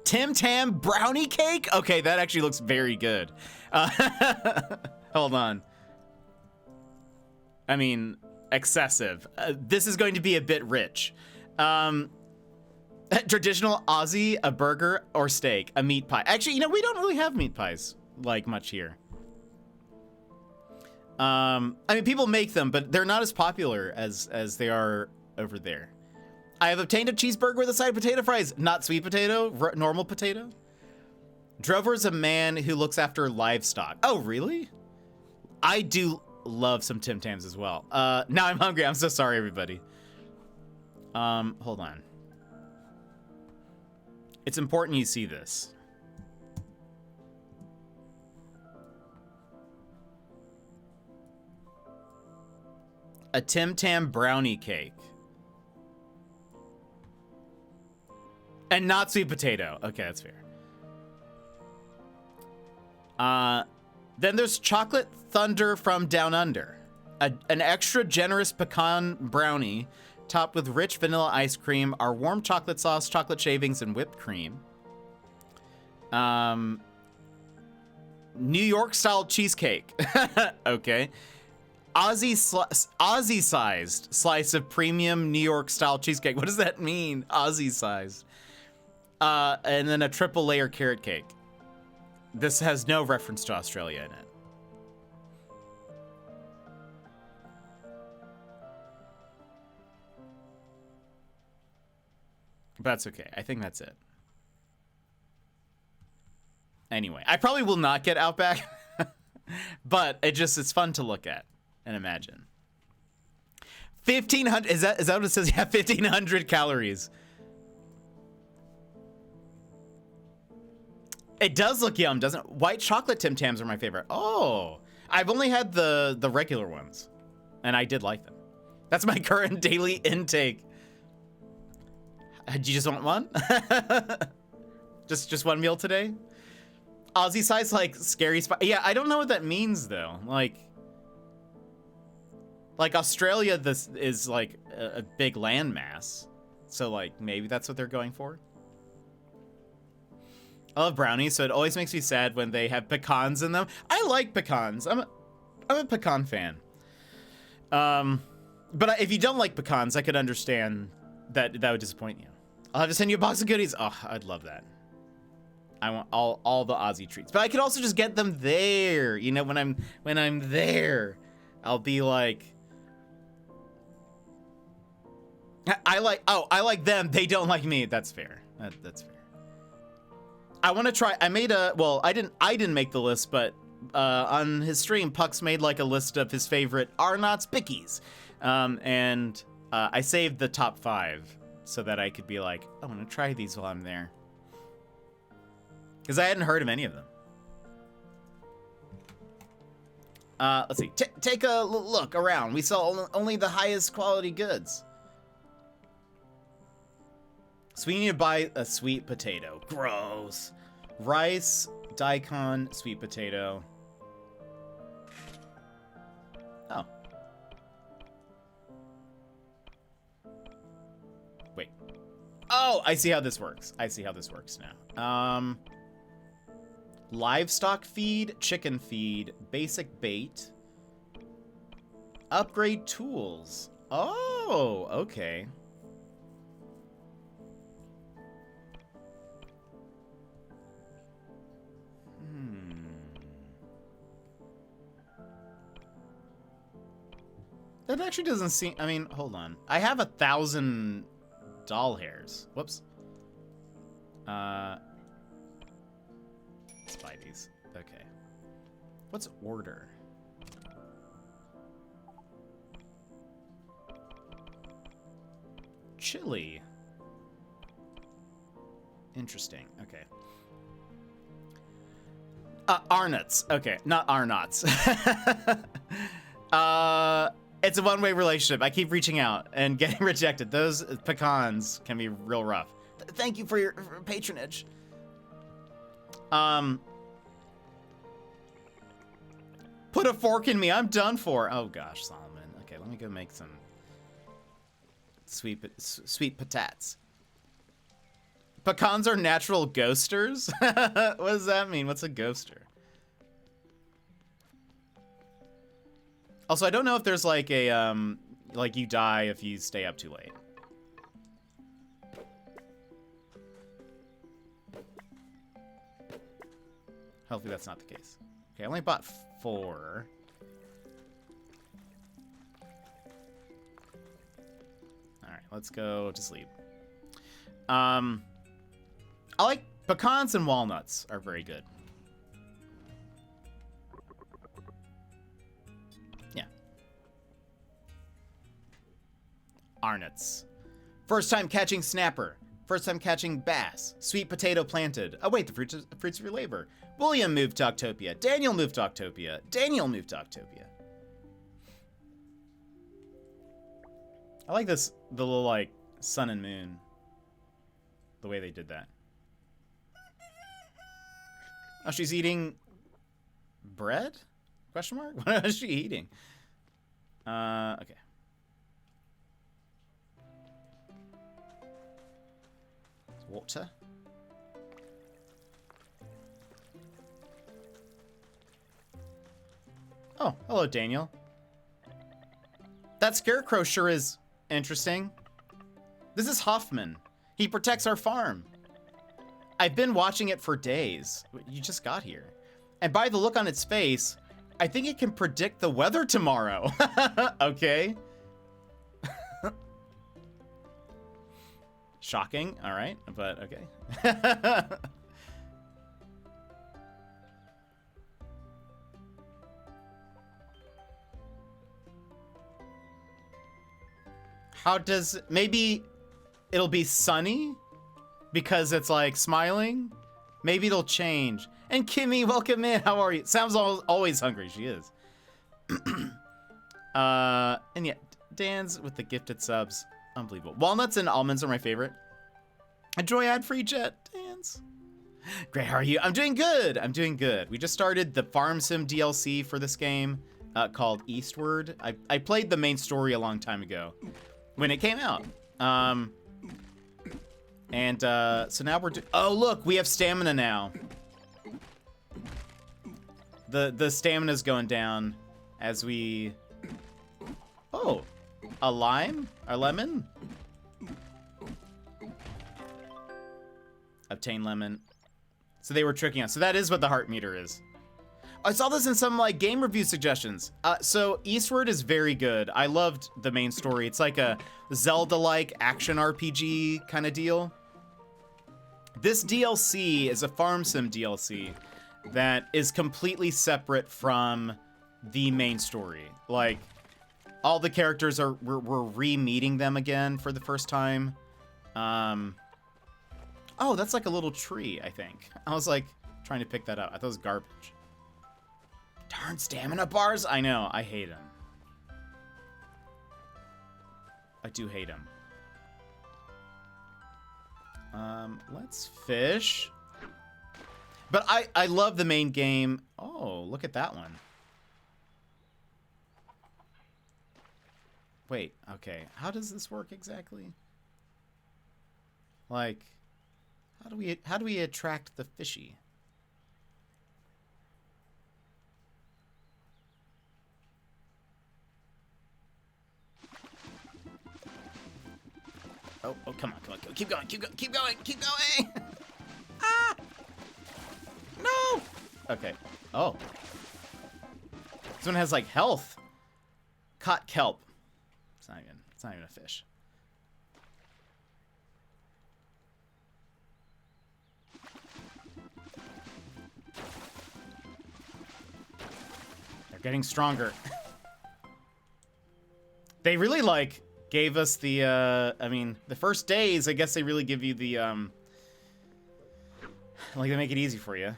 Speaker 1: Tim Tam brownie cake? Okay, that actually looks very good. Hold on. I mean, excessive. This is going to be a bit rich. Traditional Aussie, a burger or steak, a meat pie. Actually, you know, we don't really have meat pies like much here. I mean, people make them, but they're not as popular as they are over there. I have obtained a cheeseburger with a side of potato fries, not sweet potato, normal potato. Drover is a man who looks after livestock. Oh, really? I do love some Tim Tams as well. Now I'm hungry. I'm so sorry, everybody. Hold on. It's important you see this. A Tim Tam brownie cake. And not sweet potato. Okay, that's fair. Then there's Chocolate Thunder from Down Under. An extra generous pecan brownie topped with rich vanilla ice cream, our warm chocolate sauce, chocolate shavings, and whipped cream. New York style cheesecake. Okay. Aussie sized slice of premium New York style cheesecake. What does that mean? Aussie sized. And then a triple layer carrot cake. This has no reference to Australia in it. But that's okay. I think that's it. Anyway, I probably will not get Outback, but it's fun to look at and imagine. 1,500, is that what it says? Yeah, 1,500 calories. It does look yum, doesn't it? White chocolate Tim Tams are my favorite. Oh, I've only had the regular ones, and I did like them. That's my current daily intake. Do you just want one? just one meal today? Aussie size, like scary spot. Yeah, I don't know what that means though. Like Australia, this is like a big landmass, so like maybe that's what they're going for. I love brownies, so it always makes me sad when they have pecans in them. I like pecans. I'm a pecan fan. But if you don't like pecans, I could understand that would disappoint you. I'll have to send you a box of goodies. Oh, I'd love that. I want all the Aussie treats, but I could also just get them there. You know, when I'm there, I'll be like, I like them. They don't like me. That's fair. That's fair. I want to try. I didn't make the list, but on his stream, Pucks made like a list of his favorite Arnott's Bickies, and I saved the top 5 so that I could be like, I want to try these while I'm there. Because I hadn't heard of any of them. Let's see. Take a look around. We sell only the highest quality goods. So we need to buy a sweet potato. Gross. Rice, daikon, sweet potato. Oh. Wait. Oh, I see how this works. I see how this works now. Livestock feed, chicken feed, basic bait, upgrade tools. Oh, okay. That actually doesn't seem, I mean, hold on. I have 1,000 doll hairs. Whoops. Let's buy these. Okay. What's order? Chili. Interesting. Okay. Arnott's. Okay, not Arnott's. It's a one-way relationship. I keep reaching out and getting rejected. Those pecans can be real rough. Thank you for your patronage. Put a fork in me. I'm done for. Oh gosh, Solomon. Okay, let me go make some sweet patates. Pecans are natural ghosters? What does that mean? What's a ghoster? Also, I don't know if there's like a, like you die if you stay up too late. Hopefully that's not the case. Okay, I only bought 4. Alright, let's go to sleep. I like pecans and walnuts are very good. Yeah. Arnott's. First time catching snapper. First time catching bass. Sweet potato planted. Oh wait, the fruits of your labor. William moved to Octopia. Daniel moved to Octopia. Daniel moved to Octopia. I like this, the little like sun and moon. The way they did that. Oh, she's eating bread? Question mark? What is she eating? Okay. Water. Oh, hello, Daniel. That scarecrow sure is interesting. This is Hoffman. He protects our farm. I've been watching it for days. You just got here. And by the look on its face, I think it can predict the weather tomorrow. Okay. Shocking, all right, but okay. How does, maybe it'll be sunny because it's like smiling? Maybe it'll change. And Kimmy, welcome in, how are you? Sam's always hungry, she is. And yeah, Dan's with the gifted subs. Unbelievable. Walnuts and almonds are my favorite. Enjoy ad-free jet, Dan's. Great, how are you? I'm doing good. I'm doing good. We just started the Farm Sim DLC for this game called Eastward. I played the main story a long time ago when it came out. So now we're oh, look, we have stamina now. The stamina's going down as we... Oh, a lime? A lemon? Obtain lemon. So they were tricking us. So that is what the heart meter is. I saw this in some like game review suggestions. So Eastward is very good. I loved the main story. It's like a Zelda-like action RPG kind of deal. This DLC is a Farm Sim DLC that is completely separate from the main story. Like, all the characters we're re-meeting them again for the first time. Oh, that's like a little tree, I think. I was like trying to pick that up. I thought it was garbage. Darn stamina bars. I know, I hate them. I do hate them. Let's fish. But I love the main game. Oh, look at that one. Wait, okay. How does this work exactly? Like, how do we attract the fishy? Oh, come on. Keep going. Ah! No! Okay. Oh. This one has, like, health. Caught kelp. It's not even a fish. They're getting stronger. They really, like, gave us the, I mean, the first days, I guess they really give you the, like, they make it easy for you.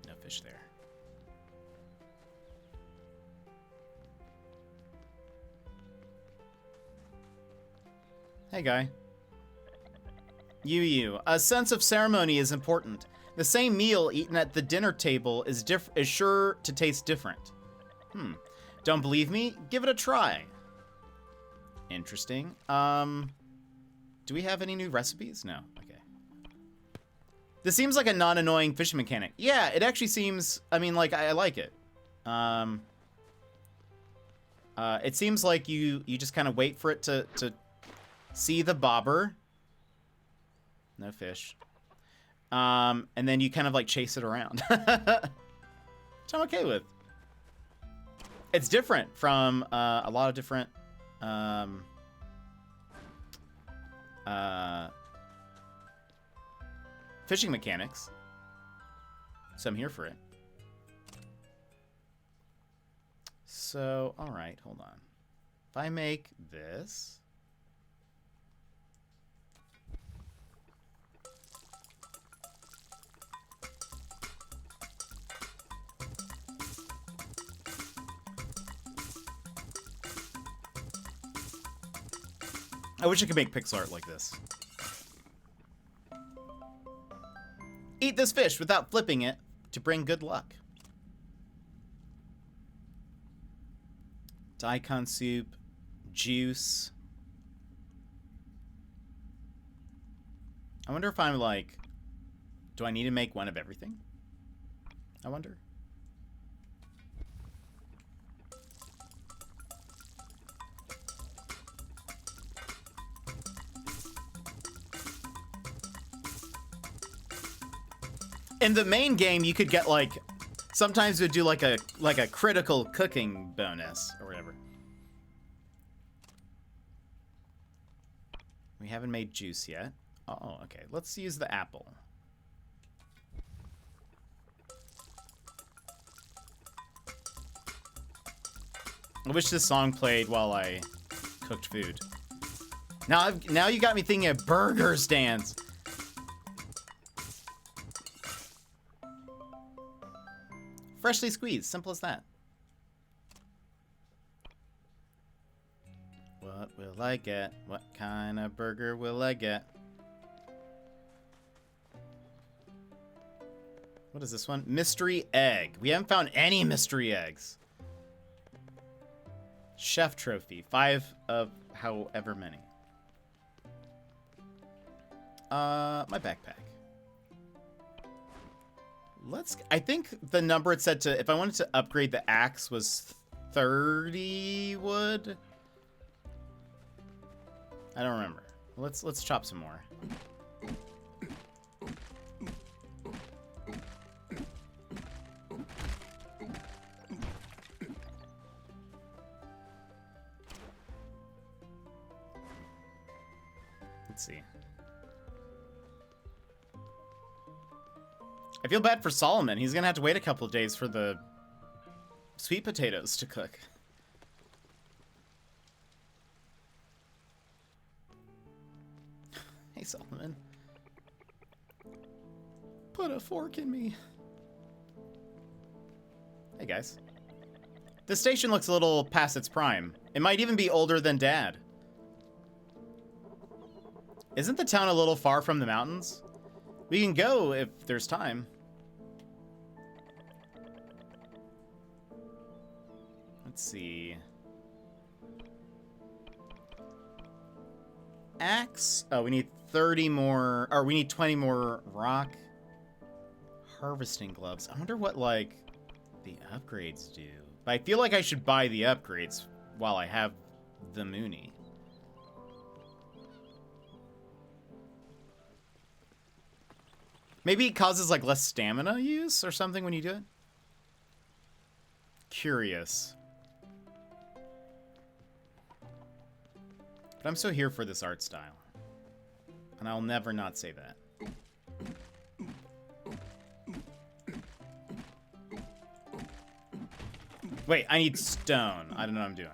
Speaker 1: No fish there. Hey, guy. You. A sense of ceremony is important. The same meal eaten at the dinner table is sure to taste different. Don't believe me? Give it a try. Interesting. Do we have any new recipes? No. Okay. This seems like a non-annoying fishing mechanic. Yeah, it actually seems, I mean, like, I like it. It seems like you just kind of wait for it to see the bobber. No fish. And then you kind of like chase it around. Which I'm okay with. It's different from a lot of different fishing mechanics. So I'm here for it. So, all right, hold on. If I make this... I wish I could make pixel art like this. Eat this fish without flipping it to bring good luck. Daikon soup, juice. I wonder if I'm like, do I need to make one of everything? I wonder. In the main game, you could get like, sometimes it would do like a critical cooking bonus or whatever. We haven't made juice yet. Oh, okay. Let's use the apple. I wish this song played while I cooked food. Now you got me thinking of burger stands. Freshly squeezed, simple as that. What will I get? What kind of burger will I get? What is this one? Mystery egg. We haven't found any mystery eggs. Chef trophy. 5 of however many. My backpack. I think the number it said to, if I wanted to upgrade the axe was 30 wood. I don't remember. Let's chop some more. Let's see. I feel bad for Solomon. He's gonna have to wait a couple of days for the sweet potatoes to cook. Hey, Solomon. Put a fork in me. Hey, guys. This station looks a little past its prime. It might even be older than Dad. Isn't the town a little far from the mountains? We can go if there's time. Let's see. Axe. Oh, we need 30 more, or we need 20 more rock harvesting gloves. I wonder what, like, the upgrades do. But I feel like I should buy the upgrades while I have the Mooney. Maybe it causes, like, less stamina use or something when you do it? Curious. But I'm so here for this art style. And I'll never not say that. Wait, I need stone. I don't know what I'm doing.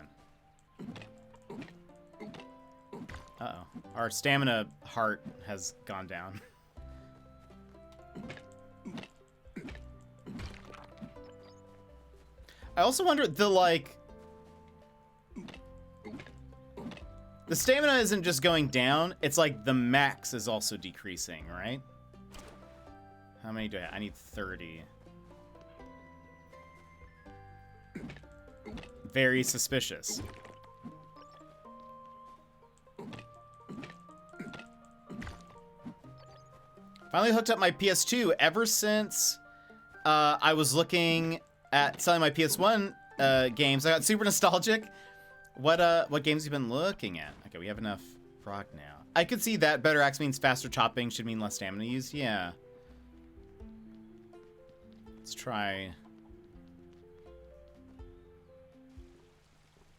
Speaker 1: Uh-oh. Our stamina heart has gone down. I also wonder, the stamina isn't just going down, it's like the max is also decreasing, right? How many do I have? I need 30. Very suspicious. Finally hooked up my PS2 ever since I was looking at selling my PS1 games. I got super nostalgic. What games have you been looking at? Okay, we have enough rock now. I could see that better axe means faster chopping, should mean less stamina used. Yeah. Let's try. I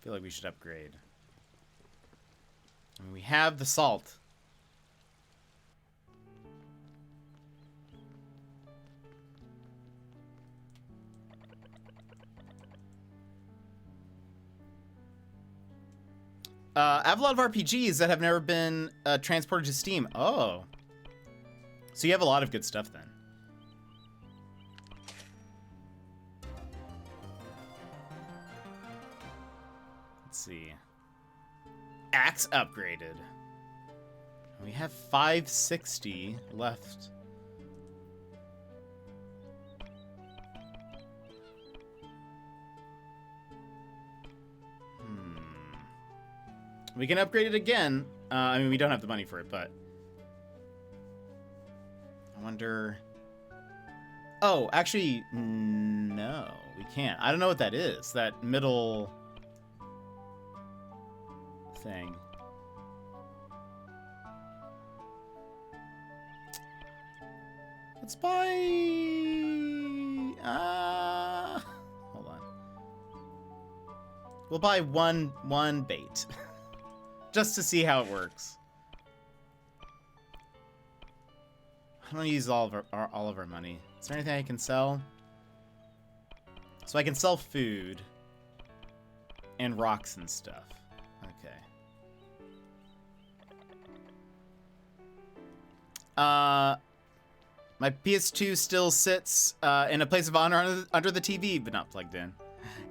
Speaker 1: feel like we should upgrade. I mean, we have the salt. I have a lot of RPGs that have never been transported to Steam. Oh. So you have a lot of good stuff then. Let's see. Axe upgraded. We have 560 left. We can upgrade it again. I mean, we don't have the money for it, but... I wonder... Oh, actually, no, we can't. I don't know what that is. That middle... thing. Let's buy... Hold on. We'll buy one bait. Just to see how it works. I don't use all of our money. Is there anything I can sell? So I can sell food and rocks and stuff. Okay. My PS2 still sits in a place of honor under the TV, but not plugged in.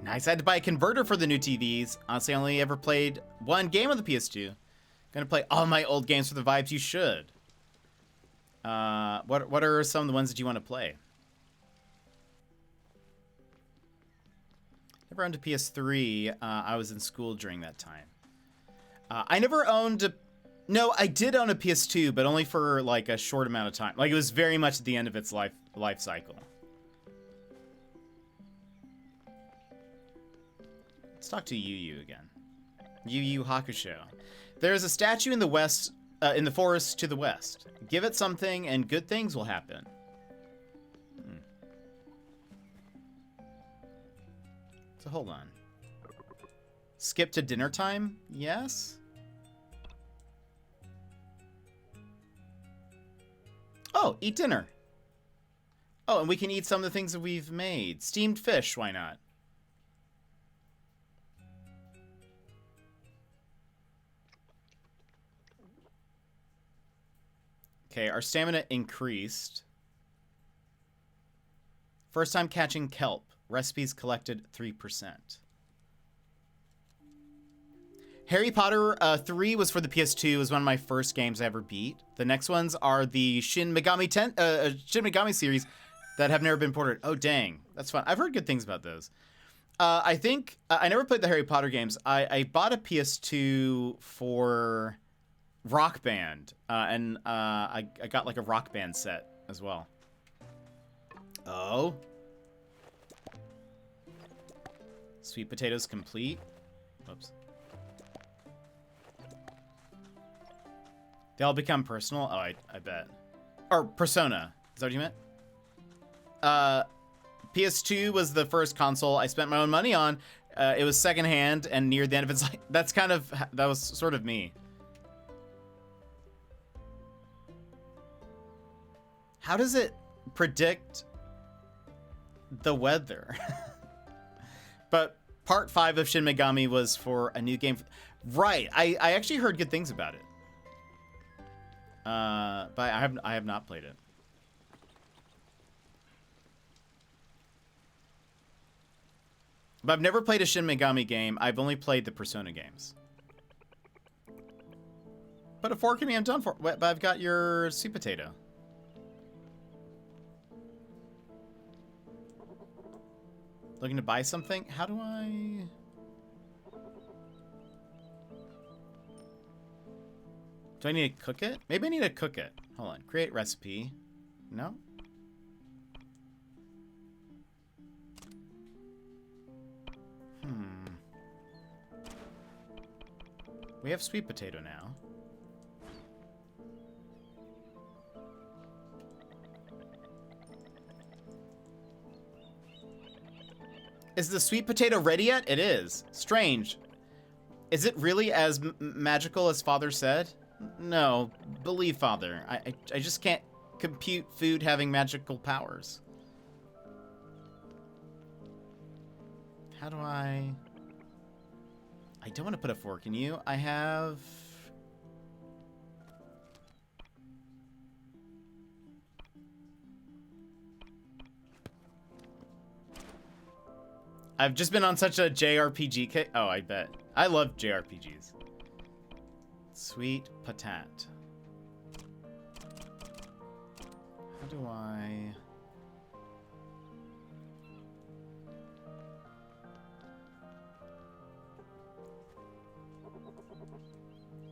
Speaker 1: Nice. I had to buy a converter for the new TVs. Honestly, I only ever played one game on the PS2. Gonna play all my old games for the vibes. You should. What are some of the ones that you want to play? Never owned a PS3. I was in school during that time. I never owned a... No, I did own a PS2, but only for like a short amount of time. Like it was very much at the end of its life cycle. Let's talk to Yu Yu again. Yu Yu Hakusho. There's a statue in the west, in the forest to the west. Give it something, and good things will happen. So hold on. Skip to dinner time? Yes. Oh, eat dinner. Oh, and we can eat some of the things that we've made. Steamed fish, why not? Okay, our stamina increased. First time catching kelp. Recipes collected 3%. Harry Potter 3 was for the PS2. It was one of my first games I ever beat. The next ones are the Shin Megami series that have never been ported. Oh, dang. That's fun. I've heard good things about those. I think... I never played the Harry Potter games. I bought a PS2 for Rock Band. And I got like a Rock Band set as well. Oh. Sweet potatoes complete. Whoops. They all become personal? Oh, I bet. Or Persona. Is that what you meant? PS2 was the first console I spent my own money on. It was secondhand and near the end of its life. That was sort of me. How does it predict the weather? But part 5 of Shin Megami was for a new game. Right. I actually heard good things about it. But I have not played it. But I've never played a Shin Megami game. I've only played the Persona games. But a fork in me, I'm done for. But I've got your sweet potato. Looking to buy something? How do I... Do I need to cook it? Maybe I need to cook it. Hold on. Create recipe. No? We have sweet potato now. Is the sweet potato ready yet? It is. Strange. Is it really as magical as Father said? No, believe Father. I just can't compute food having magical powers. How do I don't want to put a fork in you. I have... I've just been on such a JRPG kick. Oh, I bet. I love JRPGs. Sweet patat. How do I...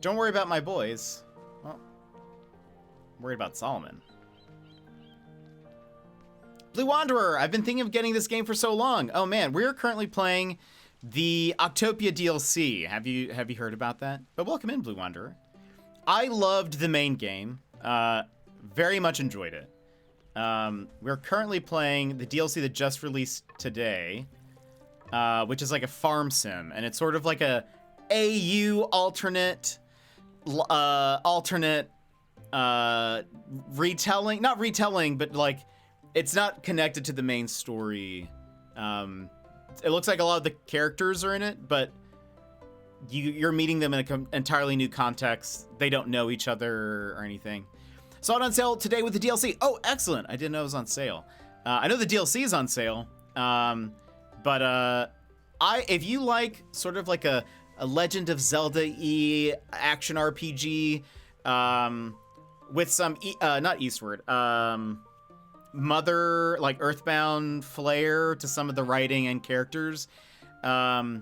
Speaker 1: Don't worry about my boys. Well, I'm worried about Solomon. Blue Wanderer, I've been thinking of getting this game for so long. Oh man, we're currently playing the Octopia DLC. Have you heard about that? But welcome in, Blue Wanderer. I loved the main game. Very much enjoyed it. We're currently playing the DLC that just released today, which is like a farm sim, and it's sort of like a AU alternate retelling, not retelling, but like it's not connected to the main story. It looks like a lot of the characters are in it, but you're meeting them in an entirely new context. They don't know each other or anything. Saw it on sale today with the DLC. Oh, excellent. I didn't know it was on sale. I know the DLC is on sale. But if you like sort of like a Legend of Zelda-y action RPG, with some, not Eastward, Mother, like Earthbound flair to some of the writing and characters, I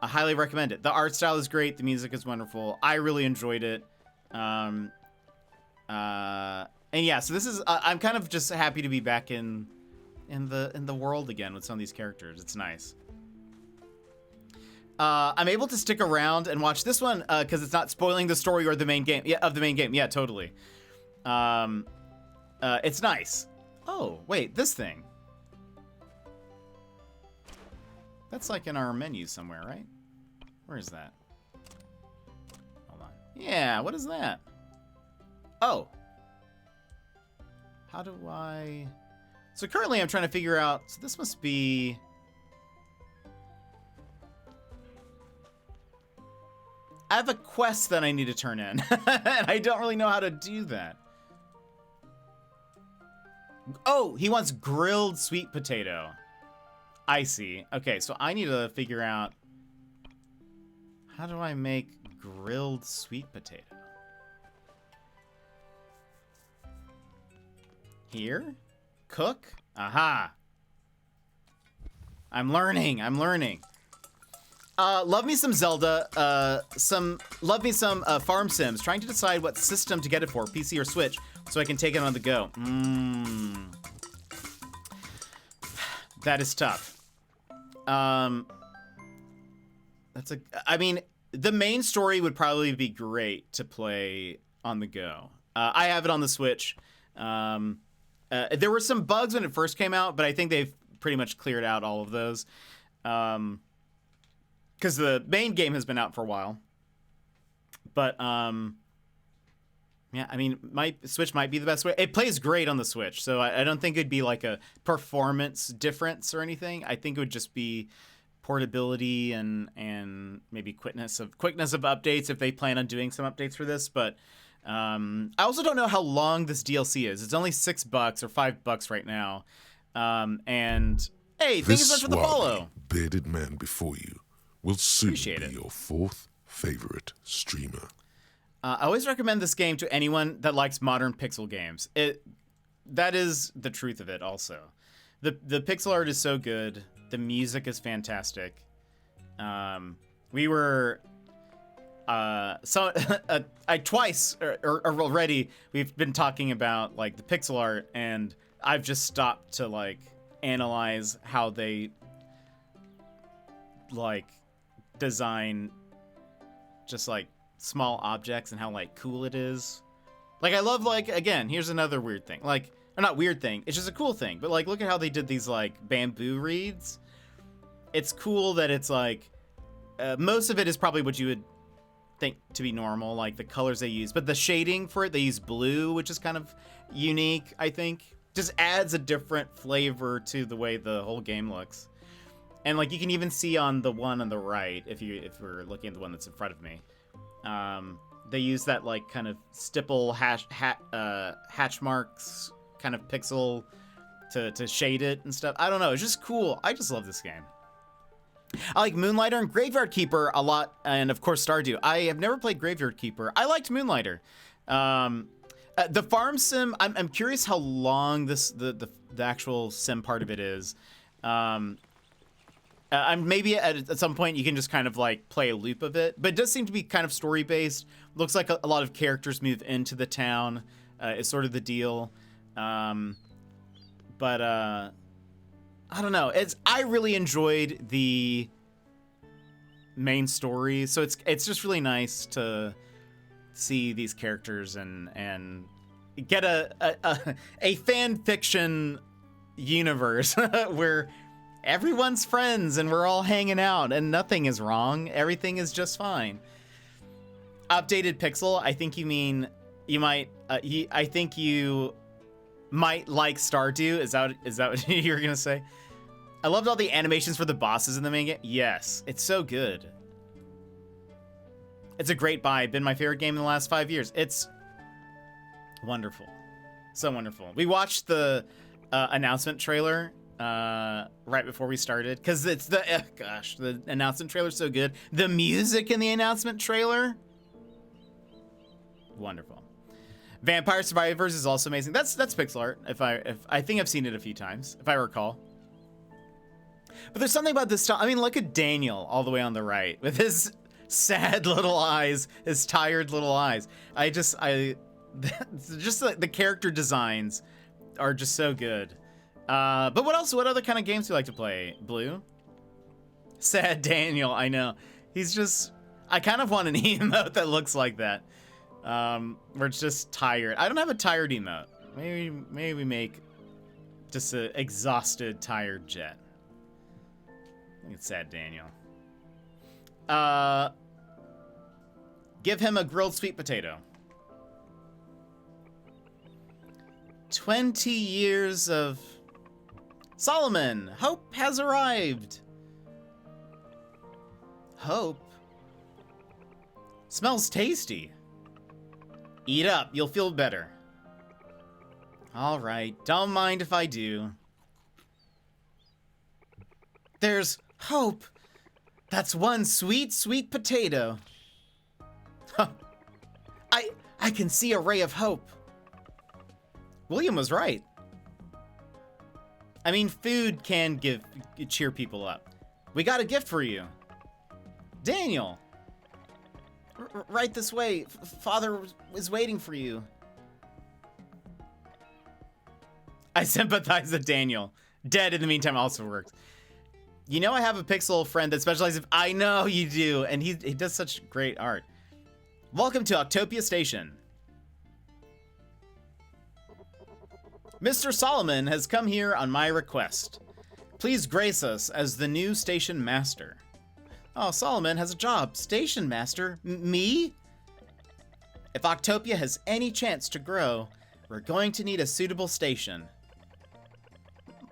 Speaker 1: highly recommend it. The art style is great. The music is wonderful. I really enjoyed it. And yeah, so this is, I'm kind of just happy to be back in the world again with some of these characters. It's nice. I'm able to stick around and watch this one because it's not spoiling the story or the main game. Yeah, of the main game. Yeah, totally. It's nice. Oh, wait, this thing. That's like in our menu somewhere, right? Where is that? Hold on. Yeah, what is that? Oh. How do I... So currently I'm trying to figure out... So this must be... I have a quest that I need to turn in, and I don't really know how to do that. Oh, he wants grilled sweet potato. I see. Okay, so I need to figure out how do I make grilled sweet potato? Here? Cook? Aha. I'm learning. Love me some Zelda, love me some farm sims. Trying to decide what system to get it for, PC or Switch, so I can take it on the go. That is tough. I mean, the main story would probably be great to play on the go. I have it on the Switch. There were some bugs when it first came out, but I think they've pretty much cleared out all of those. Because the main game has been out for a while. But, yeah, I mean, Switch might be the best way. It plays great on the Switch, so I don't think it'd be like a performance difference or anything. I think it would just be portability and maybe quickness of updates if they plan on doing some updates for this. But I also don't know how long this DLC is. It's only $6 or $5 right now. And, hey, thank you so much for the follow.
Speaker 5: Bearded man before you will soon
Speaker 1: Appreciate
Speaker 5: be
Speaker 1: it.
Speaker 5: your fourth favorite streamer.
Speaker 1: I always recommend this game to anyone that likes modern pixel games. That is the truth of it also. The pixel art is so good. The music is fantastic. We were So I twice or already we've been talking about like the pixel art, and I've just stopped to like analyze how they like design just like small objects and how like cool it is. Like I love like, again, here's another weird thing. Like, or not weird thing, it's just a cool thing. But like look at how they did these like bamboo reeds. It's cool that it's like most of it is probably what you would think to be normal, like the colors they use, but the shading for it, they use blue, which is kind of unique, I think. Just adds a different flavor to the way the whole game looks. And like you can even see on the one on the right, if we're looking at the one that's in front of me, they use that like kind of stipple hatch marks kind of pixel to shade it and stuff. I don't know, it's just cool. I just love this game. I like Moonlighter and Graveyard Keeper a lot, and of course Stardew. I have never played Graveyard Keeper. I liked Moonlighter. The farm sim, I'm curious how long the actual sim part of it is. Maybe at some point you can just kind of like play a loop of it, but it does seem to be kind of story based. Looks like a lot of characters move into the town. Is sort of the deal. But I don't know. I really enjoyed the main story, so it's just really nice to see these characters and get a fan fiction universe where everyone's friends and we're all hanging out and nothing is wrong. Everything is just fine. Updated pixel. I think you mean you might. I think you might like Stardew. Is that what you were gonna say? I loved all the animations for the bosses in the main game. Yes, it's so good. It's a great buy. Been my favorite game in the last 5 years. It's wonderful. So wonderful. We watched the announcement trailer right before we started, because it's the announcement trailer's so good. The music in the announcement trailer, wonderful. Vampire Survivors is also amazing. That's pixel art. If I think I've seen it a few times, if I recall. But there's something about this style. I mean, look at Daniel all the way on the right with his sad little eyes, his tired little eyes. Just the character designs are just so good. But what else? What other kind of games do you like to play, Blue? Sad Daniel, I know. He's just, I kind of want an emote that looks like that. Where it's just tired. I don't have a tired emote. Maybe we make just an exhausted, tired Jet. I think it's Sad Daniel. Give him a grilled sweet potato. 20 years of Solomon. Hope has arrived. Hope? Smells tasty. Eat up, you'll feel better. All right, don't mind if I do. There's Hope. That's one sweet, sweet potato. Huh. I can see a ray of hope. William was right. I mean, food can cheer people up. We got a gift for you. Daniel. Right this way. Father was waiting for you. I sympathize with Daniel. Dead in the meantime also works. You know I have a pixel friend that specializes. I know you do, and he does such great art. Welcome to Octopia Station. Mr. Solomon has come here on my request. Please grace us as the new station master. Oh, Solomon has a job. Station master? Me? If Octopia has any chance to grow, we're going to need a suitable station.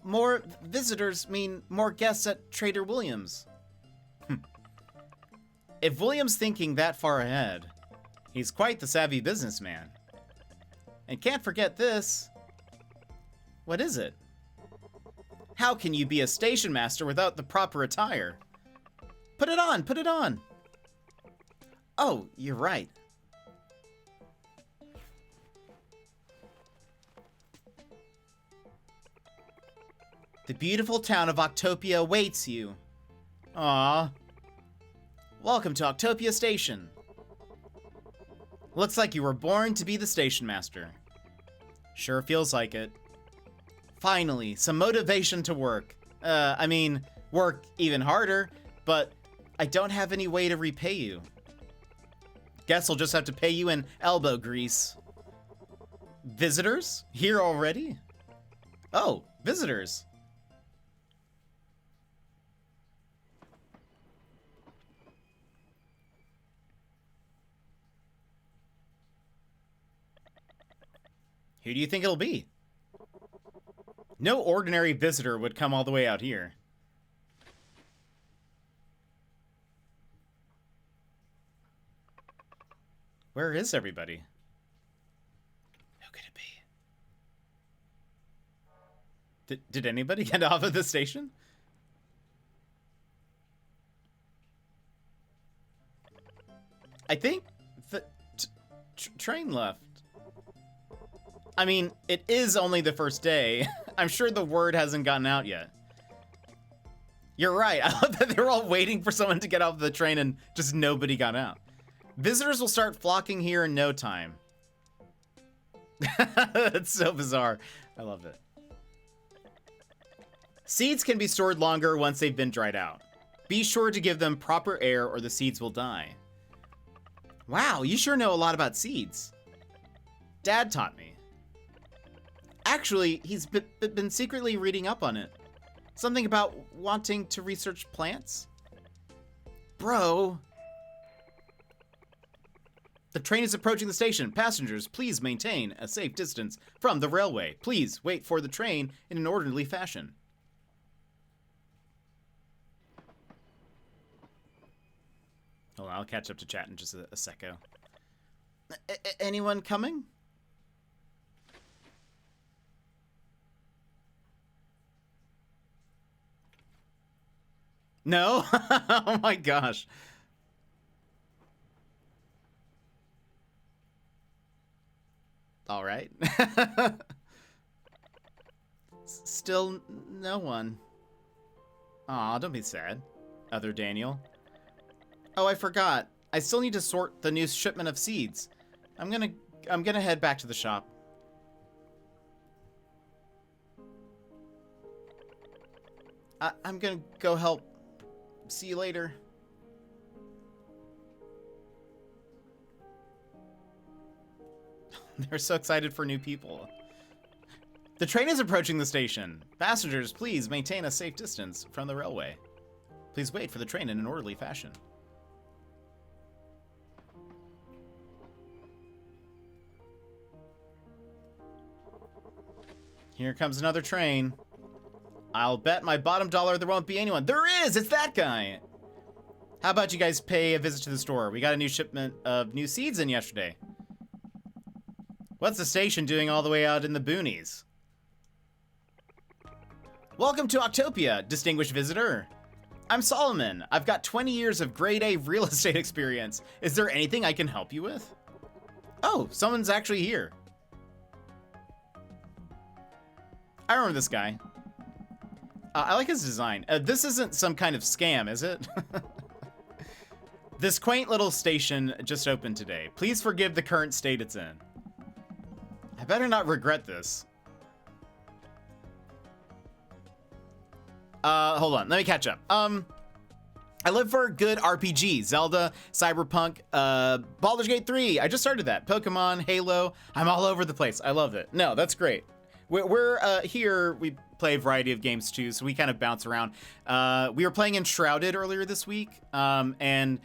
Speaker 1: More visitors mean more guests at Trader Williams. If William's thinking that far ahead, he's quite the savvy businessman. And can't forget this. What is it? How can you be a station master without the proper attire? Put it on, put it on. Oh, you're right. The beautiful town of Octopia awaits you. Aww. Welcome to Octopia Station. Looks like you were born to be the station master. Sure feels like it. Finally, some motivation to work. I mean, work even harder, but I don't have any way to repay you. Guess I'll just have to pay you in elbow grease. Visitors? Here already? Oh, visitors. Who do you think it'll be? No ordinary visitor would come all the way out here. Where is everybody? Who could it be? Did anybody get off of the station? I think the train left. I mean, it is only the first day. I'm sure the word hasn't gotten out yet. You're right. I love that they're all waiting for someone to get off the train and just nobody got out. Visitors will start flocking here in no time. That's so bizarre. I love it. Seeds can be stored longer once they've been dried out. Be sure to give them proper air or the seeds will die. Wow, you sure know a lot about seeds. Dad taught me. Actually, he's been secretly reading up on it. Something about wanting to research plants? Bro. The train is approaching the station. Passengers, please maintain a safe distance from the railway. Please wait for the train in an orderly fashion. Hold on, I'll catch up to chat in just a secco. Anyone coming? No? Oh my gosh. All right. Still no one. Aw, don't be sad. Other Daniel. Oh, I forgot. I still need to sort the new shipment of seeds. I'm gonna head back to the shop. I'm gonna go help. See you later. They're so excited for new people. The train is approaching the station. Passengers, please maintain a safe distance from the railway. Please wait for the train in an orderly fashion. Here comes another train. I'll bet my bottom dollar there won't be anyone. There is! It's that guy! How about you guys pay a visit to the store? We got a new shipment of new seeds in yesterday. What's the station doing all the way out in the boonies? Welcome to Octopia, distinguished visitor. I'm Solomon. I've got 20 years of grade A real estate experience. Is there anything I can help you with? Oh, someone's actually here. I remember this guy. I like his design. This isn't some kind of scam, is it? This quaint little station just opened today. Please forgive the current state it's in. I better not regret this. Hold on, let me catch up. I live for a good RPG. Zelda, Cyberpunk, Baldur's Gate 3. I just started that. Pokemon, Halo. I'm all over the place. I love it. No, that's great. We're here, we play a variety of games too, so we kind of bounce around. We were playing Enshrouded earlier this week, and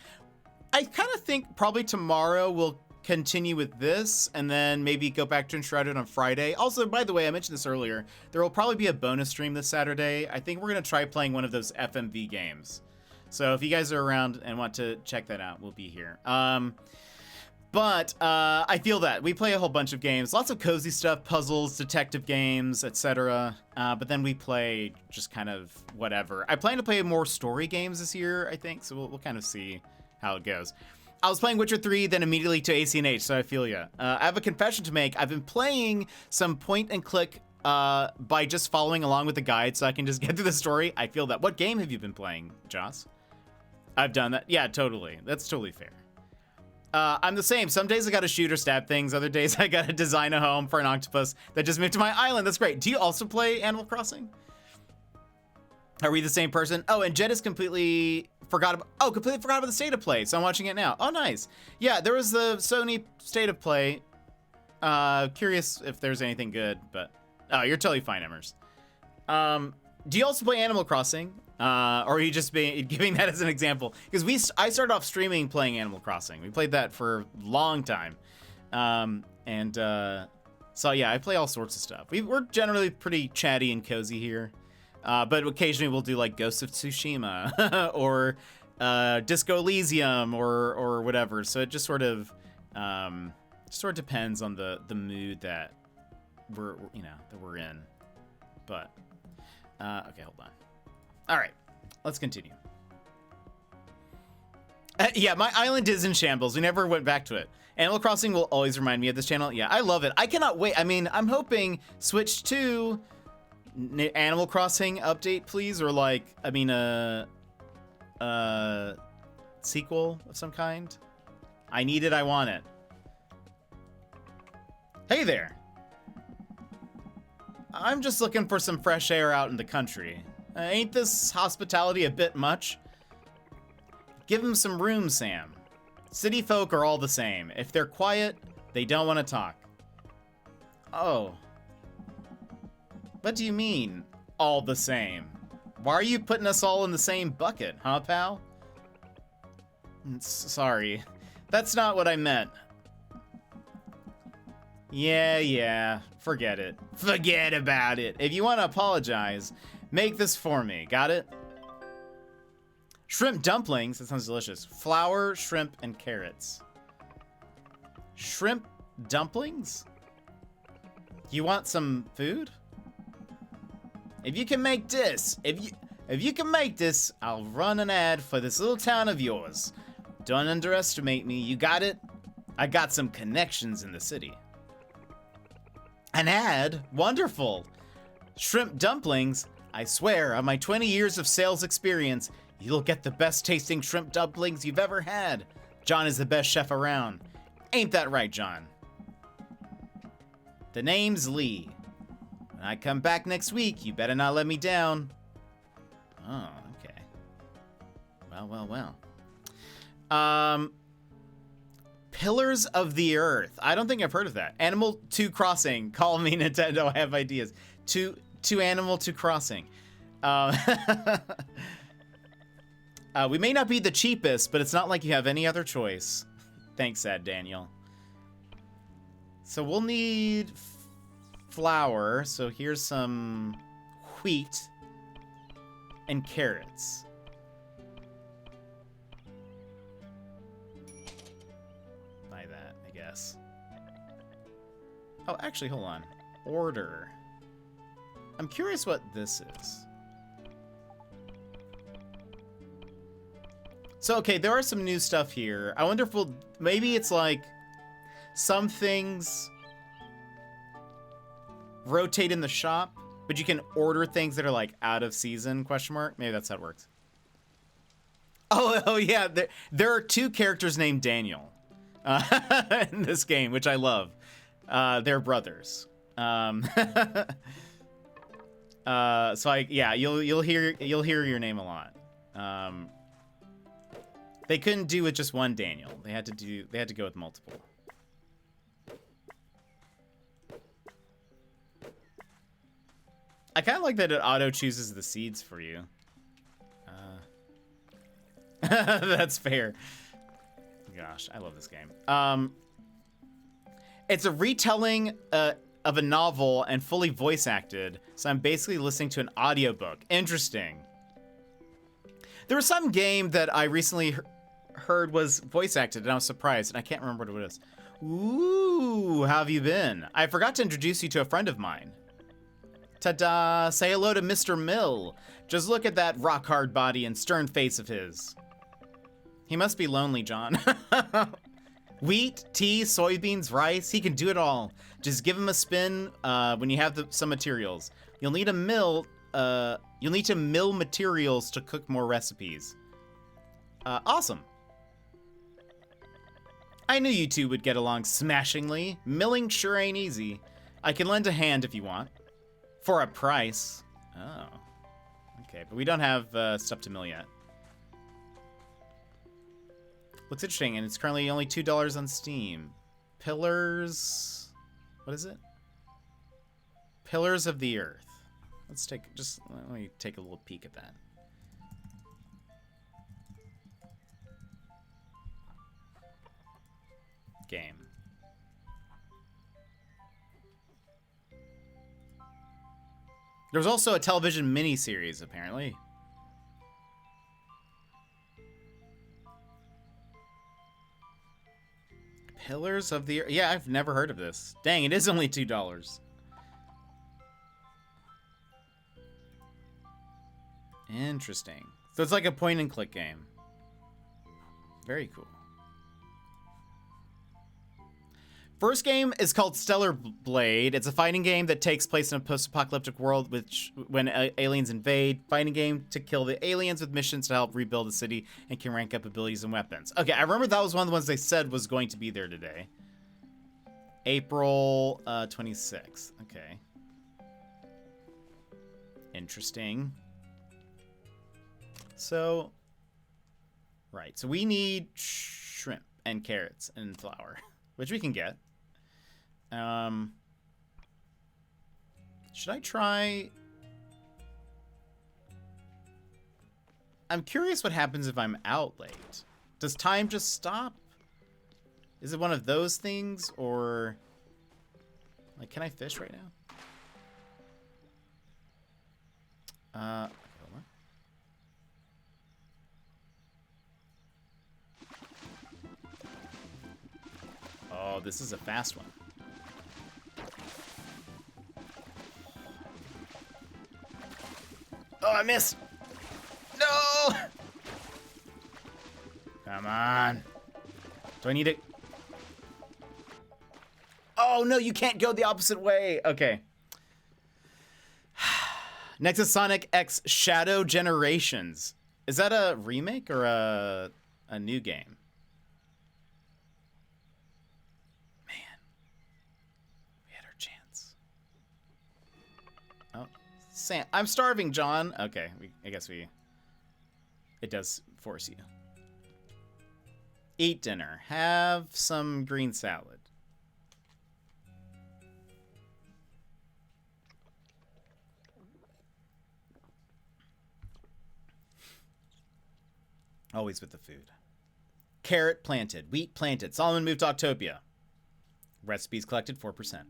Speaker 1: I kind of think probably tomorrow we'll continue with this, and then maybe go back to Enshrouded on Friday. Also, by the way, I mentioned this earlier, there will probably be a bonus stream this Saturday. I think we're going to try playing one of those FMV games. So if you guys are around and want to check that out, we'll be here. But I feel that we play a whole bunch of games, lots of cozy stuff, puzzles, detective games, etc. But then we play just kind of whatever. I plan to play more story games this year, I think, so we'll kind of see how it goes. I was playing Witcher 3, then immediately to AC&H, so I feel ya. I have a confession to make. I've been playing some point and click by just following along with the guide, so I can just get through the story. I feel that. What game have you been playing, Joss? I've done that. Yeah, totally. That's totally fair. I'm the same. Some days I gotta shoot or stab things. Other days I gotta design a home for an octopus that just moved to my island. That's great. Do you also play Animal Crossing? Are we the same person? Oh, and Jed is completely forgot about the State of Play, so I'm watching it now. Oh, nice. Yeah, there was the Sony State of Play. Curious if there's anything good, but... Oh, you're totally fine, Emmers. Do you also play Animal Crossing? Or are you just giving that as an example? Because I started off streaming playing Animal Crossing. We played that for a long time. So yeah, I play all sorts of stuff. We're generally pretty chatty and cozy here. But occasionally we'll do like Ghost of Tsushima or Disco Elysium or whatever. So it just sort of depends on the mood that we're in. But okay, hold on. All right, let's continue. Yeah, my island is in shambles. We never went back to it. Animal Crossing will always remind me of this channel. Yeah, I love it. I cannot wait. I mean, I'm hoping Switch 2 Animal Crossing update, please, or like, I mean, a sequel of some kind. I need it. I want it. Hey there. I'm just looking for some fresh air out in the country. Ain't this hospitality a bit much? Give them some room, Sam. City folk are all the same. If they're quiet, they don't want to talk. Oh. What do you mean, all the same? Why are you putting us all in the same bucket, huh, pal? Sorry. That's not what I meant. Yeah. Forget it. Forget about it. If you want to apologize, make this for me. Got it? Shrimp dumplings. That sounds delicious. Flour, shrimp, and carrots. Shrimp dumplings? You want some food? If you can make this, if you can make this, I'll run an ad for this little town of yours. Don't underestimate me. You got it? I got some connections in the city. An ad? Wonderful. Shrimp dumplings? I swear, on my 20 years of sales experience, you'll get the best tasting shrimp dumplings you've ever had. John is the best chef around. Ain't that right, John? The name's Lee. When I come back next week, you better not let me down. Oh, okay. Well. Pillars of the Earth. I don't think I've heard of that. Animal 2 Crossing. Call me Nintendo. I have ideas. To Animal 2 Crossing. We may not be the cheapest, but it's not like you have any other choice. Thanks, Sad Daniel. So we'll need flour. So here's some wheat and carrots. Buy that, I guess. Oh, actually, hold on. Order. I'm curious what this is. So, okay, there are some new stuff here. I wonder if maybe it's like some things rotate in the shop, but you can order things that are like out of season, question mark? Maybe that's how it works. Oh yeah, there are 2 characters named Daniel in this game, which I love. They're brothers. So you'll hear your name a lot. They couldn't do with just one Daniel. They had to go with multiple. I kind of like that it auto chooses the seeds for you. That's fair. Gosh, I love this game. It's a retelling of a novel and fully voice acted, so I'm basically listening to an audiobook. Interesting. There was some game that I recently heard was voice acted, and I was surprised, and I can't remember what it was. Ooh, how have you been? I forgot to introduce you to a friend of mine. Ta-da! Say hello to Mr. Mill. Just look at that rock-hard body and stern face of his. He must be lonely, John. Wheat, tea, soybeans, rice, he can do it all. Just give him a spin when you have some materials. You'll need to mill materials to cook more recipes. Awesome. I knew you two would get along smashingly. Milling sure ain't easy. I can lend a hand if you want. For a price. Oh. Okay, but we don't have stuff to mill yet. Looks interesting, and it's currently only $2 on Steam. Pillars... What is it? Pillars of the Earth. Let me take a little peek at that. Game. There's also a television miniseries, apparently. Pillars of the Earth. Yeah, I've never heard of this. Dang, it is only $2. Interesting. So it's like a point and click game. Very cool. First game is called Stellar Blade. It's a fighting game that takes place in a post-apocalyptic world when aliens invade. Fighting game to kill the aliens with missions to help rebuild the city and can rank up abilities and weapons. Okay, I remember that was one of the ones they said was going to be there today. April 26th. Okay. Interesting. So, right. So we need shrimp and carrots and flour, which we can get. Should I try? I'm curious what happens if I'm out late. Does time just stop? Is it one of those things, or like, can I fish right now? Hold on. Oh, this is a fast one. Oh, I missed. No! Come on. Do I need it? Oh, no, you can't go the opposite way. Okay. Next is Sonic X Shadow Generations. Is that a remake or a new game? Man. We had our chance. Oh. Sam, I'm starving, John. Okay, I guess it does force you. Eat dinner. Have some green salad. Always with the food. Carrot planted. Wheat planted. Solomon moved to Octopia. Recipes collected 4%.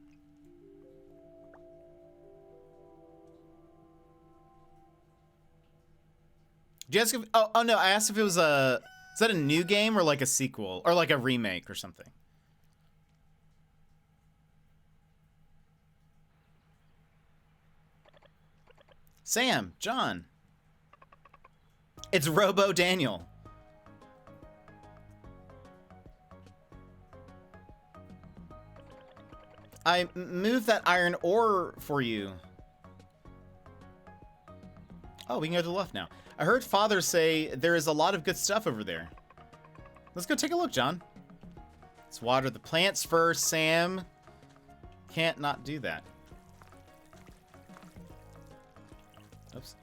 Speaker 1: Did you ask if, oh no, I asked if it was is that a new game or like a sequel or like a remake or something? Sam, John. It's Robo Daniel. I moved that iron ore for you. Oh, we can go to the left now. I heard Father say there is a lot of good stuff over there. Let's go take a look, John. Let's water the plants first, Sam. Can't not do that. Oops.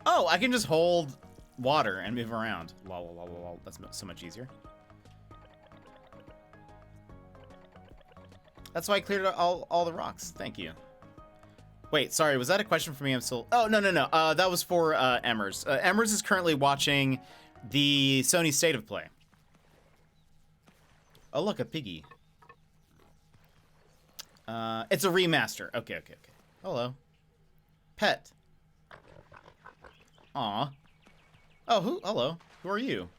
Speaker 1: Oh, I can just hold water and move around. Lol, lol, lol, lol. That's so much easier. That's why I cleared all the rocks. Thank you. Wait, sorry, was that a question for me? I'm still... Oh, no. That was for Emmers. Emmers is currently watching the Sony State of Play. Oh, look, a piggy. It's a remaster. Okay. Hello. Pet. Aw. Oh, hello. Who are you?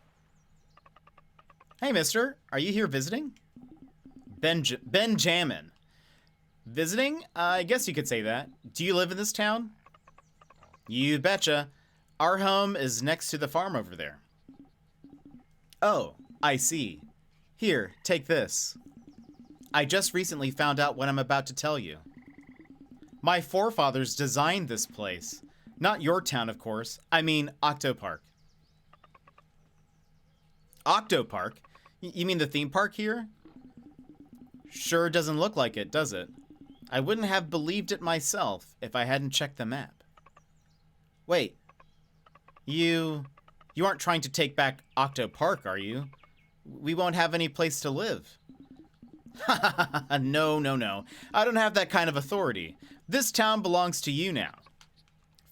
Speaker 1: Hey, mister. Are you here visiting? Benjamin. Visiting? I guess you could say that. Do you live in this town? You betcha. Our home is next to the farm over there. Oh, I see. Here, take this. I just recently found out what I'm about to tell you. My forefathers designed this place. Not your town, of course. I mean, Octopark. Octopark? You mean the theme park here? Sure doesn't look like it, does it? I wouldn't have believed it myself if I hadn't checked the map. Wait. You aren't trying to take back Octo Park, are you? We won't have any place to live. No, no, no. I don't have that kind of authority. This town belongs to you now.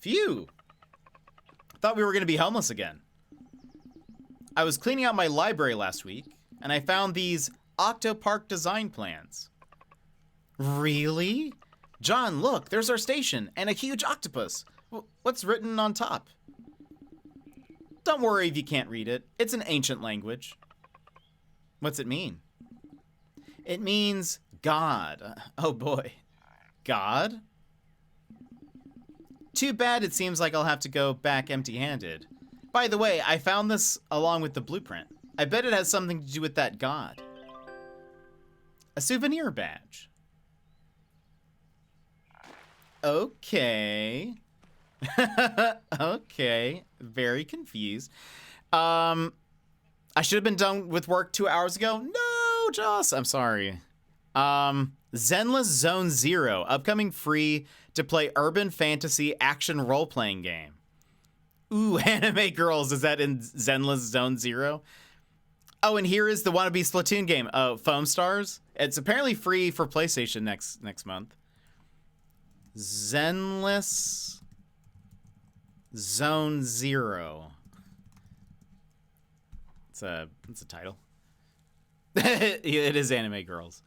Speaker 1: Phew. Thought we were going to be homeless again. I was cleaning out my library last week, and I found these Octo Park design plans. Really? John, look, there's our station and a huge octopus. What's written on top? Don't worry if you can't read it. It's an ancient language. What's it mean? It means God. Oh boy. God? Too bad it seems like I'll have to go back empty-handed. By the way, I found this along with the blueprint. I bet it has something to do with that god. A souvenir badge. Okay. Okay. Very confused. I should have been done with work 2 hours ago. No, Joss. I'm sorry. Zenless Zone Zero, upcoming free to play urban fantasy action role-playing game. Ooh, Anime Girls, is that in Zenless Zone Zero? Oh, and here is the wannabe Splatoon game. Oh, Foam Stars. It's apparently free for PlayStation next month. Zenless Zone Zero. It's a title. It is Anime Girls.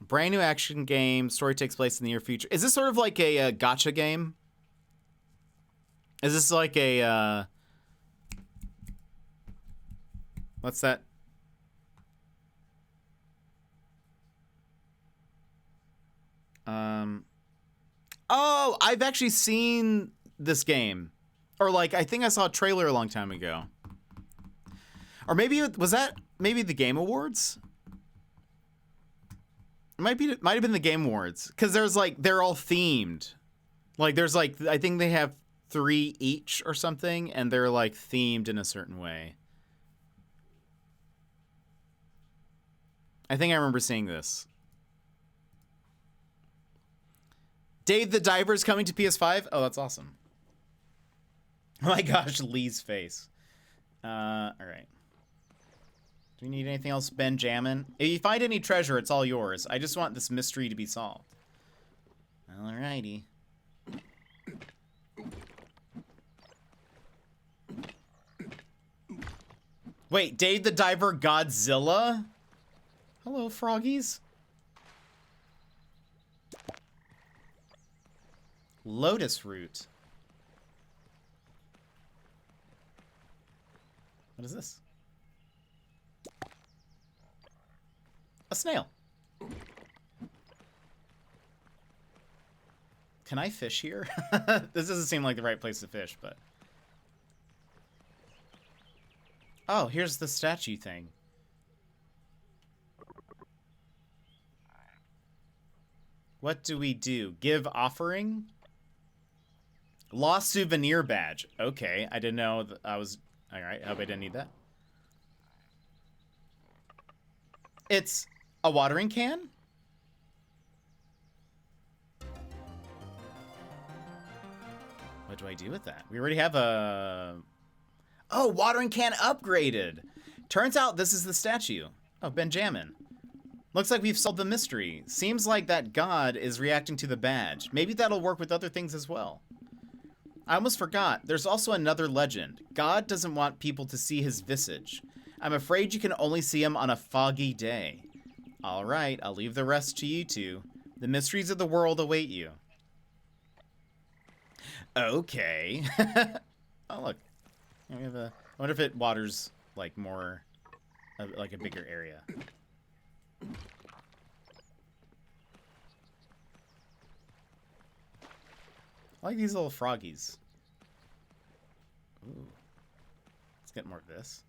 Speaker 1: Brand new action game. Story takes place in the near future. Is this sort of like a gacha game? Is this like a what's that? Oh, I've actually seen this game. Or like I think I saw a trailer a long time ago. Or maybe was that maybe the Game Awards? Might have been the Game Awards, because there's like they're all themed. Like there's like I think they have 3 each or something, and they're like themed in a certain way. I think I remember seeing this. Dave the Diver's coming to PS5. Oh, that's awesome. Oh my gosh, Lee's face. All right. Do we need anything else, Benjamin? If you find any treasure, it's all yours. I just want this mystery to be solved. Alrighty. Wait, Dave the Diver Godzilla? Hello, froggies. Lotus root. What is this? A snail. Can I fish here? This doesn't seem like the right place to fish, but... Oh, here's the statue thing. What do we do? Give offering? Lost souvenir badge. Okay, I didn't know that I was... Alright, I hope I didn't need that. It's a watering can? What do I do with that? We already have a... Oh, watering can upgraded. Turns out this is the statue. Oh, Benjamin. Looks like we've solved the mystery. Seems like that god is reacting to the badge. Maybe that'll work with other things as well. I almost forgot. There's also another legend. God doesn't want people to see his visage. I'm afraid you can only see him on a foggy day. All right, I'll leave the rest to you two. The mysteries of the world await you. Okay. Oh, look. We have a... I wonder if it waters, like, more... like a bigger area. I like these little froggies. Ooh. Let's get more of this.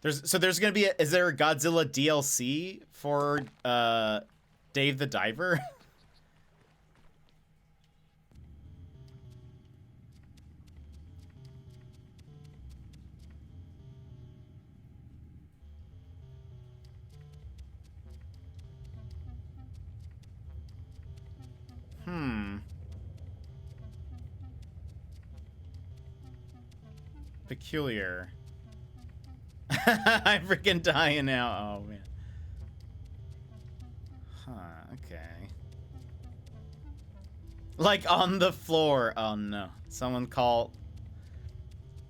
Speaker 1: There's gonna be is there a Godzilla DLC for Dave the Diver? Peculiar. I'm freaking dying now. Oh, man. Huh, okay. Like on the floor. Oh, no. Someone call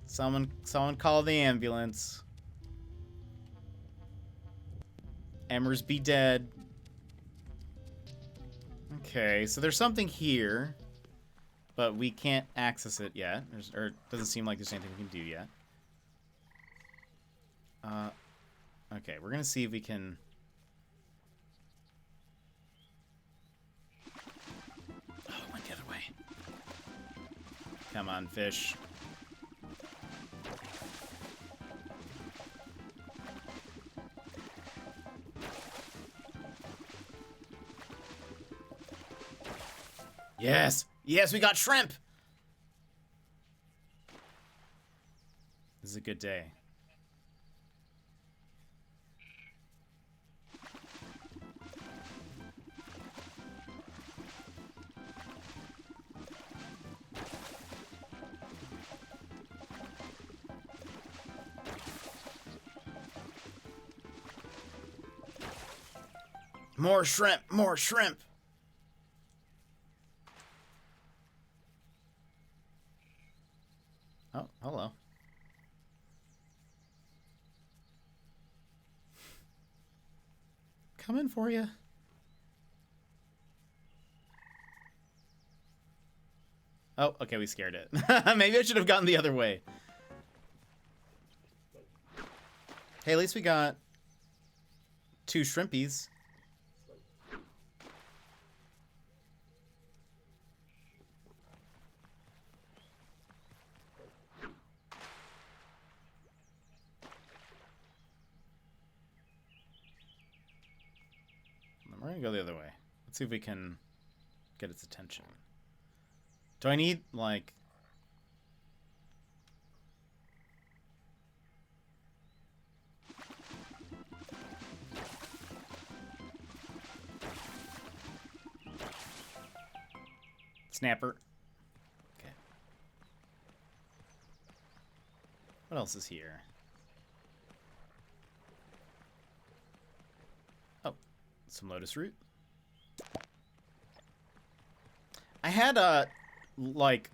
Speaker 1: the ambulance. Emmers be dead. Okay, so there's something here, but we can't access it yet. Or it doesn't seem like there's anything we can do yet. Okay, we're gonna see if we can... Oh, it went the other way. Come on, fish. Yes! Yes, we got shrimp! This is a good day. More shrimp! More shrimp! Oh, hello. Coming for you. Oh, okay, we scared it. Maybe I should have gone the other way. Hey, at least we got 2 shrimpies. We're gonna go the other way. Let's see if we can get its attention. Do I need, like... Snapper. Okay. What else is here? Some lotus root. I had like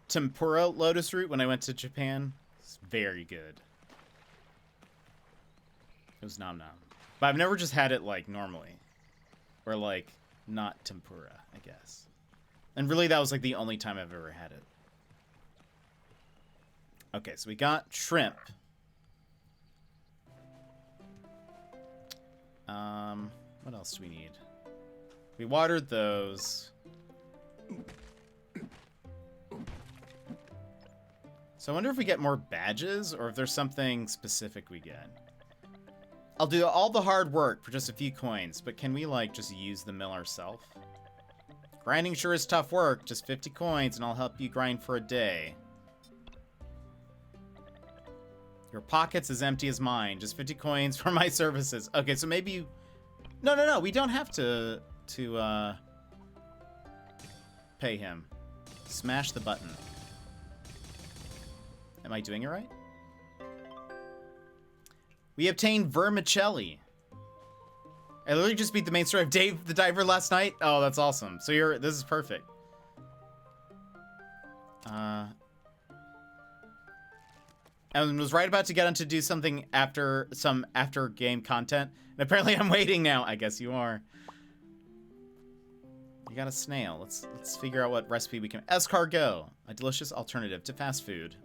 Speaker 1: tempura lotus root when I went to Japan. It's very good. It was nom nom. But I've never just had it like normally. Or like not tempura, I guess. And really that was like the only time I've ever had it. Okay, so we got shrimp. What else do we need? We watered those. So I wonder if we get more badges or if there's something specific we get. I'll do all the hard work for just a few coins, but can we like just use the mill ourselves? Grinding sure is tough work. Just 50 coins and I'll help you grind for a day. Your pocket's as empty as mine. Just 50 coins for my services. Okay, so maybe you... No. We don't have to pay him. Smash the button. Am I doing it right? We obtained vermicelli. I literally just beat the main story of Dave the Diver last night. Oh, that's awesome. So this is perfect. And was right about to get on to do something after game content. And apparently I'm waiting now. I guess you are. You got a snail. Let's figure out what recipe we can... Escargot. A delicious alternative to fast food.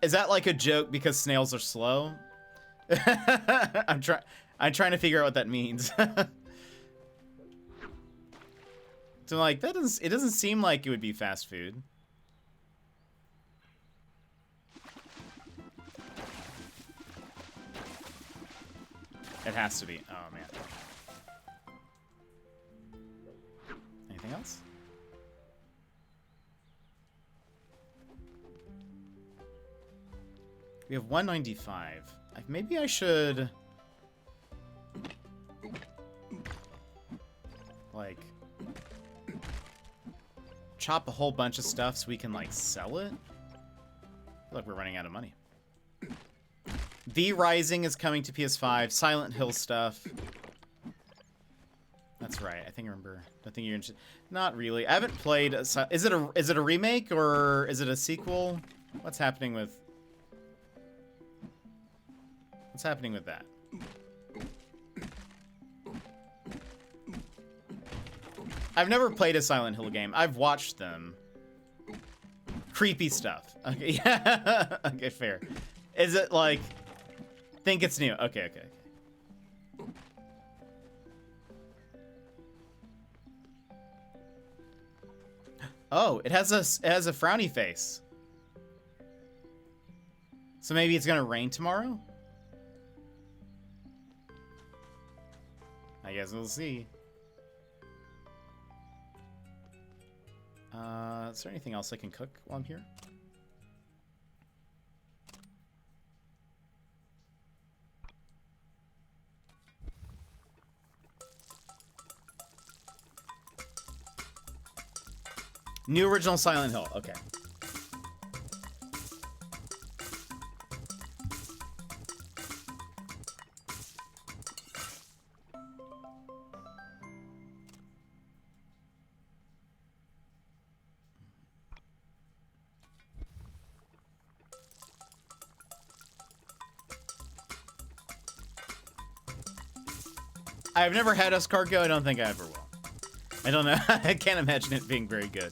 Speaker 1: Is that like a joke because snails are slow? I'm trying to figure out what that means. So like it doesn't seem like it would be fast food. It has to be. Oh, man. Anything else? We have 195. Maybe I should... like... chop a whole bunch of stuff so we can, like, sell it. I feel like we're running out of money. V Rising is coming to PS5. Silent Hill stuff. That's right. I think I remember. Don't think you're interested. Not really. I haven't played. Is it a remake or is it a sequel? What's happening with that? I've never played a Silent Hill game. I've watched them. Creepy stuff. Okay, yeah. Okay, fair. Is it like... Think it's new. Okay. Oh, it has a frowny face. So maybe it's gonna rain tomorrow? I guess we'll see. Is there anything else I can cook while I'm here? New original Silent Hill. Okay. I've never had escargot. I don't think I ever will. I don't know. I can't imagine it being very good.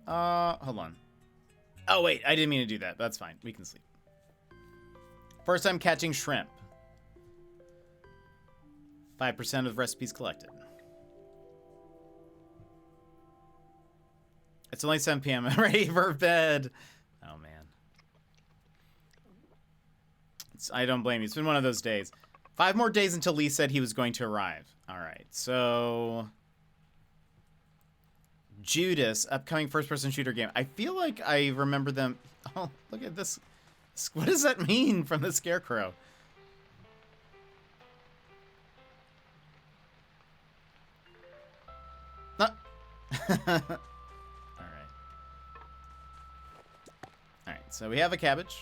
Speaker 1: Hold on. Oh, wait. I didn't mean to do that. That's fine. We can sleep. First time catching shrimp. 5% of recipes collected. It's only 7 p.m. I'm ready for bed. Oh, man. I don't blame you. It's been one of those days. 5 more days until Lee said he was going to arrive. All right. So... Judas, upcoming first-person shooter game. I feel like I remember them... Oh, look at this. What does that mean from the Scarecrow? No. Alright, so we have a cabbage.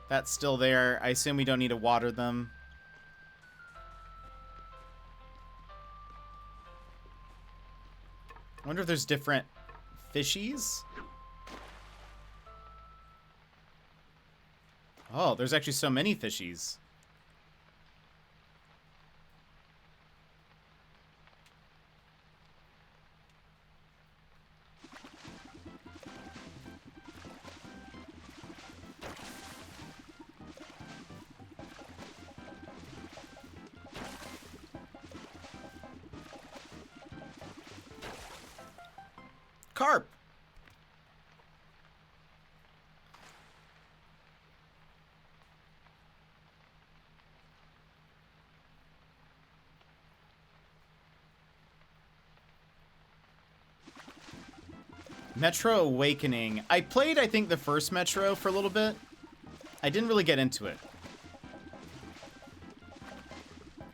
Speaker 1: That's still there. I assume we don't need to water them. I wonder if there's different fishies. Oh, there's actually so many fishies. Carp. Metro Awakening. I played, I think, the first Metro for a little bit. I didn't really get into it.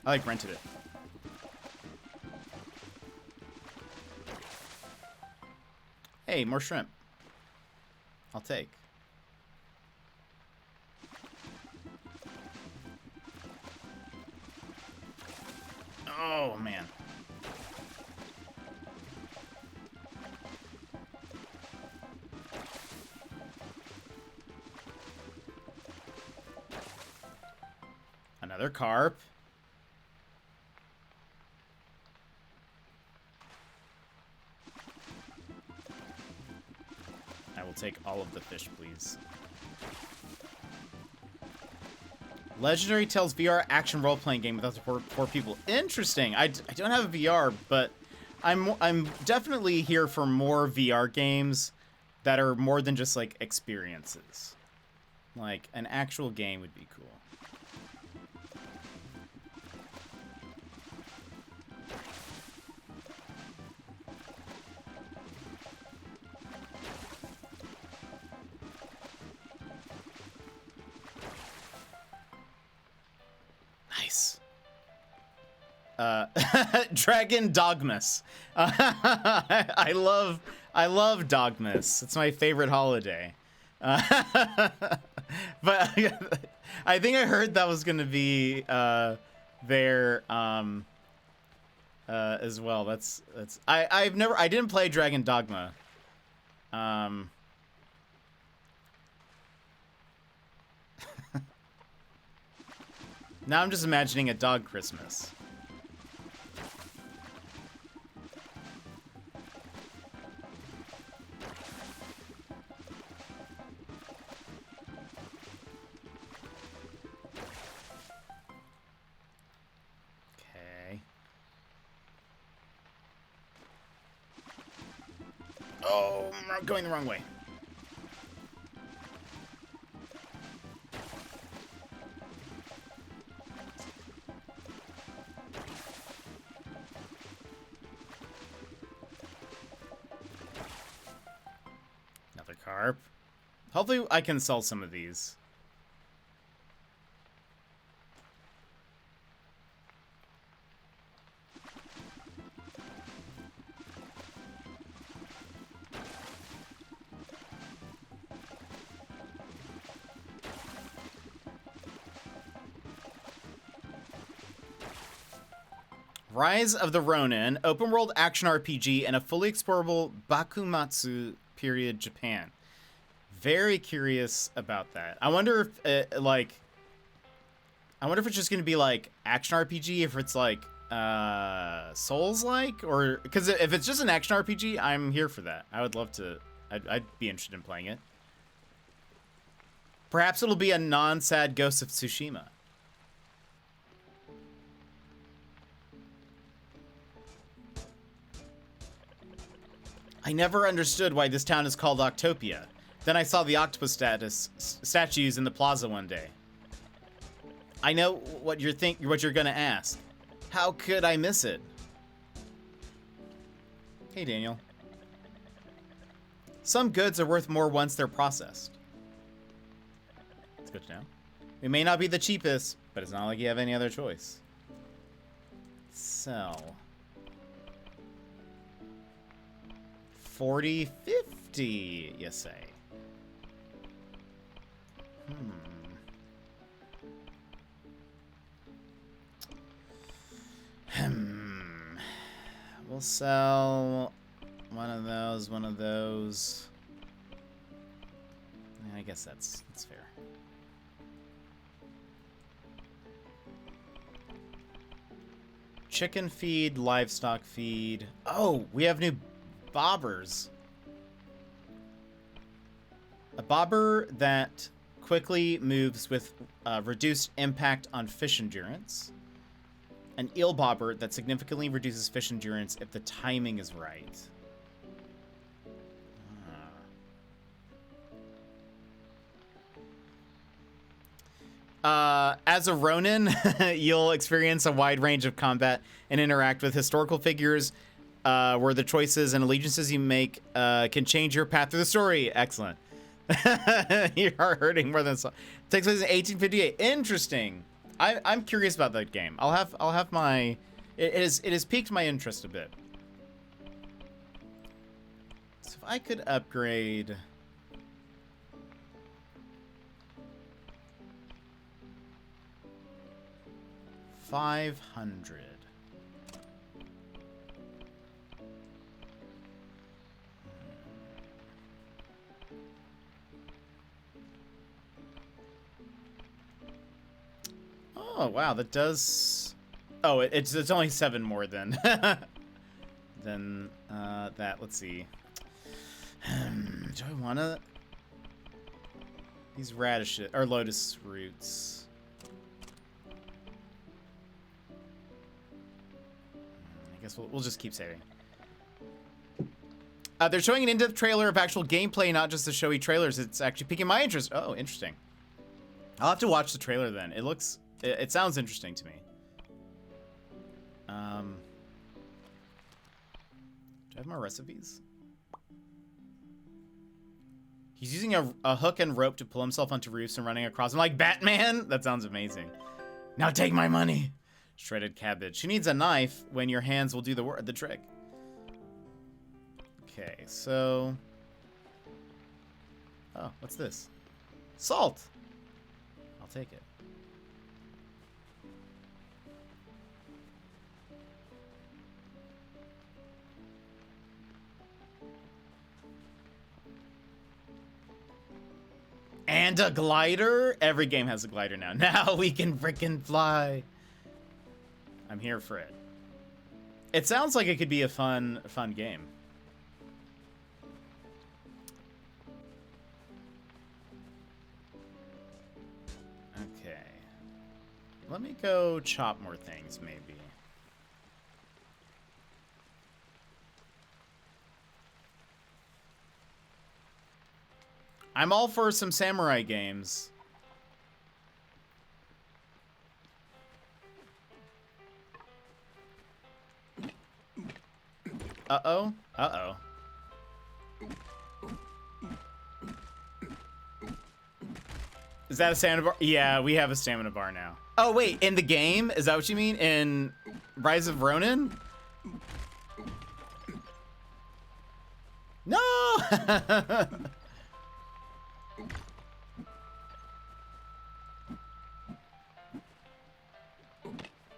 Speaker 1: I, like, rented it. Hey, more shrimp. I'll take. Oh, man. Another carp. I will take all of the fish, please. Legendary Tales VR action role-playing game without the four people. Interesting. I don't have a VR, but I'm definitely here for more VR games that are more than just like experiences. Like an actual game would be cool. Dragon Dogmas. I love Dogmas. It's my favorite holiday. But I think I heard that was gonna be there as well. That's I didn't play Dragon Dogma. Now I'm just imagining a dog Christmas. Okay. Oh, I'm going the wrong way. Carp. Hopefully I can sell some of these. Rise of the Ronin, open world action RPG, and a fully explorable Bakumatsu period Japan. Very curious about that. I wonder if I wonder if it's just gonna be like action RPG, if it's like Souls-like, or because if it's just an action RPG, I'm here for that. I would love to. I'd be interested in playing it. Perhaps it'll be a non-sad Ghost of Tsushima. I never understood why this town is called Octopia. Then I saw the octopus statues in the plaza one day. I know what you're gonna ask. How could I miss it? Hey, Daniel. Some goods are worth more once they're processed. It's good to know. It may not be the cheapest, but it's not like you have any other choice. Sell. 40, 50, you say? We'll sell one of those, one of those. I guess that's fair. Chicken feed, livestock feed. Oh, we have new bobbers. A bobber that quickly moves with reduced impact on fish endurance. An eel bobber that significantly reduces fish endurance if the timing is right. As a Ronin, you'll experience a wide range of combat and interact with historical figures where the choices and allegiances you make can change your path through the story. Excellent. You are hurting more than so. Takes place in 1858. Interesting. I'm curious about that game. I'll have my. It has piqued my interest a bit. So if I could upgrade. 500. Oh wow, that does. Oh, it's only 7 more than than that. Let's see. Do I wanna these radishes or lotus roots? I guess we'll just keep saving. They're showing an in-depth trailer of actual gameplay, not just the showy trailers. It's actually piquing my interest. Oh, interesting. I'll have to watch the trailer then. It sounds interesting to me. Do I have more recipes? He's using a hook and rope to pull himself onto roofs and running across them like Batman? That sounds amazing. Now take my money. Shredded cabbage. She needs a knife when your hands will do the trick. Okay, so... Oh, what's this? Salt! I'll take it. And a glider? Every game has a glider now. Now we can frickin' fly. I'm here for it. It sounds like it could be a fun game. Okay. Let me go chop more things, maybe. I'm all for some samurai games. Uh-oh. Uh-oh. Is that a stamina bar? Yeah, we have a stamina bar now. Oh, wait, in the game? Is that what you mean? In Rise of Ronin? No!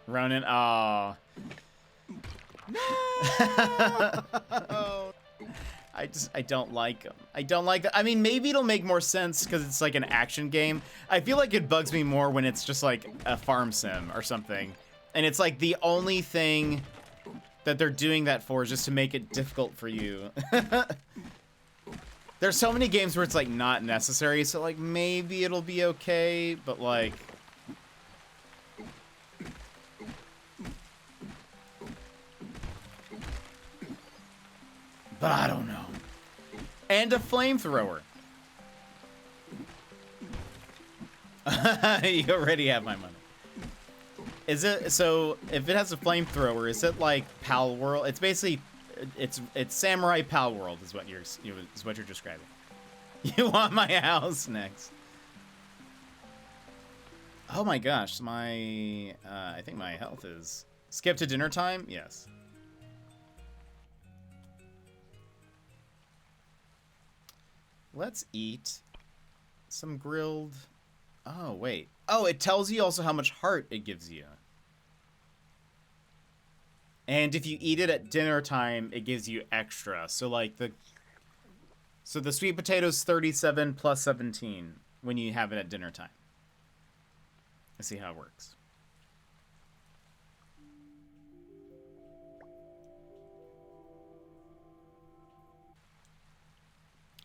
Speaker 1: Ronin, oh. No! I don't like them. I don't like that. I mean, maybe it'll make more sense because it's like an action game. I feel like it bugs me more when it's just like a farm sim or something. And it's like the only thing that they're doing that for is just to make it difficult for you. There's so many games where it's like not necessary, so like maybe it'll be okay, but like... But I don't know. And a flamethrower. You already have my money. Is it, so if it has a flamethrower, is it like Pal World? It's basically, it's Samurai Pal World is what you're describing. You want my house next. Oh my gosh, my, I think my health is... Skip to dinner time? Yes. Let's eat some grilled... Oh, wait. Oh, it tells you also how much heart it gives you. And if you eat it at dinner time, it gives you extra. So, like, the sweet potato's 37 plus 17 when you have it at dinner time. Let's see how it works.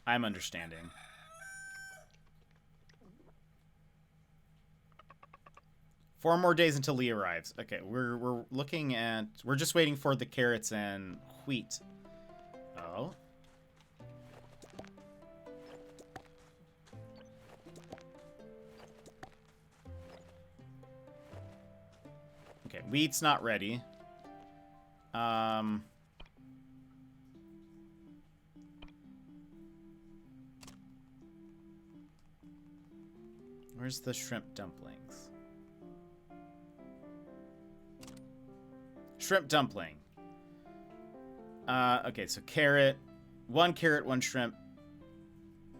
Speaker 1: I'm understanding. Four more days until Lee arrives. Okay, we're looking at... We're just waiting for the carrots and wheat. Oh. Okay, wheat's not ready. Where's the shrimp dumplings? Shrimp dumpling. Okay, so carrot. One carrot, one shrimp.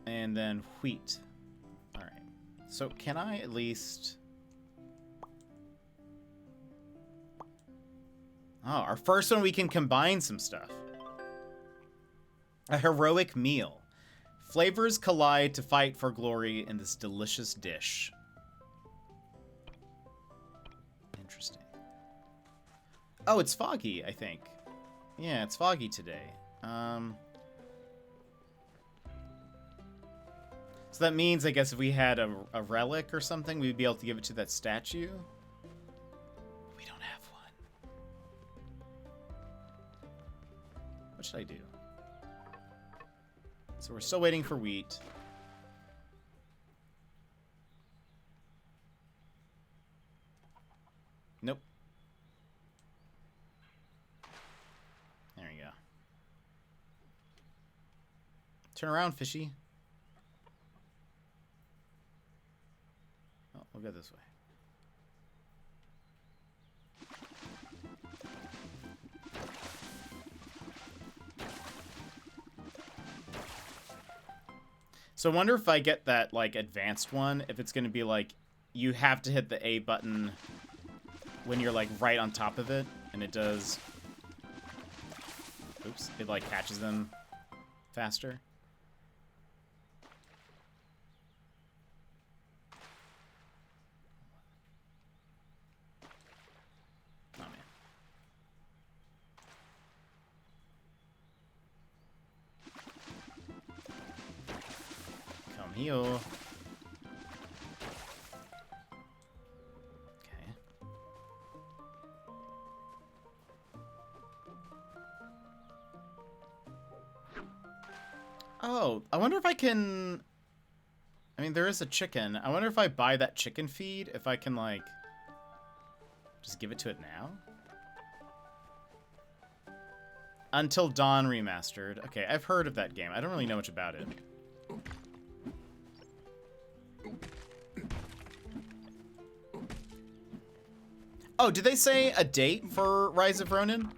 Speaker 1: And then wheat. Alright. So can I at least... Oh, our first one we can combine some stuff. A heroic meal. Flavors collide to fight for glory in this delicious dish. Interesting. Oh, it's foggy, I think. Yeah, it's foggy today. So that means, I guess, if we had a relic or something, we'd be able to give it to that statue. We don't have one. What should I do? So we're still waiting for wheat. Nope. There you go. Turn around, fishy. Oh, we'll go this way. So I wonder if I get that, like, advanced one, if it's going to be, like, you have to hit the A button when you're, like, right on top of it, and it does... Oops. It, like, catches them faster. Oh, man. Come here. Okay. Oh, I wonder if I can... I mean, there is a chicken. I wonder if I buy that chicken feed, if I can, like... just give it to it now? Until Dawn Remastered. Okay, I've heard of that game. I don't really know much about it. Oh, did they say a date for Rise of Ronin?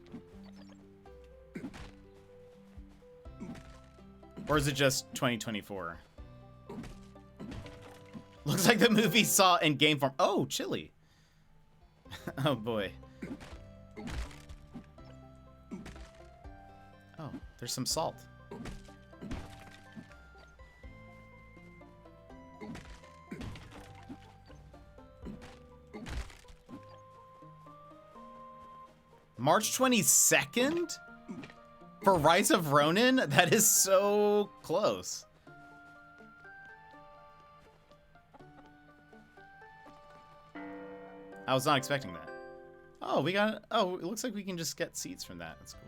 Speaker 1: Or is it just 2024? Looks like the movie saw in game form. Oh, chili. Oh, boy. Oh, there's some salt. March 22nd? For Rise of Ronin? That is so close. I was not expecting that. Oh, we got... Oh, it looks like we can just get seeds from that. That's cool.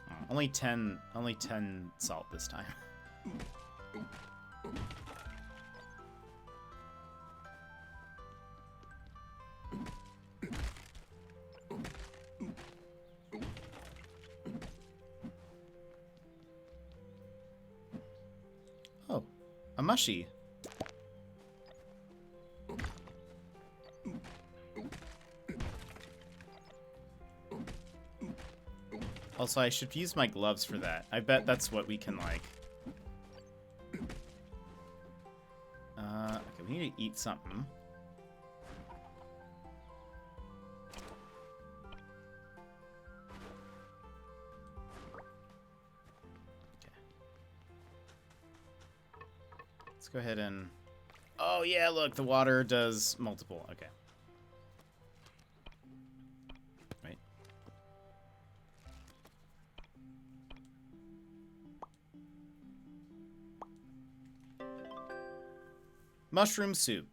Speaker 1: Oh, only 10 salt this time. Oh, a mushy. Also, I should use my gloves for that. I bet that's what we can, like... Okay, we need to eat something. Okay. Let's go ahead and... Oh, yeah, look, the water does multiple. Okay. Wait. Mushroom soup.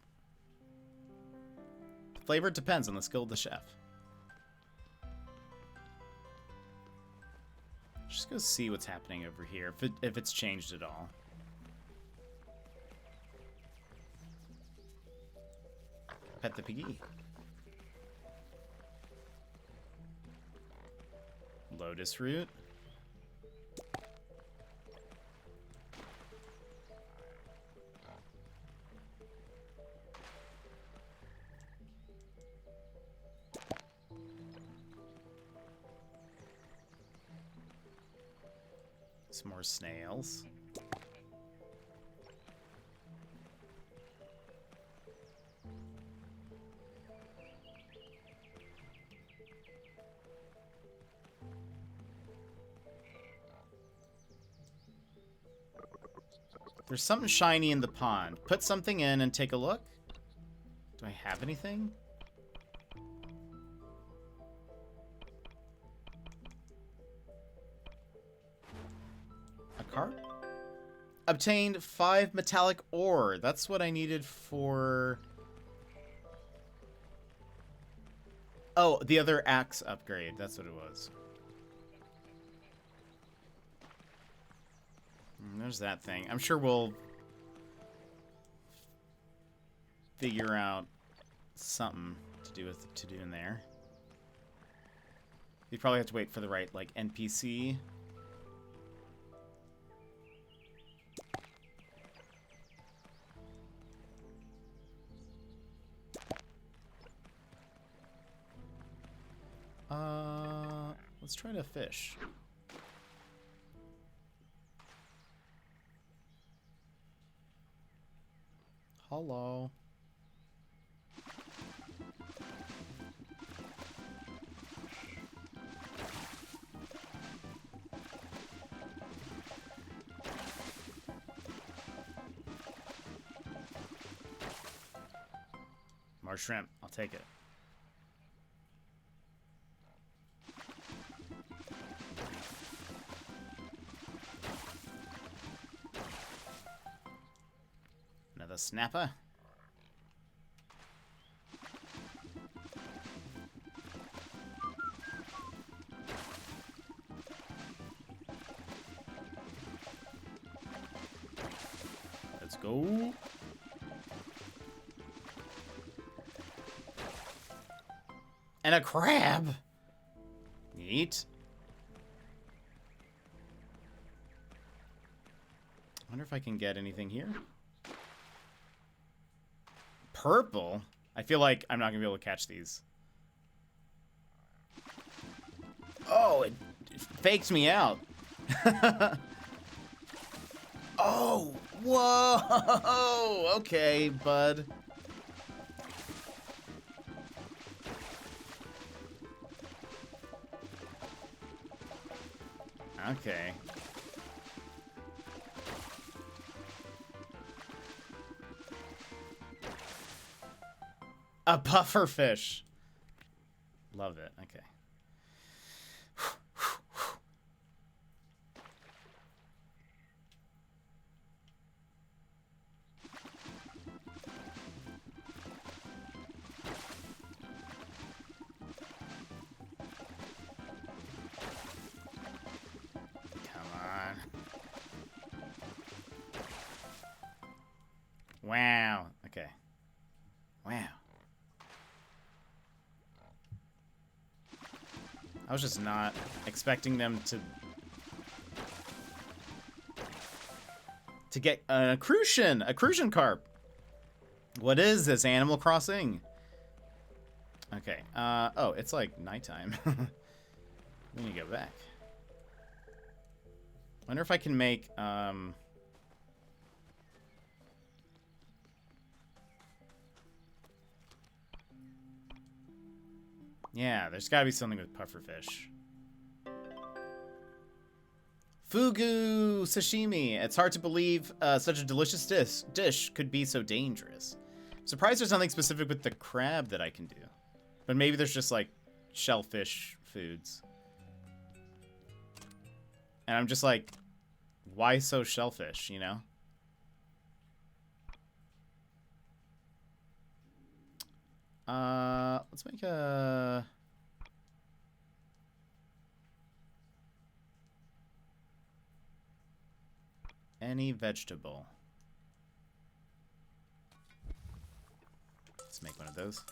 Speaker 1: Flavor depends on the skill of the chef. Just go see what's happening over here, if it's changed at all. Pet the piggy. Lotus root. Some more snails. There's something shiny in the pond. Put something in and take a look. Do I have anything? A carp? Obtained 5 metallic ore. That's what I needed for... Oh, the other axe upgrade. That's what it was. There's that thing. I'm sure we'll figure out something to do in there. We probably have to wait for the right, like, NPC. Let's try to fish. Hello. More shrimp. I'll take it. Another snapper. Let's go. And a crab. Neat. I wonder if I can get anything here. Purple? I feel like I'm not gonna be able to catch these. Oh, it faked me out. Oh, whoa. Okay, bud. Okay. A pufferfish. Love it. Okay. Wow. Okay. Wow. I was just not expecting them to get a crucian carp. What is this, Animal Crossing? Okay. Oh, it's like nighttime. We need to go back. Wonder if I can make yeah, there's gotta be something with pufferfish. Fugu sashimi. It's hard to believe such a delicious dish could be so dangerous. I'm surprised there's nothing specific with the crab that I can do. But maybe there's just like shellfish foods. And I'm just like, why so shellfish, you know? Let's make a... any vegetable. Let's make one of those.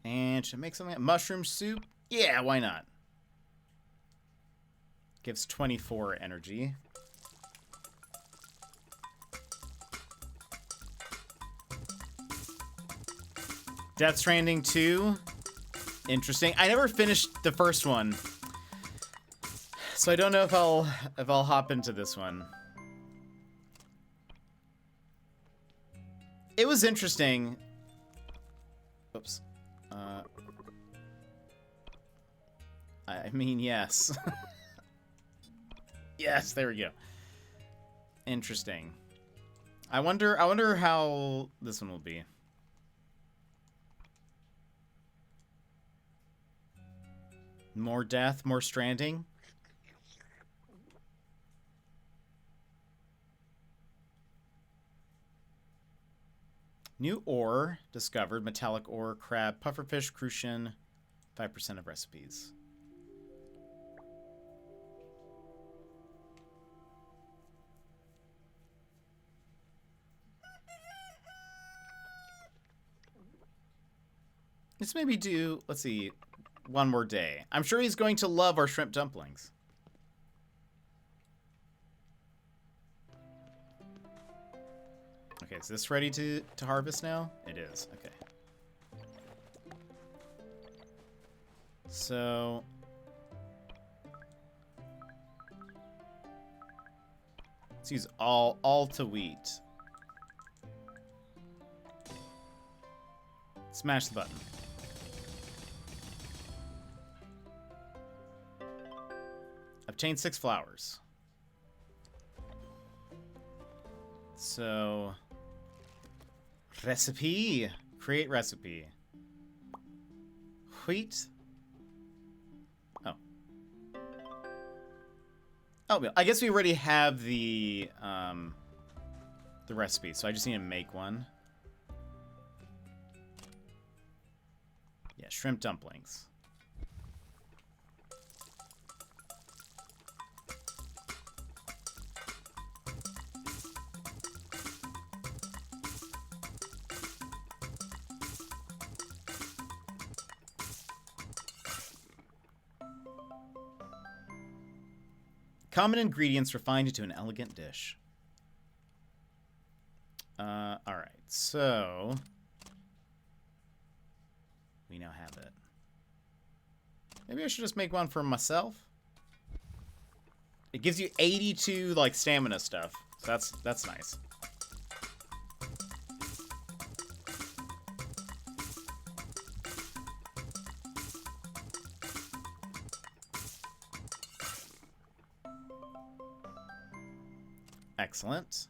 Speaker 1: And should I make something like mushroom soup? Yeah, why not? Gives 24 energy. Death Stranding 2. Interesting. I never finished the first one. So I don't know if I'll hop into this one. It was interesting. Oops. I mean, yes. Yes, there we go. Interesting. I wonder how this one will be. More death, more stranding. New ore discovered. Metallic ore, crab, pufferfish, crucian. 5% of recipes. Let's maybe do, let's see, one more day. I'm sure he's going to love our shrimp dumplings. Okay, is this ready to harvest now? It is. Okay. So let's use all to wheat. Smash the button. Obtain 6 flowers. So recipe. Create recipe. Wheat. Oh, I guess we already have the recipe, so I just need to make one. Yeah, shrimp dumplings. Common ingredients refined into an elegant dish. Alright, so we now have it. Maybe I should just make one for myself. It gives you 82 like stamina stuff. So that's nice. Excellent.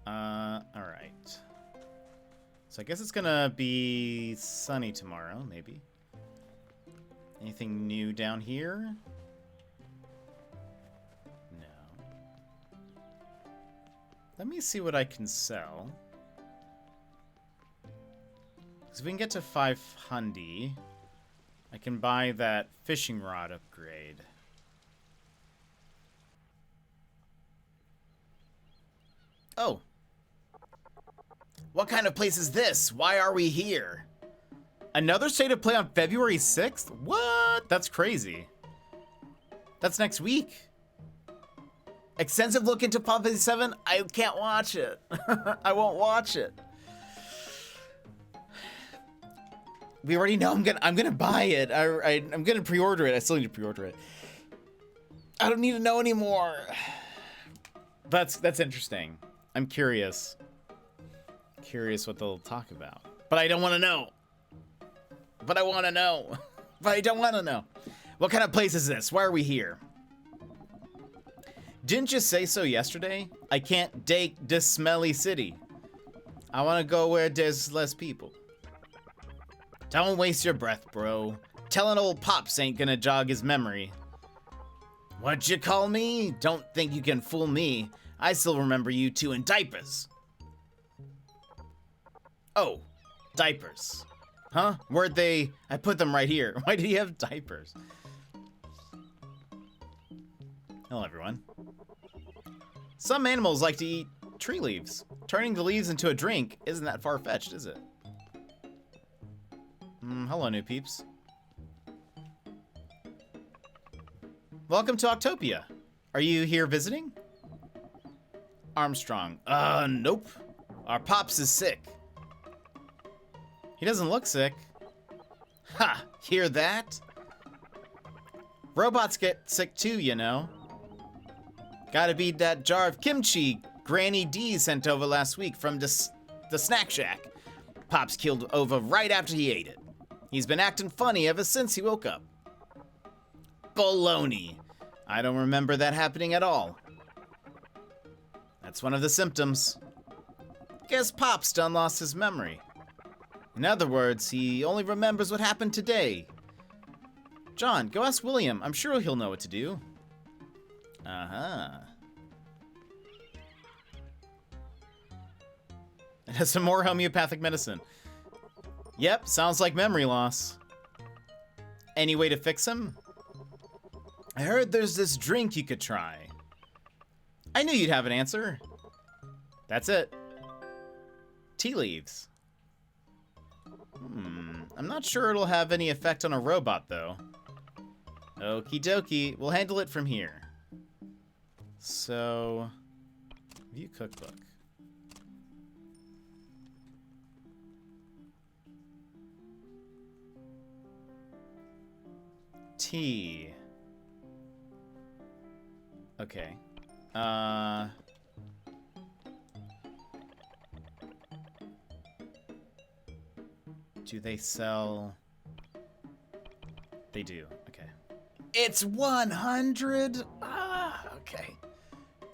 Speaker 1: All right. So I guess it's gonna be sunny tomorrow, maybe. Anything new down here? No. Let me see what I can sell. Because if we can get to 500, I can buy that fishing rod upgrade. Oh. What kind of place is this? Why are we here? Another state of play on February 6th? What? That's crazy. That's next week. Extensive look into Pop 57? I can't watch it. I won't watch it. We already know I'm gonna buy it. I'm gonna pre-order it. I still need to pre-order it. I don't need to know anymore. That's interesting. I'm curious. Curious what they'll talk about. But I don't want to know. But I want to know. But I don't want to know. What kind of place is this? Why are we here? Didn't you say so yesterday? I can't date this smelly city. I want to go where there's less people. Don't waste your breath, bro. Telling old Pops ain't gonna jog his memory. What'd you call me? Don't think you can fool me. I still remember you two in diapers. Oh, diapers. Huh? Where'd they... I put them right here. Why do you have diapers? Hello, everyone. Some animals like to eat tree leaves. Turning the leaves into a drink isn't that far-fetched, is it? Hello, new peeps. Welcome to Octopia. Are you here visiting? Armstrong. Nope. Our Pops is sick. He doesn't look sick. Ha! Hear that? Robots get sick too, you know. Gotta beat that jar of kimchi Granny D sent over last week from the snack shack. Pops killed over right after he ate it. He's been acting funny ever since he woke up. Baloney. I don't remember that happening at all. That's one of the symptoms. Guess Pops done lost his memory. In other words, he only remembers what happened today. John, go ask William. I'm sure he'll know what to do. Uh-huh. Some more homeopathic medicine. Yep, sounds like memory loss. Any way to fix him? I heard there's this drink you could try. I knew you'd have an answer. That's it. Tea leaves. I'm not sure it'll have any effect on a robot, though. Okie dokie. We'll handle it from here. So, view cookbook. Tea. Okay. Do they sell? They do. Okay. It's 100. Okay.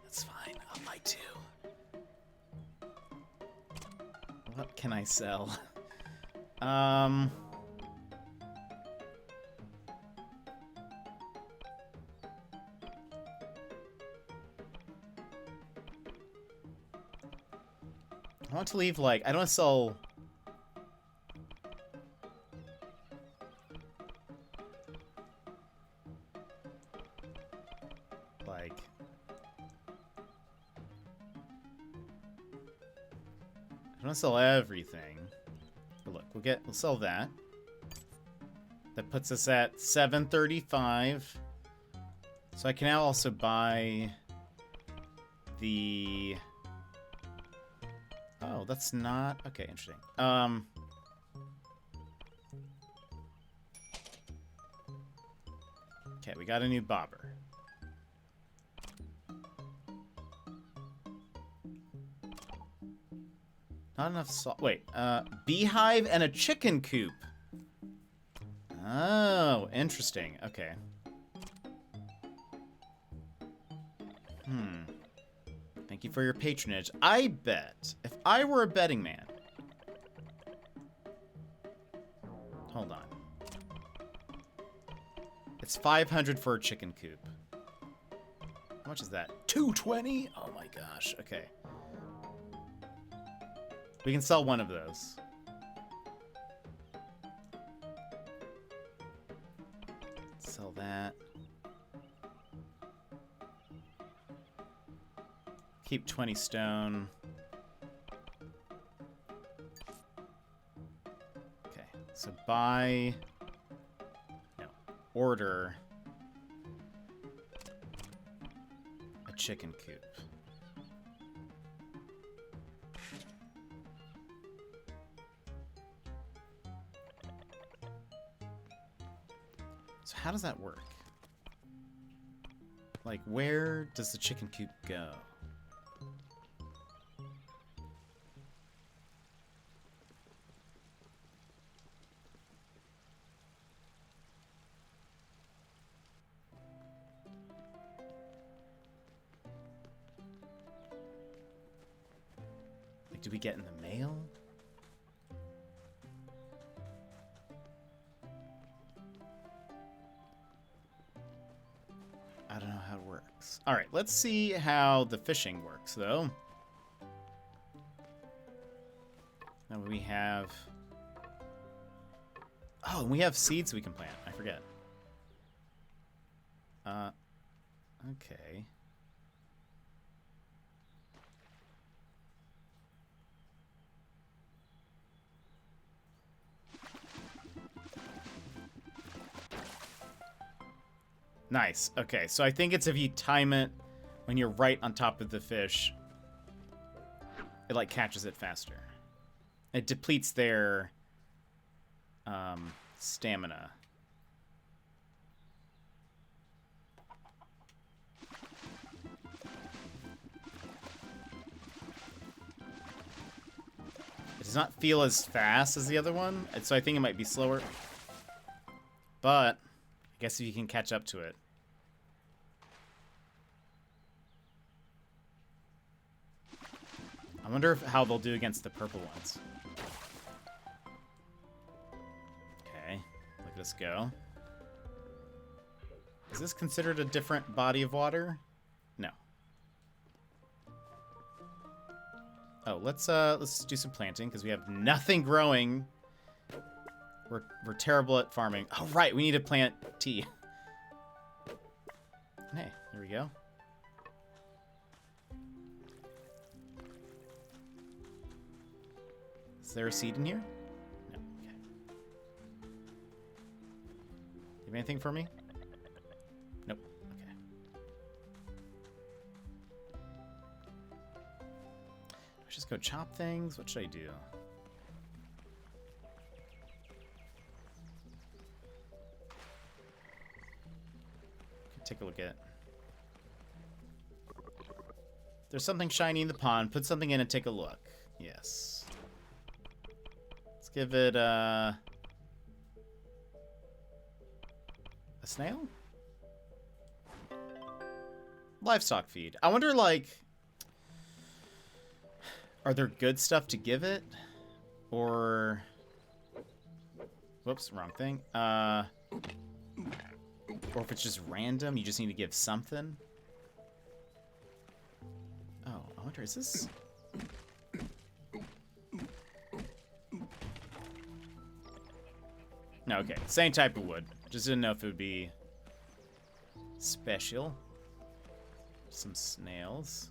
Speaker 1: That's fine. I'll buy 2. What can I sell? I want to leave, like, I don't want to sell... like... I don't want to sell everything. But look, we'll sell that. That puts us at 735. So I can now also buy the... Oh, that's not... Okay, interesting. Okay, we got a new bobber. Not enough salt. Wait, beehive and a chicken coop. Oh, interesting. Okay. Thank you for your patronage. I bet if I were a betting man... Hold on. It's 500 for a chicken coop. How much is that? 220? Oh my gosh. Okay. We can sell one of those. Sell that. Keep 20 stone. Okay, so buy... No, order a chicken coop. So how does that work? Like, where does the chicken coop go? Like, do we get in the mail? I don't know how it works. All right, let's see how the fishing works, though. Now we have... Oh, and we have seeds we can plant. I forget. Okay. Nice. Okay, so I think it's if you time it when you're right on top of the fish, it like catches it faster. It depletes their stamina. It does not feel as fast as the other one, and so I think it might be slower. But I guess if you can catch up to it. I wonder how they'll do against the purple ones. Okay, look at us go. Is this considered a different body of water? No. Oh, let's do some planting because we have nothing growing. We're terrible at farming. Oh, right, we need to plant tea. Hey, there we go. Is there a seed in here? No. Okay. have anything for me? Nope. Okay. Let's just go chop things. What should I do? Take a look at. There's something shiny in the pond. Put something in and take a look. Yes. Let's give it a snail? Livestock feed. I wonder, like, are there good stuff to give it? Or, whoops, wrong thing. Or if it's just random, you just need to give something. Oh, I wonder, is this... No, okay. Same type of wood. Just didn't know if it would be special. Some snails.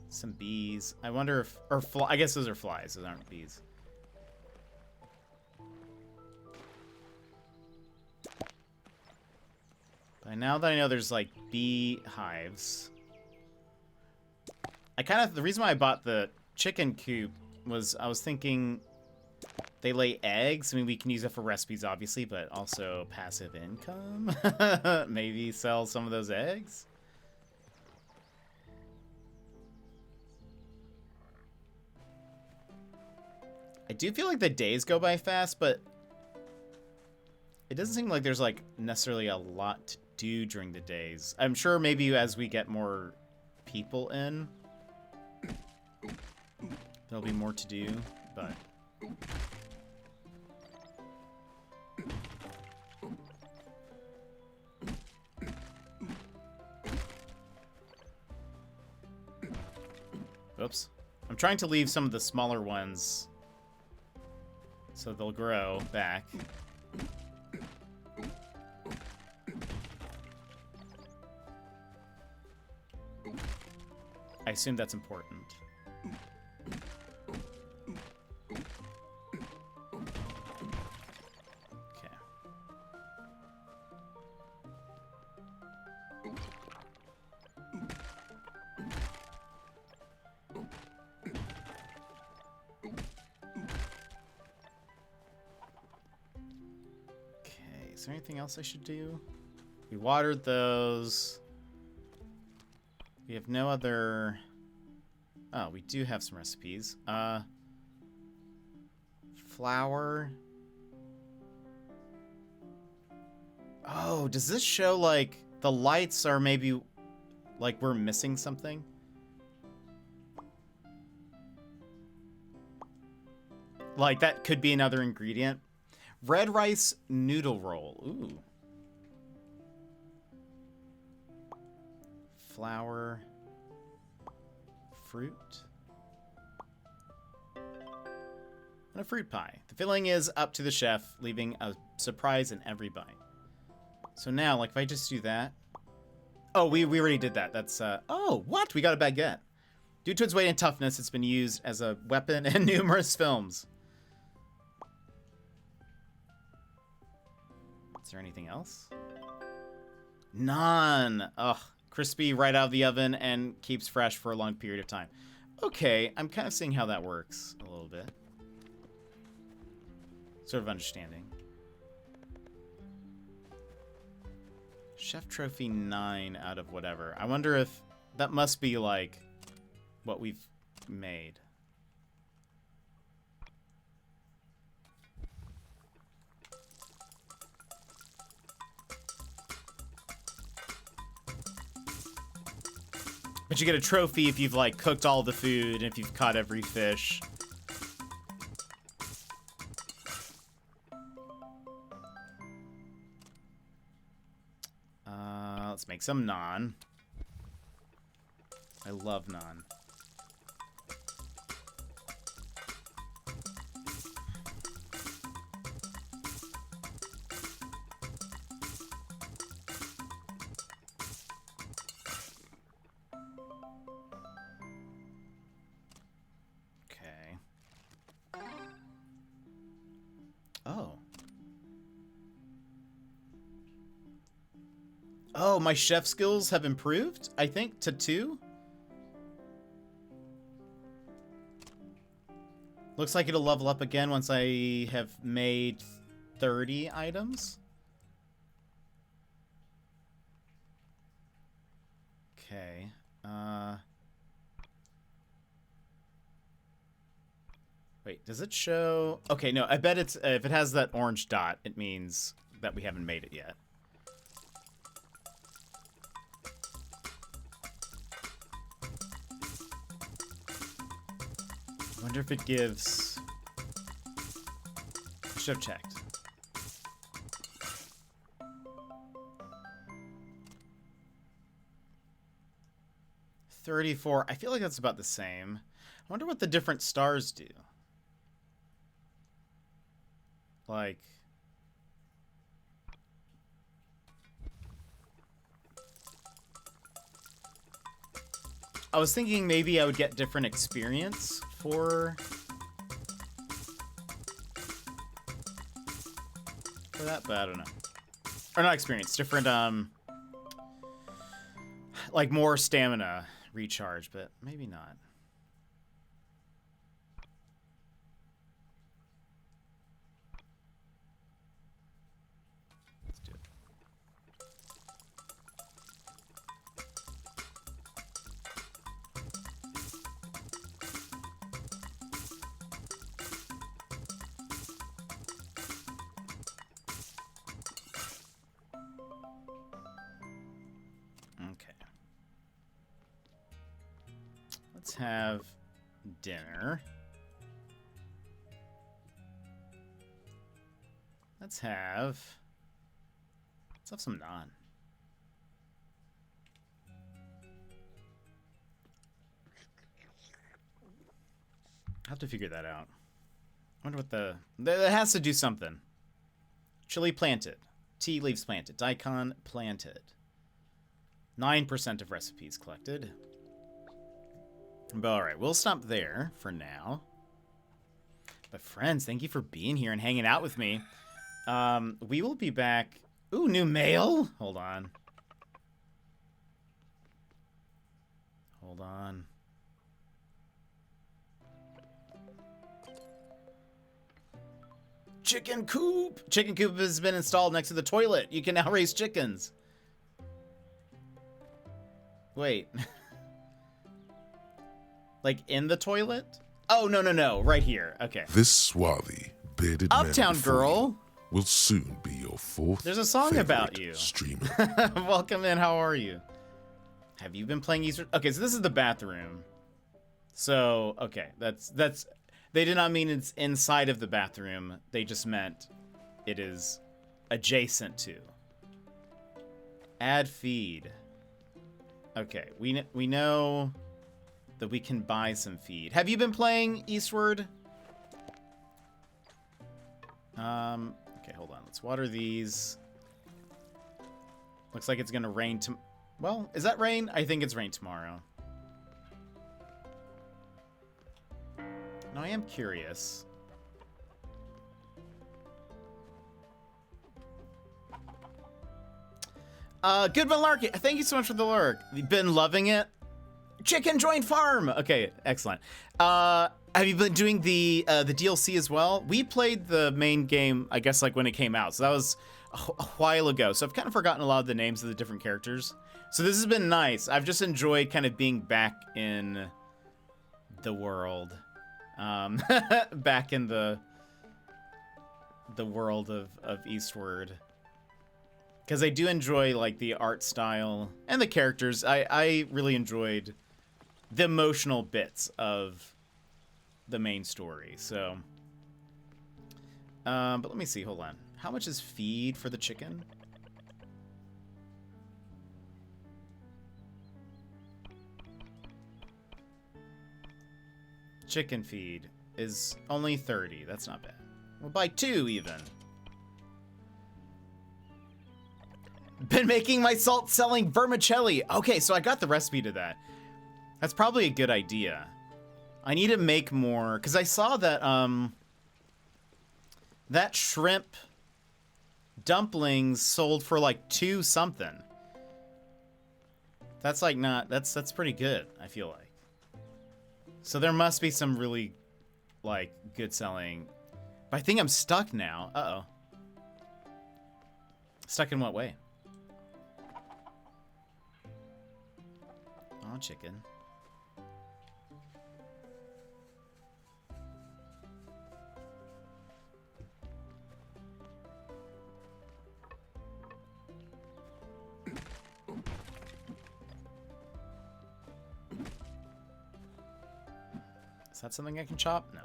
Speaker 1: Some bees. I wonder if... Or I guess those are flies. Those aren't bees. But now that I know there's, like, bee hives... I kind of... The reason why I bought the chicken coop was I was thinking they lay eggs. I mean, we can use it for recipes, obviously, but also passive income. Maybe sell some of those eggs? I do feel like the days go by fast, but it doesn't seem like there's, like, necessarily a lot to do during the days. I'm sure maybe as we get more people in, there'll be more to do, but... Oops. I'm trying to leave some of the smaller ones so they'll grow back. I assume that's important. Okay. Okay, is there anything else I should do? We watered those. We have no other... Oh, we do have some recipes. Flour. Oh, does this show, like, the lights are maybe, like, we're missing something? Like, that could be another ingredient. Red rice noodle roll. Ooh. Flour. Fruit. And a fruit pie. The filling is up to the chef, leaving a surprise in every bite. So now, like, if I just do that... Oh, we already did that. That's, Oh, what? We got a baguette. Due to its weight and toughness, it's been used as a weapon in numerous films. Is there anything else? None. Ugh. Crispy right out of the oven and keeps fresh for a long period of time. Okay, I'm kind of seeing how that works a little bit. Sort of understanding. Chef Trophy 9 out of whatever. I wonder if that must be like what we've made. But you get a trophy if you've, like, cooked all the food and if you've caught every fish. Let's make some naan. I love naan. Oh. Oh, my chef skills have improved, I think, to 2. Looks like it'll level up again once I have made 30 items. Okay. Wait, does it show? Okay, no, I bet it's if it has that orange dot, it means that we haven't made it yet. I wonder if it gives... I should have checked. $34. I feel like that's about the same. I wonder what the different stars do. Like... I was thinking maybe I would get different experience for that, but I don't know. Or not experience, different, like more stamina recharge, but maybe not. Let's do it. Okay. Let's have dinner. Let's have some naan. I'll have to figure that out. I wonder what that has to do something. Chili planted. Tea leaves planted. Daikon planted. 9% of recipes collected. But alright, we'll stop there for now. But friends, thank you for being here and hanging out with me. We will be back. Ooh, new mail? Hold on. Hold on. Chicken coop! Chicken coop has been installed next to the toilet. You can now raise chickens. Wait. Like in the toilet? Oh, no. Right here. Okay.
Speaker 5: This swarthy, bearded man
Speaker 1: Uptown
Speaker 5: before
Speaker 1: Girl.
Speaker 5: you will soon be your fourth.
Speaker 1: There's a song about
Speaker 5: favorite
Speaker 1: you.
Speaker 5: Streamer.
Speaker 1: Welcome in. How are you? Have you been playing Eastward? Okay, so this is the bathroom. So, okay, that's they did not mean it's inside of the bathroom. They just meant it is adjacent to. Add feed. Okay, we know that we can buy some feed. Have you been playing Eastward? Okay, hold on. Let's water these. Looks like it's gonna rain well, is that rain? I think it's rain tomorrow. No, I am curious. Goodman Lark, thank you so much for the lurk. You've been loving it. Chicken join farm. Okay, excellent. Have you been doing the DLC as well? We played the main game, I guess, like when it came out. So that was a while ago. So I've kind of forgotten a lot of the names of the different characters. So this has been nice. I've just enjoyed kind of being back in the world. Back in the world of Eastward. Because I do enjoy, like, the art style and the characters. I really enjoyed the emotional bits of the main story, so. But let me see, hold on. How much is feed for the chicken? Chicken feed is only 30. That's not bad. We'll buy 2 even. Been making my salt-selling vermicelli. Okay, so I got the recipe to that. That's probably a good idea. I need to make more, because I saw that, That shrimp dumplings sold for like 2 something. That's like not, that's pretty good, I feel like. So there must be some really like good selling. But I think I'm stuck now. Uh-oh. Stuck in what way? Oh, chicken. Is that something I can chop? No.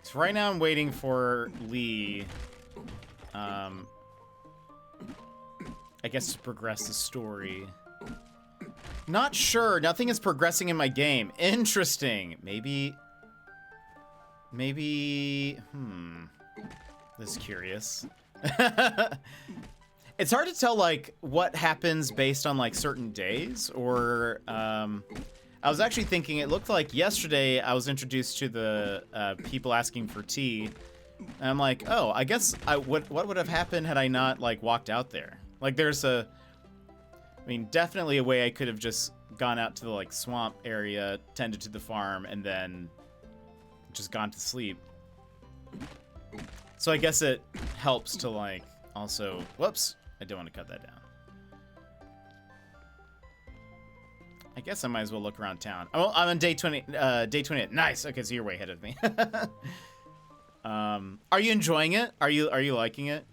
Speaker 1: So right now I'm waiting for Lee, I guess to progress the story. Not sure. Nothing is progressing in my game. Interesting. Maybe... This is curious. It's hard to tell, like, what happens based on, like, certain days, or, I was actually thinking, it looked like yesterday I was introduced to the, people asking for tea, and I'm like, oh, I guess what would have happened had I not, like, walked out there? Like, there's I mean, definitely a way I could have just gone out to the, like, swamp area, tended to the farm, and then just gone to sleep. So I guess it helps to, like, also... Whoops! I don't want to cut that down. I guess I might as well look around town. Oh, I'm on day 20. Day 28. Nice. Okay, so you're way ahead of me. Are you enjoying it? Are you liking it?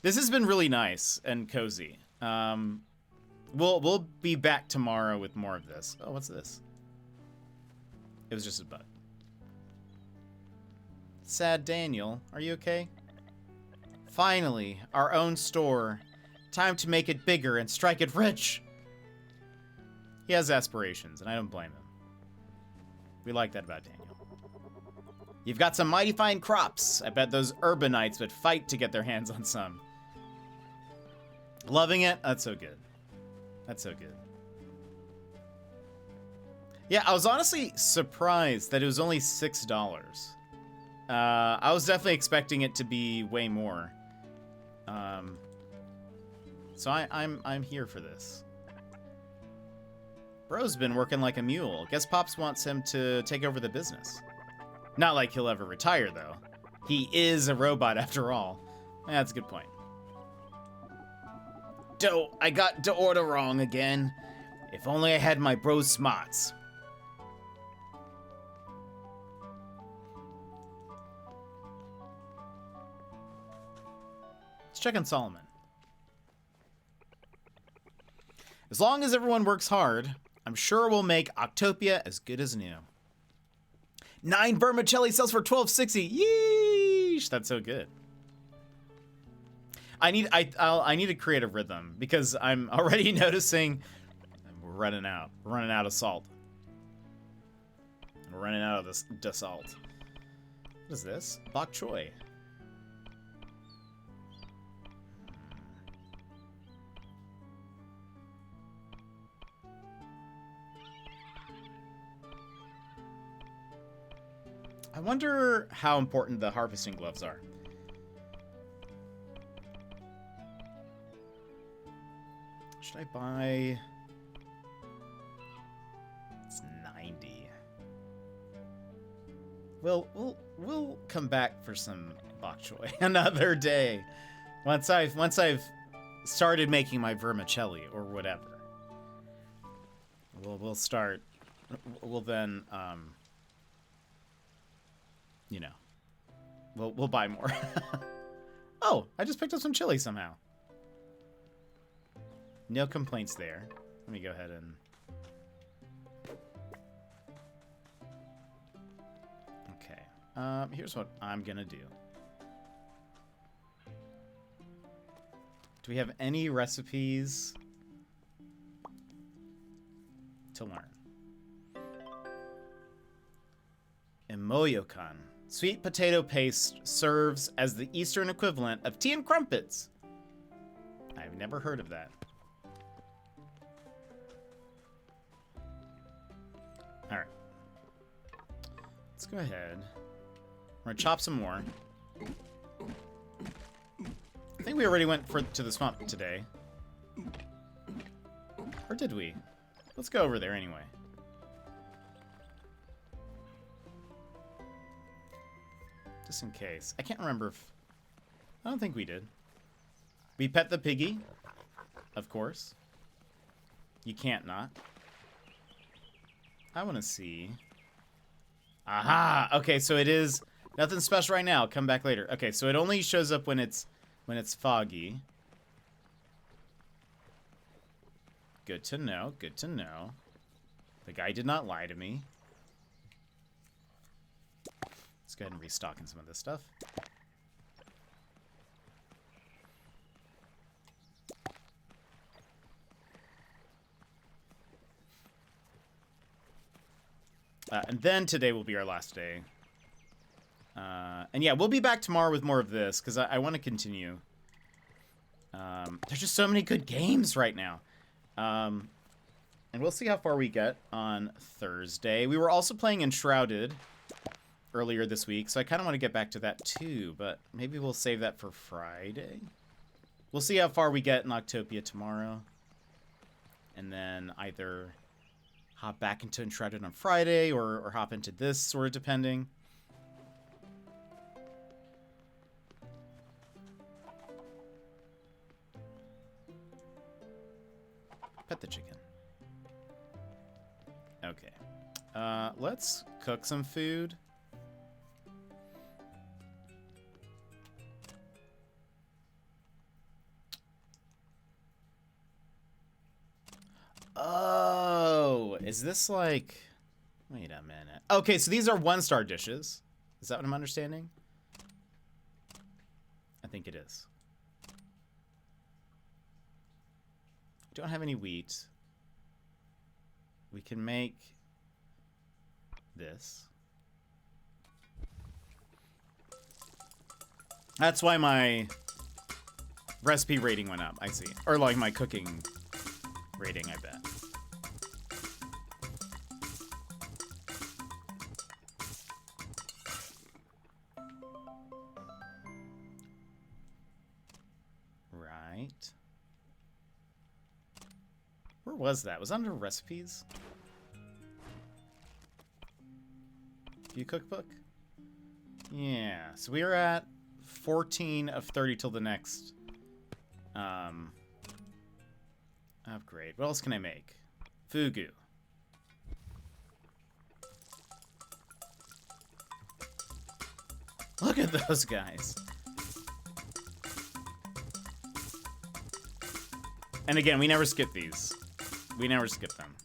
Speaker 1: This has been really nice and cozy. We'll be back tomorrow with more of this. Oh, what's this? It was just a bug. Sad Daniel, are you okay? Finally, our own store. Time to make it bigger and strike it rich. He has aspirations, and I don't blame him. We like that about Daniel. You've got some mighty fine crops. I bet those urbanites would fight to get their hands on some. Loving it? That's so good. That's so good. Yeah, I was honestly surprised that it was only $6. I was definitely expecting it to be way more. So I'm here for this. Bro's been working like a mule. Guess Pops wants him to take over the business. Not like he'll ever retire, though. He is a robot after all. That's a good point. I got the order wrong again. If only I had my bro smarts. Let's check on Solomon. As long as everyone works hard, I'm sure we'll make Octopia as good as new. 9 vermicelli sells for $12.60. Yeesh, that's so good. I need to create a rhythm because I'm already noticing we're running out. We're running out of salt. We're running out of the salt. What is this? Bok choy. I wonder how important the harvesting gloves are. Should I buy... It's 90. We'll come back for some bok choy another day. Once I've started making my vermicelli or whatever. We'll start. We'll then you know, we'll buy more. Oh, I just picked up some chili somehow. No complaints there. Let me go ahead and... Okay. Here's what I'm gonna do. Do we have any recipes to learn? Emoyokan. Sweet potato paste serves as the Eastern equivalent of tea and crumpets. I've never heard of that. Alright. Let's go ahead. We're gonna chop some more. I think we already went to the swamp today. Or did we? Let's go over there anyway. Just in case. I can't remember if... I don't think we did. We pet the piggy. Of course. You can't not. I want to see... Aha! Okay, so it is... Nothing special right now. Come back later. Okay, so it only shows up when it's foggy. Good to know. Good to know. The guy did not lie to me. Let's go ahead and restock in some of this stuff. And then today will be our last day. And yeah, we'll be back tomorrow with more of this, because I want to continue. There's just so many good games right now. And we'll see how far we get on Thursday. We were also playing Enshrouded earlier this week, so I kind of want to get back to that too, but maybe we'll save that for Friday. We'll see how far we get in Octopia tomorrow. And then either hop back into Enshrouded on Friday, or hop into this, sort of depending. Pet the chicken. Okay. Let's cook some food. Oh, is this like... Wait a minute. Okay, so these are 1-star dishes. Is that what I'm understanding? I think it is. Don't have any wheat. We can make this. That's why my recipe rating went up, I see. Or like my cooking rating, I bet. Right. Where was that? Was that under recipes? View cookbook? Yeah, so we are at 14 of 30 till the next upgrade. What else can I make? Fugu. Look at those guys. And again, we never skip these. We never skip them.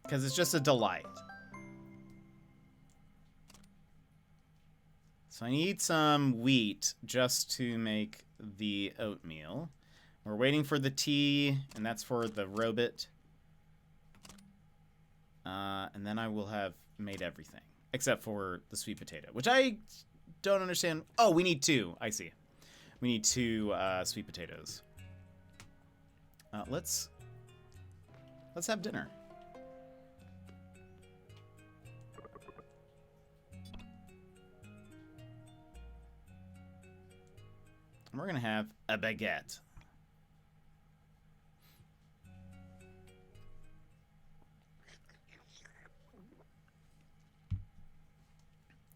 Speaker 1: Because it's just a delight. So I need some wheat just to make the oatmeal. We're waiting for the tea, and that's for the robot. And then I will have made everything. Except for the sweet potato, which I don't understand. Oh, we need 2. I see. We need 2 sweet potatoes. Let's have dinner. And we're gonna have a baguette.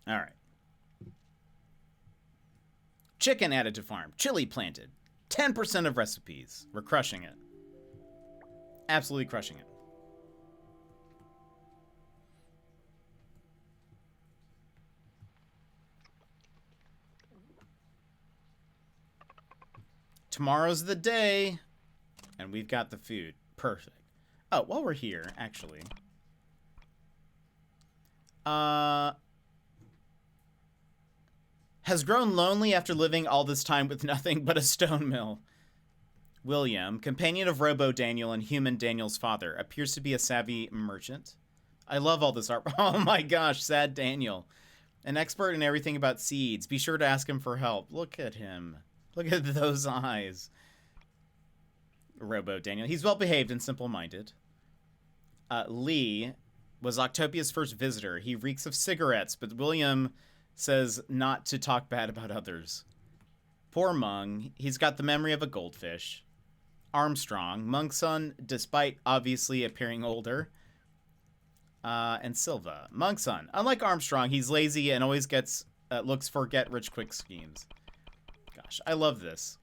Speaker 1: All right. Chicken added to farm. Chili planted. 10% of recipes. We're crushing it. Absolutely crushing it. Tomorrow's the day. And we've got the food. Perfect. Oh, while we're here, actually. Has grown lonely after living all this time with nothing but a stone mill. William, companion of Robo Daniel and human Daniel's father, appears to be a savvy merchant. I love all this art. Oh my gosh, sad Daniel. An expert in everything about seeds. Be sure to ask him for help. Look at him. Look at those eyes. Robo Daniel. He's well behaved and simple minded. Lee, was Octopia's first visitor. He reeks of cigarettes, but William says not to talk bad about others. Poor Mung, he's got the memory of a goldfish. Armstrong, Mung's son, despite obviously appearing older. And Silva, Mung's son. Unlike Armstrong, he's lazy and always looks for get-rich-quick schemes. Gosh, I love this.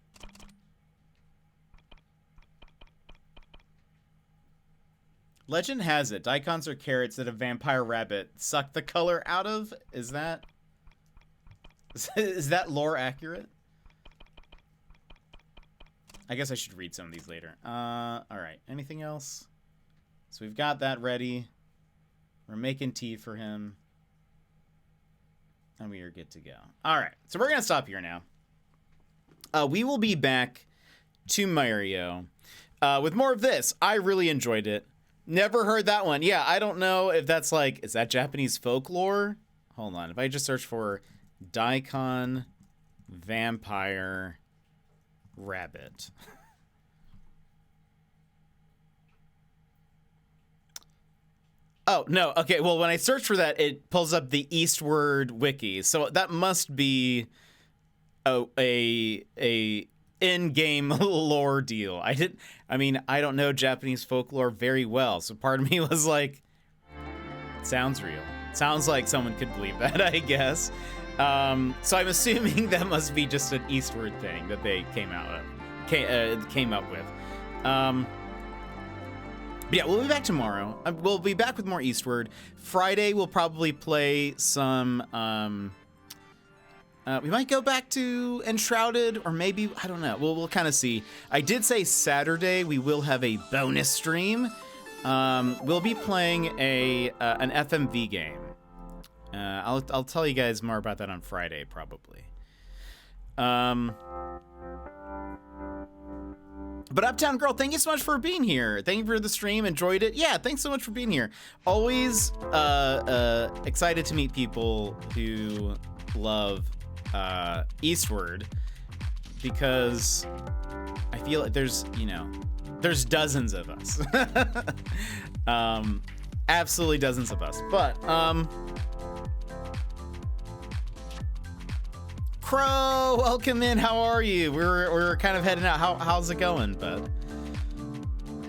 Speaker 1: Legend has it, daikons are carrots that a vampire rabbit sucked the color out of. Is that lore accurate? I guess I should read some of these later. All right. Anything else? So we've got that ready. We're making tea for him. And we are good to go. All right. So we're going to stop here now. We will be back to Mario with more of this. I really enjoyed it. Never heard that one. Yeah, I don't know if that's like, is that Japanese folklore? Hold on. If I just search for daikon vampire rabbit. Oh, no. Okay, well, when I search for that, it pulls up the Eastward wiki. So that must be a in-game lore deal. I don't know Japanese folklore very well, so part of me was like, sounds real. Sounds like someone could believe that, I guess. So I'm assuming that must be just an Eastward thing that they came up with. But yeah, we'll be back tomorrow. We'll be back with more Eastward. Friday, we'll probably play some... we might go back to Enshrouded, or maybe, I don't know. We'll kind of see. I did say Saturday we will have a bonus stream. We'll be playing an FMV game. I'll tell you guys more about that on Friday, probably. But Uptown Girl, thank you so much for being here. Thank you for the stream. Enjoyed it. Yeah, thanks so much for being here. Always excited to meet people who love Eastward, because I feel like there's dozens of us. Absolutely dozens of us. But Crow, welcome in. How are you? We're kind of heading out. How's it going, bud?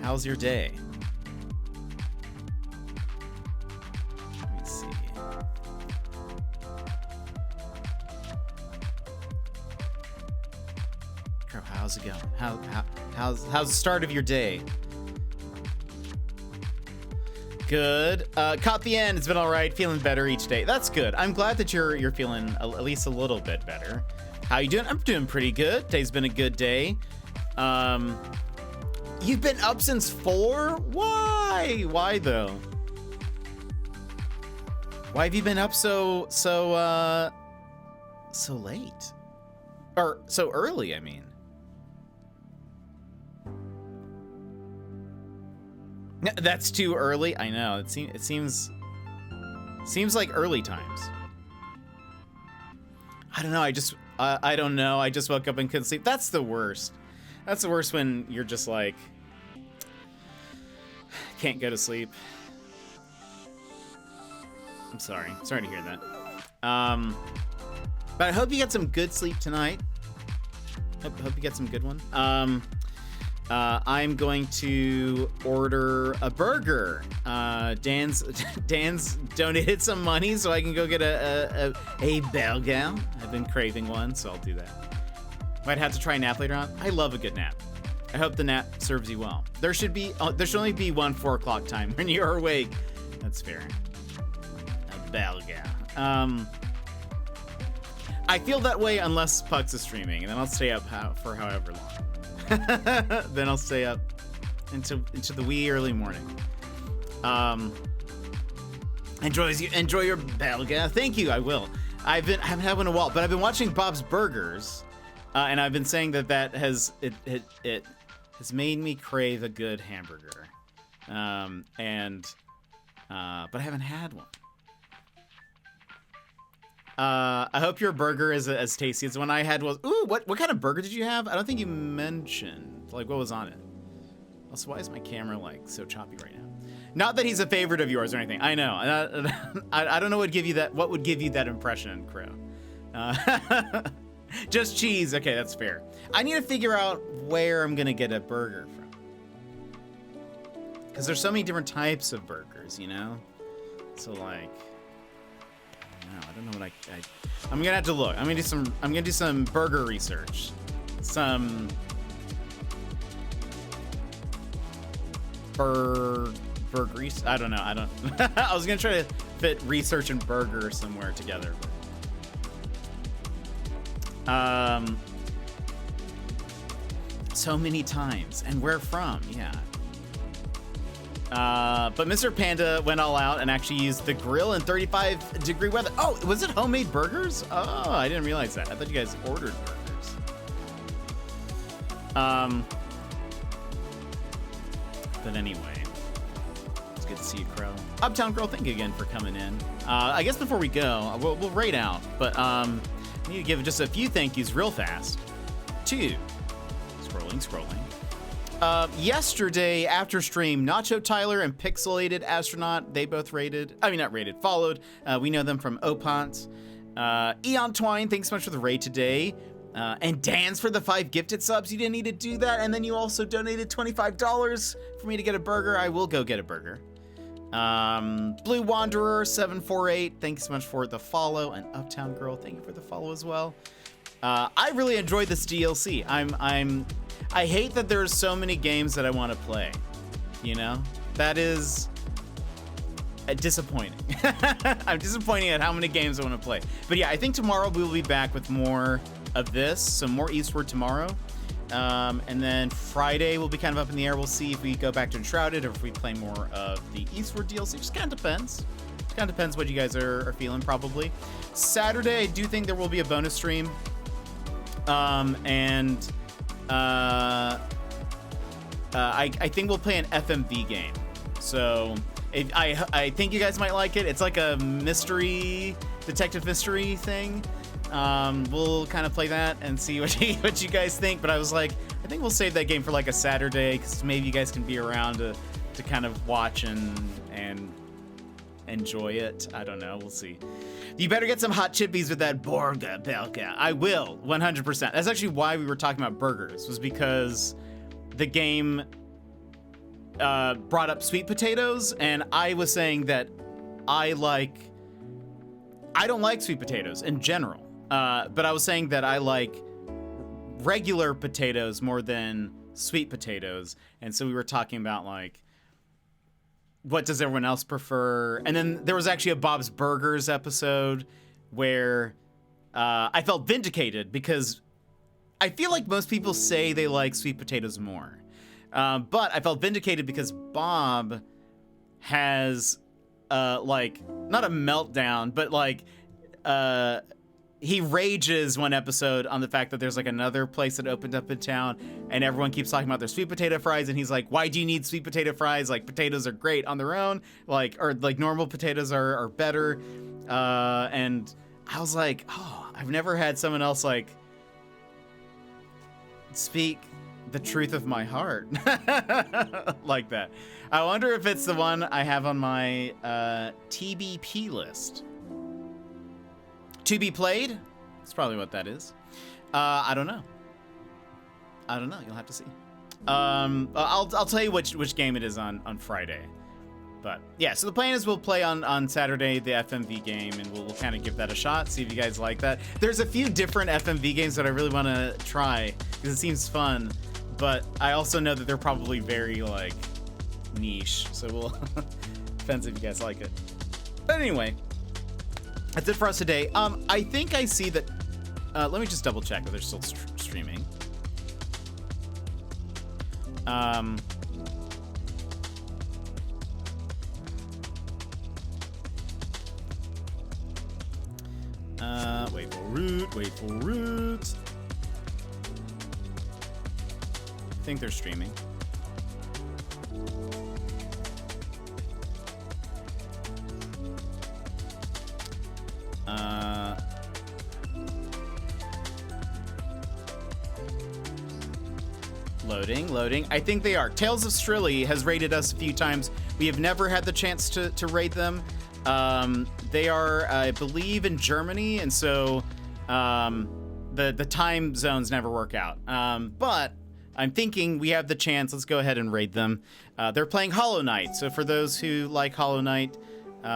Speaker 1: How's your day? Let me see. Crow, how's it going? How's the start of your day? Good. Caught the end. It's been all right. Feeling better each day. That's good. I'm glad that you're feeling at least a little bit better. How you doing? I'm doing pretty good. Today's been a good day. You've been up since 4? Why? Why though? Why have you been up so late? Or so early, I mean. That's too early. I know. It seems like early times. I don't know. I don't know. I just woke up and couldn't sleep. That's the worst. That's the worst when you're just like can't go to sleep. I'm sorry. Sorry to hear that. But I hope you get some good sleep tonight. Hope you get some good one. I'm going to order a burger. Dan's donated some money so I can go get a burger. I've been craving one, so I'll do that. Might have to try a nap later on. I love a good nap. I hope the nap serves you well. There should only be one 4 o'clock time when you're awake. That's fair. A burger. I feel that way unless Pucks is streaming, and then I'll stay up for however long. Then I'll stay up into the wee early morning. Enjoy your belga. Thank you. I will. I haven't had one in a while, but I've been watching Bob's Burgers, and I've been saying that has made me crave a good hamburger. But I haven't had one. I hope your burger is as tasty as the one I had was. Ooh, what kind of burger did you have? I don't think you mentioned. Like, what was on it? Also, why is my camera, like, so choppy right now? Not that he's a favorite of yours or anything. I know. I don't know what would give you that. What would give you that impression, Crow? Just cheese. Okay, that's fair. I need to figure out where I'm gonna get a burger from, because there's so many different types of burgers, you know. So like, I don't know what I'm gonna have to look. I'm gonna do some burger research. Some burgeries. I don't know. I don't. I was gonna try to fit research and burger somewhere together. So many times, and where from? Yeah. But Mr. Panda went all out and actually used the grill in 35-degree weather. Oh, was it homemade burgers? Oh, I didn't realize that. I thought you guys ordered burgers. But anyway, it's good to see you, Crow. Uptown Girl, thank you again for coming in. I guess before we go, we'll raid out, but I need to give just a few thank yous real fast. Scrolling. Yesterday after stream, Nacho Tyler and Pixelated Astronaut, they both followed. We know them from Opant. Eon Twine, thanks so much for the raid today. And Dan's for the 5 gifted subs. You didn't need to do that. And then you also donated $25 for me to get a burger. I will go get a burger. Blue Wanderer 748, thanks so much for the follow. And Uptown Girl, thank you for the follow as well. I really enjoyed this DLC. I hate that there's so many games that I want to play. You know, that is disappointing. I'm disappointed at how many games I want to play. But yeah, I think tomorrow we will be back with more of this. Some more Eastward tomorrow. And then Friday will be kind of up in the air. We'll see if we go back to Enshrouded or if we play more of the Eastward DLC. Just kind of depends. It kind of depends what you guys are feeling, probably. Saturday, I do think there will be a bonus stream. I think we'll play an FMV game. So I think you guys might like it. It's like a detective mystery thing. We'll kind of play that and see what you guys think. But I was like, I think we'll save that game for like a Saturday, because maybe you guys can be around to kind of watch and enjoy it. I don't know. We'll see. You better get some hot chippies with that Borga Belka. I will, 100%. That's actually why we were talking about burgers, was because the game brought up sweet potatoes, and I was saying that I don't like sweet potatoes in general, but I was saying that I like regular potatoes more than sweet potatoes, and so we were talking about like, what does everyone else prefer? And then there was actually a Bob's Burgers episode where I felt vindicated, because I feel like most people say they like sweet potatoes more. But I felt vindicated because Bob has like, not a meltdown, but like he rages one episode on the fact that there's like another place that opened up in town and everyone keeps talking about their sweet potato fries, and he's like, why do you need sweet potato fries? Like, potatoes are great on their own, or normal potatoes are better. And I was like, oh, I've never had someone else like speak the truth of my heart like that. I wonder if it's the one I have on my TBP list. To be played? That's probably what that is. I don't know. You'll have to see. I'll tell you which game it is on Friday. But yeah, so the plan is we'll play on Saturday the FMV game, and we'll kind of give that a shot, see if you guys like that. There's a few different FMV games that I really want to try because it seems fun, but I also know that they're probably very like niche, so we'll depends if you guys like it. But anyway, that's it for us today. I think I see that. Let me just double check if they're still streaming. Wait for root. I think they're streaming. Loading. I think they are. Tales of Strilly has rated us a few times We have never had the chance to raid them. They are, I believe, in Germany, and so the time zones never work out. But I'm thinking we have the chance. Let's go ahead and raid them. They're playing Hollow Knight, so for those who like Hollow Knight, you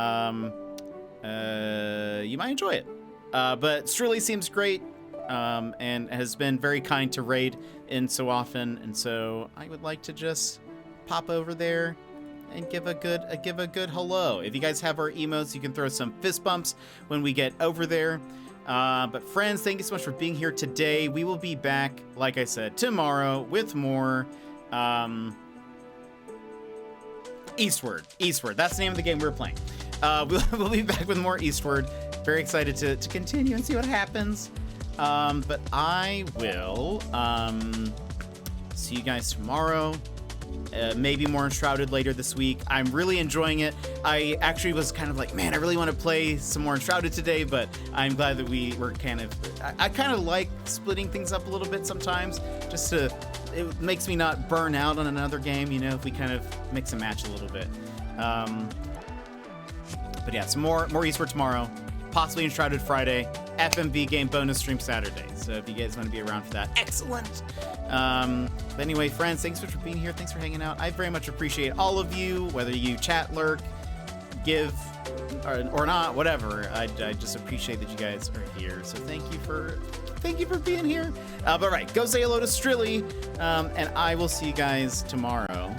Speaker 1: might enjoy it. But Strully seems great, and has been very kind to raid in so often, and so I would like to just pop over there and give a good hello. If you guys have our emotes, you can throw some fist bumps when we get over there. But friends, thank you so much for being here today. We will be back, like I said, tomorrow with more Eastward. That's the name of the game we're playing. We'll be back with more Eastward. Very excited to continue and see what happens. But I will see you guys tomorrow. Maybe more Enshrouded later this week. I'm really enjoying it. I actually was kind of like, man, I really want to play some more Enshrouded today, but I'm glad that we were kind of... I kind of like splitting things up a little bit sometimes, just to... It makes me not burn out on another game, you know, if we kind of mix and match a little bit. But yeah, some more Eastward tomorrow, possibly Enshrouded Friday, FMV game bonus stream Saturday. So if you guys want to be around for that, excellent. But anyway, friends, thanks so much for being here. Thanks for hanging out. I very much appreciate all of you, whether you chat, lurk, give, or not, whatever. I just appreciate that you guys are here. So thank you for being here. But right, go say hello to Strilly, and I will see you guys tomorrow.